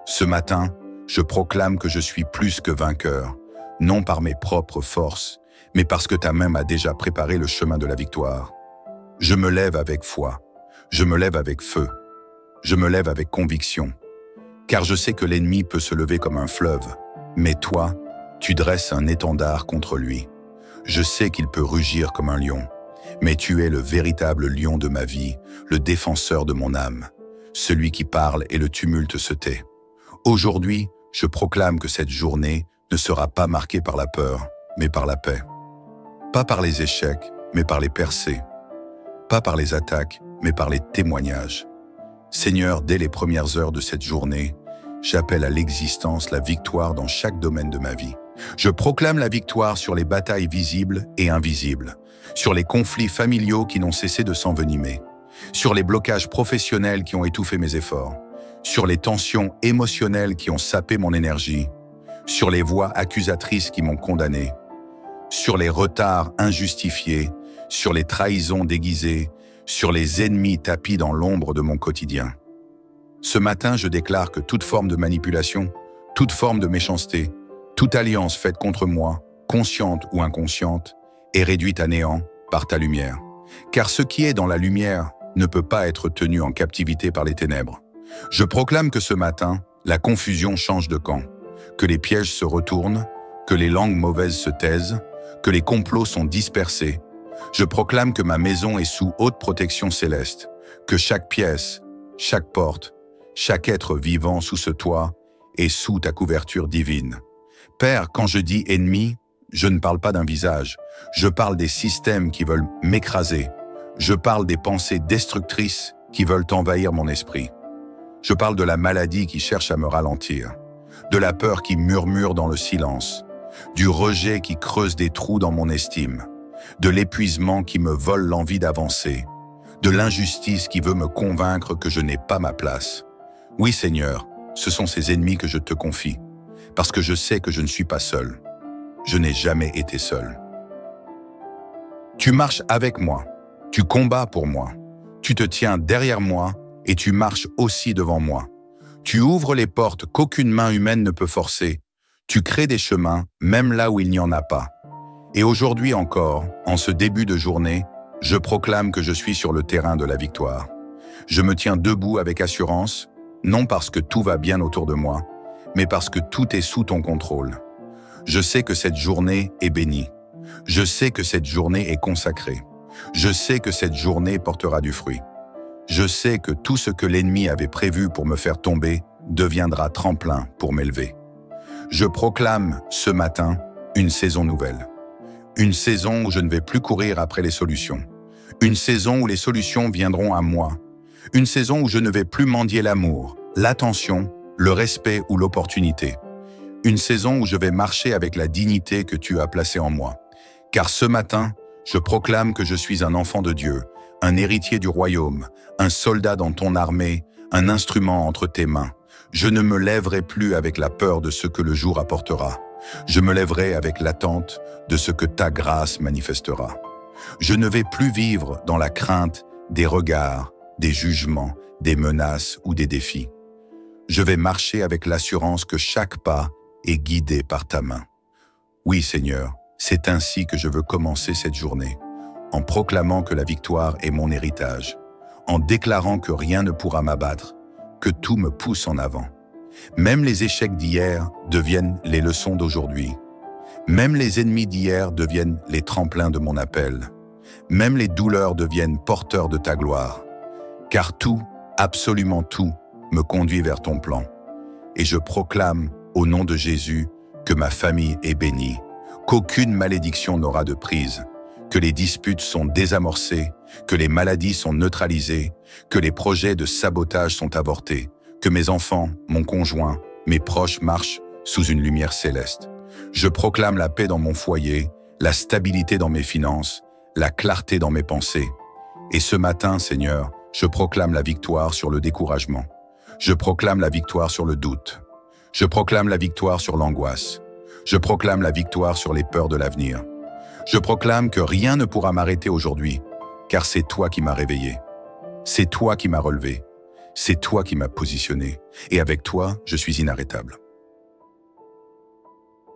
Ce matin, je proclame que je suis plus que vainqueur, non par mes propres forces, mais parce que ta main m'a déjà préparé le chemin de la victoire. Je me lève avec foi, je me lève avec feu, je me lève avec conviction, car je sais que l'ennemi peut se lever comme un fleuve, mais toi, tu dresses un étendard contre lui. Je sais qu'il peut rugir comme un lion, mais tu es le véritable lion de ma vie, le défenseur de mon âme, celui qui parle et le tumulte se tait. Aujourd'hui, je proclame que cette journée ne sera pas marquée par la peur, mais par la paix. Pas par les échecs, mais par les percées. Pas par les attaques, mais par les témoignages. Seigneur, dès les premières heures de cette journée, j'appelle à l'existence la victoire dans chaque domaine de ma vie. Je proclame la victoire sur les batailles visibles et invisibles, sur les conflits familiaux qui n'ont cessé de s'envenimer, sur les blocages professionnels qui ont étouffé mes efforts, sur les tensions émotionnelles qui ont sapé mon énergie, sur les voix accusatrices qui m'ont condamné, sur les retards injustifiés, sur les trahisons déguisées, sur les ennemis tapis dans l'ombre de mon quotidien. Ce matin, je déclare que toute forme de manipulation, toute forme de méchanceté, toute alliance faite contre moi, consciente ou inconsciente, est réduite à néant par ta lumière. Car ce qui est dans la lumière ne peut pas être tenu en captivité par les ténèbres. Je proclame que ce matin, la confusion change de camp, que les pièges se retournent, que les langues mauvaises se taisent, que les complots sont dispersés, Je proclame que ma maison est sous haute protection céleste, que chaque pièce, chaque porte, chaque être vivant sous ce toit est sous ta couverture divine. Père, quand je dis ennemi, je ne parle pas d'un visage, je parle des systèmes qui veulent m'écraser, je parle des pensées destructrices qui veulent envahir mon esprit. Je parle de la maladie qui cherche à me ralentir, de la peur qui murmure dans le silence, du rejet qui creuse des trous dans mon estime, de l'épuisement qui me vole l'envie d'avancer, de l'injustice qui veut me convaincre que je n'ai pas ma place. Oui, Seigneur, ce sont ces ennemis que je te confie, parce que je sais que je ne suis pas seul. Je n'ai jamais été seul. Tu marches avec moi, tu combats pour moi, tu te tiens derrière moi et tu marches aussi devant moi. Tu ouvres les portes qu'aucune main humaine ne peut forcer, tu crées des chemins même là où il n'y en a pas. Et aujourd'hui encore, en ce début de journée, je proclame que je suis sur le terrain de la victoire. Je me tiens debout avec assurance, non parce que tout va bien autour de moi, mais parce que tout est sous ton contrôle. Je sais que cette journée est bénie. Je sais que cette journée est consacrée. Je sais que cette journée portera du fruit. Je sais que tout ce que l'ennemi avait prévu pour me faire tomber deviendra tremplin pour m'élever. Je proclame ce matin une saison nouvelle. Une saison où je ne vais plus courir après les solutions. Une saison où les solutions viendront à moi. Une saison où je ne vais plus mendier l'amour, l'attention, le respect ou l'opportunité. Une saison où je vais marcher avec la dignité que tu as placée en moi. Car ce matin, je proclame que je suis un enfant de Dieu, un héritier du royaume, un soldat dans ton armée, un instrument entre tes mains. Je ne me lèverai plus avec la peur de ce que le jour apportera. Je me lèverai avec l'attente de ce que ta grâce manifestera. Je ne vais plus vivre dans la crainte des regards, des jugements, des menaces ou des défis. Je vais marcher avec l'assurance que chaque pas est guidé par ta main. Oui, Seigneur, c'est ainsi que je veux commencer cette journée, en proclamant que la victoire est mon héritage, en déclarant que rien ne pourra m'abattre, que tout me pousse en avant. Même les échecs d'hier deviennent les leçons d'aujourd'hui. Même les ennemis d'hier deviennent les tremplins de mon appel. Même les douleurs deviennent porteurs de ta gloire. Car tout, absolument tout, me conduit vers ton plan. Et je proclame, au nom de Jésus, que ma famille est bénie, qu'aucune malédiction n'aura de prise, que les disputes sont désamorcées, que les maladies sont neutralisées, que les projets de sabotage sont avortés, que mes enfants, mon conjoint, mes proches marchent sous une lumière céleste. Je proclame la paix dans mon foyer, la stabilité dans mes finances, la clarté dans mes pensées. Et ce matin, Seigneur, je proclame la victoire sur le découragement. Je proclame la victoire sur le doute. Je proclame la victoire sur l'angoisse. Je proclame la victoire sur les peurs de l'avenir. Je proclame que rien ne pourra m'arrêter aujourd'hui, car c'est toi qui m'as réveillé. C'est toi qui m'as relevé. C'est toi qui m'as positionné. Et avec toi, je suis inarrêtable.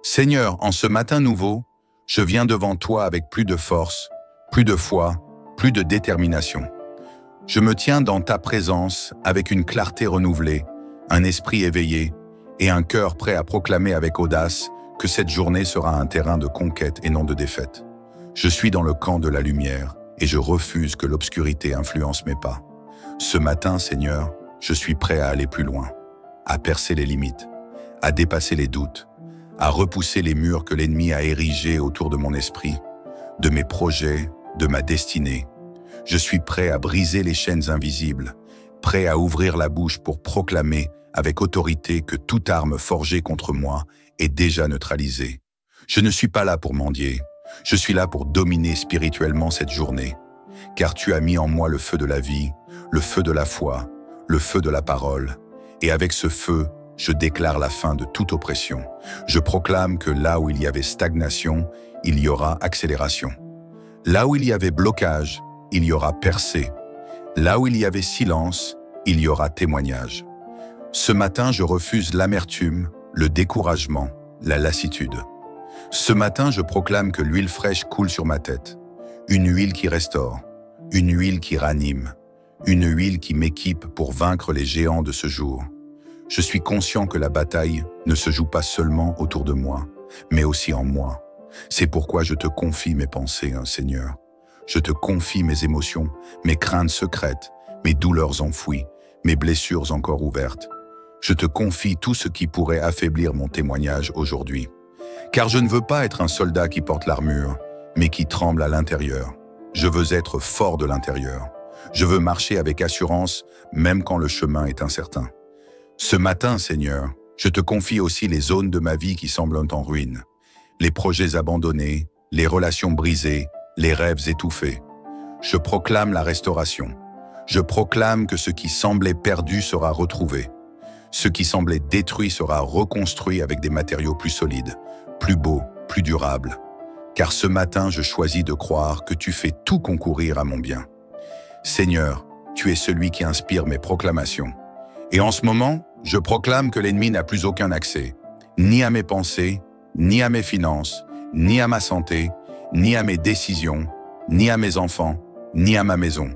Seigneur, en ce matin nouveau, je viens devant toi avec plus de force, plus de foi, plus de détermination. Je me tiens dans ta présence avec une clarté renouvelée, un esprit éveillé et un cœur prêt à proclamer avec audace que cette journée sera un terrain de conquête et non de défaite. Je suis dans le camp de la lumière et je refuse que l'obscurité influence mes pas. Ce matin, Seigneur, je suis prêt à aller plus loin, à percer les limites, à dépasser les doutes, à repousser les murs que l'ennemi a érigés autour de mon esprit, de mes projets, de ma destinée. Je suis prêt à briser les chaînes invisibles, prêt à ouvrir la bouche pour proclamer avec autorité que toute arme forgée contre moi est déjà neutralisée. Je ne suis pas là pour mendier, je suis là pour dominer spirituellement cette journée, car tu as mis en moi le feu de la vie, le feu de la foi, le feu de la parole, et avec ce feu, je déclare la fin de toute oppression. Je proclame que là où il y avait stagnation, il y aura accélération. Là où il y avait blocage, il y aura percée. Là où il y avait silence, il y aura témoignage. Ce matin, je refuse l'amertume, le découragement, la lassitude. Ce matin, je proclame que l'huile fraîche coule sur ma tête. Une huile qui restaure, une huile qui ranime, une huile qui m'équipe pour vaincre les géants de ce jour. Je suis conscient que la bataille ne se joue pas seulement autour de moi, mais aussi en moi. C'est pourquoi je te confie mes pensées, Seigneur. Je te confie mes émotions, mes craintes secrètes, mes douleurs enfouies, mes blessures encore ouvertes. Je te confie tout ce qui pourrait affaiblir mon témoignage aujourd'hui. Car je ne veux pas être un soldat qui porte l'armure, mais qui tremble à l'intérieur. Je veux être fort de l'intérieur. Je veux marcher avec assurance, même quand le chemin est incertain. Ce matin, Seigneur, je te confie aussi les zones de ma vie qui semblent en ruine. Les projets abandonnés, les relations brisées, les rêves étouffés. Je proclame la restauration. Je proclame que ce qui semblait perdu sera retrouvé. Ce qui semblait détruit sera reconstruit avec des matériaux plus solides, plus beaux, plus durables. Car ce matin, je choisis de croire que tu fais tout concourir à mon bien. Seigneur, tu es celui qui inspire mes proclamations. Et en ce moment, je proclame que l'ennemi n'a plus aucun accès, ni à mes pensées, ni à mes finances, ni à ma santé, ni à mes décisions, ni à mes enfants, ni à ma maison.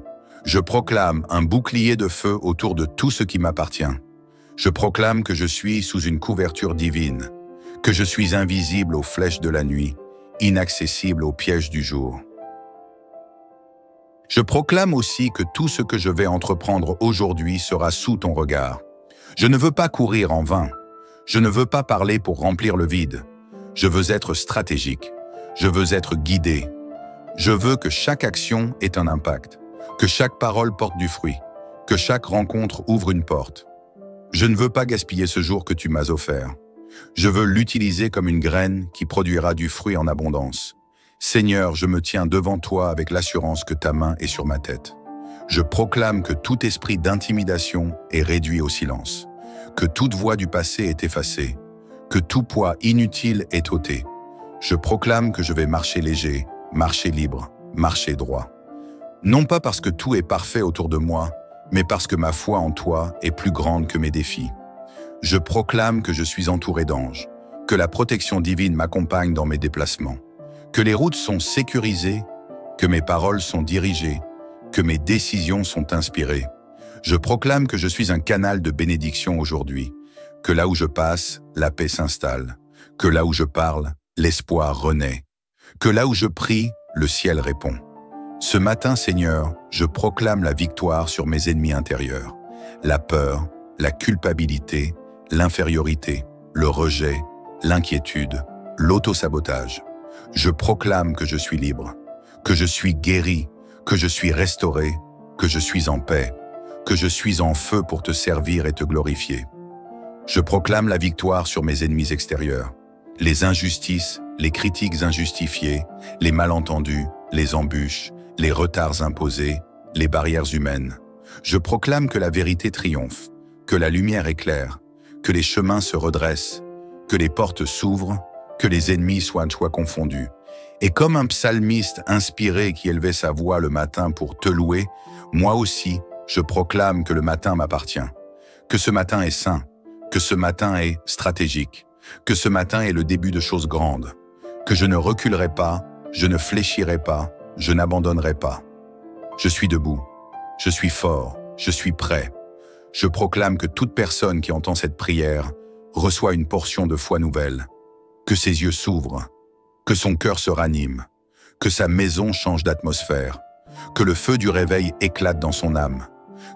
Je proclame un bouclier de feu autour de tout ce qui m'appartient. Je proclame que je suis sous une couverture divine, que je suis invisible aux flèches de la nuit, inaccessible aux pièges du jour. Je proclame aussi que tout ce que je vais entreprendre aujourd'hui sera sous ton regard. Je ne veux pas courir en vain. Je ne veux pas parler pour remplir le vide. Je veux être stratégique. Je veux être guidé. Je veux que chaque action ait un impact, que chaque parole porte du fruit, que chaque rencontre ouvre une porte. Je ne veux pas gaspiller ce jour que tu m'as offert. Je veux l'utiliser comme une graine qui produira du fruit en abondance. Seigneur, je me tiens devant toi avec l'assurance que ta main est sur ma tête. Je proclame que tout esprit d'intimidation est réduit au silence, que toute voix du passé est effacée, que tout poids inutile est ôté. Je proclame que je vais marcher léger, marcher libre, marcher droit. Non pas parce que tout est parfait autour de moi, mais parce que ma foi en toi est plus grande que mes défis. Je proclame que je suis entouré d'anges, que la protection divine m'accompagne dans mes déplacements, que les routes sont sécurisées, que mes paroles sont dirigées, que mes décisions sont inspirées. Je proclame que je suis un canal de bénédiction aujourd'hui, que là où je passe, la paix s'installe, que là où je parle, l'espoir renaît, que là où je prie, le ciel répond. Ce matin, Seigneur, je proclame la victoire sur mes ennemis intérieurs, la peur, la culpabilité, l'infériorité, le rejet, l'inquiétude, l'autosabotage. Je proclame que je suis libre, que je suis guéri, que je suis restauré, que je suis en paix, que je suis en feu pour te servir et te glorifier. Je proclame la victoire sur mes ennemis extérieurs, les injustices, les critiques injustifiées, les malentendus, les embûches, les retards imposés, les barrières humaines. Je proclame que la vérité triomphe, que la lumière éclaire, que les chemins se redressent, que les portes s'ouvrent, que les ennemis soient confondus. Et comme un psalmiste inspiré qui élevait sa voix le matin pour te louer, moi aussi, je proclame que le matin m'appartient, que ce matin est saint, que ce matin est stratégique, que ce matin est le début de choses grandes, que je ne reculerai pas, je ne fléchirai pas, je n'abandonnerai pas. Je suis debout, je suis fort, je suis prêt. Je proclame que toute personne qui entend cette prière reçoit une portion de foi nouvelle, que ses yeux s'ouvrent, que son cœur se ranime, que sa maison change d'atmosphère, que le feu du réveil éclate dans son âme,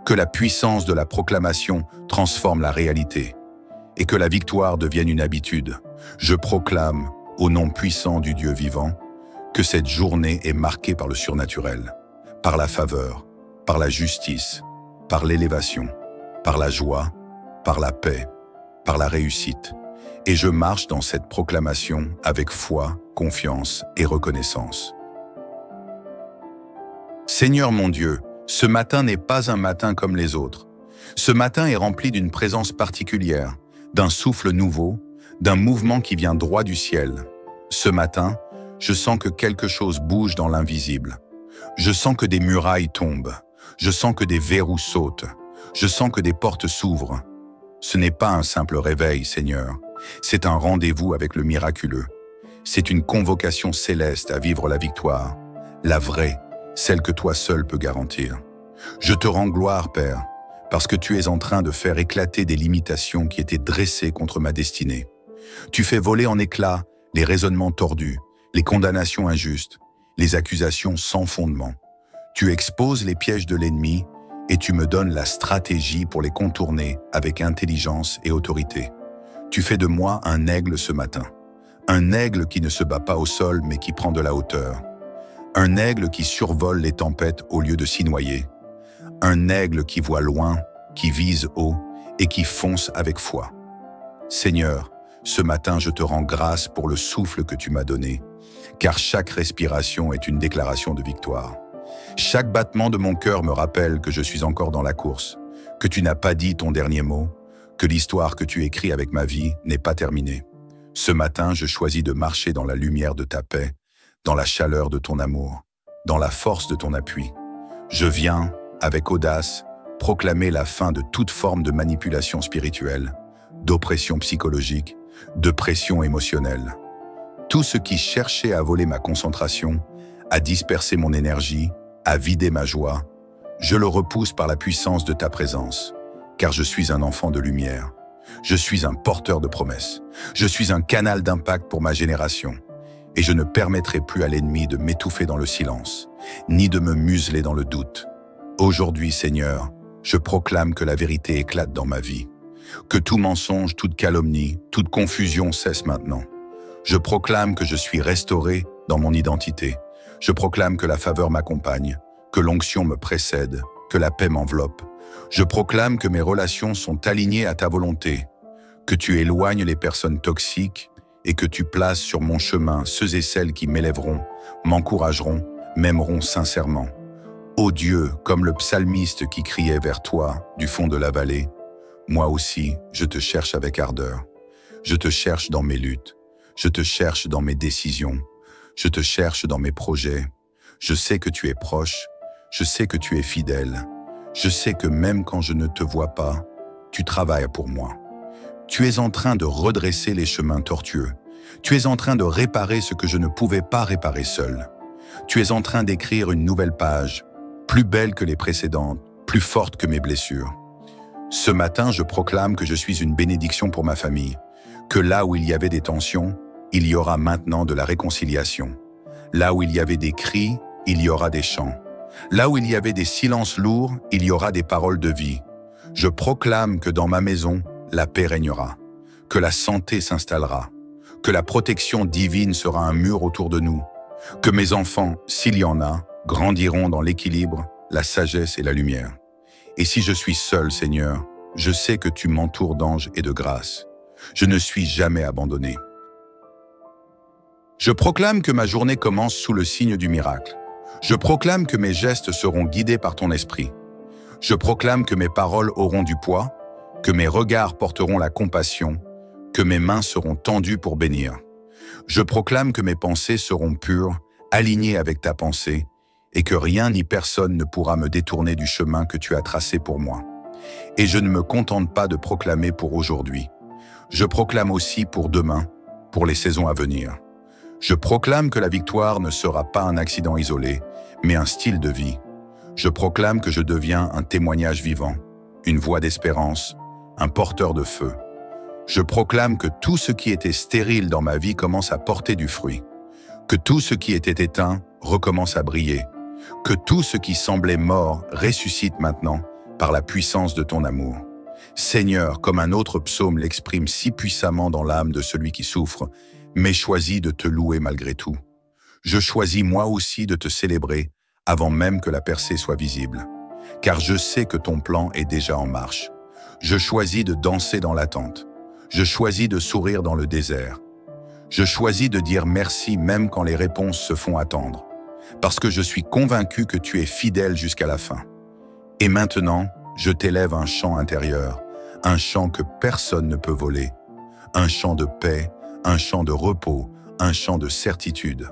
que la puissance de la proclamation transforme la réalité et que la victoire devienne une habitude. Je proclame, au nom puissant du Dieu vivant, que cette journée est marquée par le surnaturel, par la faveur, par la justice, par l'élévation, par la joie, par la paix, par la réussite. Et je marche dans cette proclamation avec foi, confiance et reconnaissance. Seigneur mon Dieu, ce matin n'est pas un matin comme les autres. Ce matin est rempli d'une présence particulière, d'un souffle nouveau, d'un mouvement qui vient droit du ciel. Ce matin, je sens que quelque chose bouge dans l'invisible. Je sens que des murailles tombent. Je sens que des verrous sautent. Je sens que des portes s'ouvrent. Ce n'est pas un simple réveil, Seigneur. C'est un rendez-vous avec le miraculeux. C'est une convocation céleste à vivre la victoire, la vraie, celle que toi seul peux garantir. Je te rends gloire, Père, parce que tu es en train de faire éclater des limitations qui étaient dressées contre ma destinée. Tu fais voler en éclats les raisonnements tordus, les condamnations injustes, les accusations sans fondement. Tu exposes les pièges de l'ennemi et tu me donnes la stratégie pour les contourner avec intelligence et autorité. Tu fais de moi un aigle ce matin. Un aigle qui ne se bat pas au sol mais qui prend de la hauteur. Un aigle qui survole les tempêtes au lieu de s'y noyer. Un aigle qui voit loin, qui vise haut et qui fonce avec foi. Seigneur, ce matin je te rends grâce pour le souffle que tu m'as donné, car chaque respiration est une déclaration de victoire. Chaque battement de mon cœur me rappelle que je suis encore dans la course, que tu n'as pas dit ton dernier mot, que l'histoire que tu écris avec ma vie n'est pas terminée. Ce matin, je choisis de marcher dans la lumière de ta paix, dans la chaleur de ton amour, dans la force de ton appui. Je viens, avec audace, proclamer la fin de toute forme de manipulation spirituelle, d'oppression psychologique, de pression émotionnelle. Tout ce qui cherchait à voler ma concentration, à disperser mon énergie, à vider ma joie, je le repousse par la puissance de ta présence, car je suis un enfant de lumière. Je suis un porteur de promesses. Je suis un canal d'impact pour ma génération. Et je ne permettrai plus à l'ennemi de m'étouffer dans le silence, ni de me museler dans le doute. Aujourd'hui, Seigneur, je proclame que la vérité éclate dans ma vie, que tout mensonge, toute calomnie, toute confusion cesse maintenant. Je proclame que je suis restauré dans mon identité. Je proclame que la faveur m'accompagne, que l'onction me précède, que la paix m'enveloppe. Je proclame que mes relations sont alignées à ta volonté, que tu éloignes les personnes toxiques et que tu places sur mon chemin ceux et celles qui m'élèveront, m'encourageront, m'aimeront sincèrement. Ô Dieu, comme le psalmiste qui criait vers toi du fond de la vallée, moi aussi, je te cherche avec ardeur. Je te cherche dans mes luttes. Je te cherche dans mes décisions. Je te cherche dans mes projets. Je sais que tu es proche. Je sais que tu es fidèle. Je sais que même quand je ne te vois pas, tu travailles pour moi. Tu es en train de redresser les chemins tortueux. Tu es en train de réparer ce que je ne pouvais pas réparer seul. Tu es en train d'écrire une nouvelle page, plus belle que les précédentes, plus forte que mes blessures. Ce matin, je proclame que je suis une bénédiction pour ma famille, que là où il y avait des tensions, il y aura maintenant de la réconciliation. Là où il y avait des cris, il y aura des chants. Là où il y avait des silences lourds, il y aura des paroles de vie. Je proclame que dans ma maison, la paix régnera, que la santé s'installera, que la protection divine sera un mur autour de nous, que mes enfants, s'il y en a, grandiront dans l'équilibre, la sagesse et la lumière. Et si je suis seul, Seigneur, je sais que tu m'entoures d'anges et de grâce. Je ne suis jamais abandonné. Je proclame que ma journée commence sous le signe du miracle. Je proclame que mes gestes seront guidés par ton esprit. Je proclame que mes paroles auront du poids, que mes regards porteront la compassion, que mes mains seront tendues pour bénir. Je proclame que mes pensées seront pures, alignées avec ta pensée, et que rien ni personne ne pourra me détourner du chemin que tu as tracé pour moi. Et je ne me contente pas de proclamer pour aujourd'hui. Je proclame aussi pour demain, pour les saisons à venir. Je proclame que la victoire ne sera pas un accident isolé, mais un style de vie. Je proclame que je deviens un témoignage vivant, une voix d'espérance, un porteur de feu. Je proclame que tout ce qui était stérile dans ma vie commence à porter du fruit, que tout ce qui était éteint recommence à briller, que tout ce qui semblait mort ressuscite maintenant par la puissance de ton amour. Seigneur, comme un autre psaume l'exprime si puissamment dans l'âme de celui qui souffre, mais choisis de te louer malgré tout. Je choisis moi aussi de te célébrer avant même que la percée soit visible, car je sais que ton plan est déjà en marche. Je choisis de danser dans l'attente. Je choisis de sourire dans le désert. Je choisis de dire merci même quand les réponses se font attendre, parce que je suis convaincu que tu es fidèle jusqu'à la fin. Et maintenant, je t'élève un chant intérieur, un chant que personne ne peut voler, un chant de paix, un chant de repos, un chant de certitude.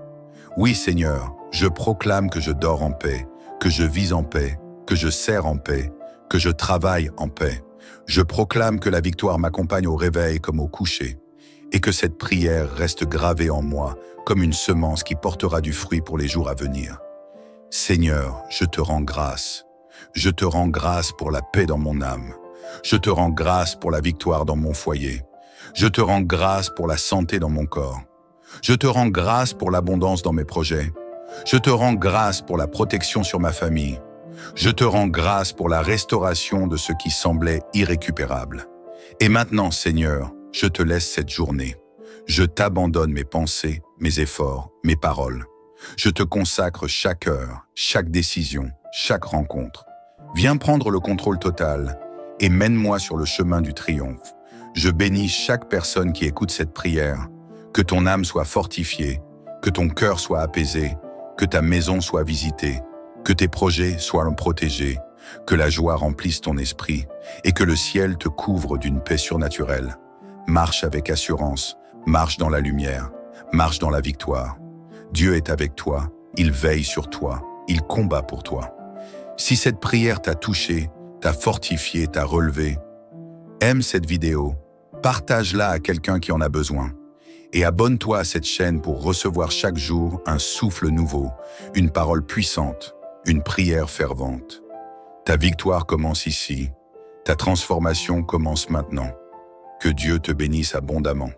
Oui, Seigneur, je proclame que je dors en paix, que je vis en paix, que je sers en paix, que je travaille en paix. Je proclame que la victoire m'accompagne au réveil comme au coucher, et que cette prière reste gravée en moi comme une semence qui portera du fruit pour les jours à venir. Seigneur, je te rends grâce. Je te rends grâce pour la paix dans mon âme. Je te rends grâce pour la victoire dans mon foyer. Je te rends grâce pour la santé dans mon corps. Je te rends grâce pour l'abondance dans mes projets. Je te rends grâce pour la protection sur ma famille. Je te rends grâce pour la restauration de ce qui semblait irrécupérable. Et maintenant, Seigneur, je te laisse cette journée. Je t'abandonne mes pensées, mes efforts, mes paroles. Je te consacre chaque heure, chaque décision, chaque rencontre. Viens prendre le contrôle total et mène-moi sur le chemin du triomphe. Je bénis chaque personne qui écoute cette prière. Que ton âme soit fortifiée, que ton cœur soit apaisé, que ta maison soit visitée, que tes projets soient protégés, que la joie remplisse ton esprit et que le ciel te couvre d'une paix surnaturelle. Marche avec assurance, marche dans la lumière, marche dans la victoire. Dieu est avec toi, il veille sur toi, il combat pour toi. Si cette prière t'a touché, t'a fortifié, t'a relevé, aime cette vidéo, partage-la à quelqu'un qui en a besoin. Et abonne-toi à cette chaîne pour recevoir chaque jour un souffle nouveau, une parole puissante, une prière fervente. Ta victoire commence ici, ta transformation commence maintenant. Que Dieu te bénisse abondamment.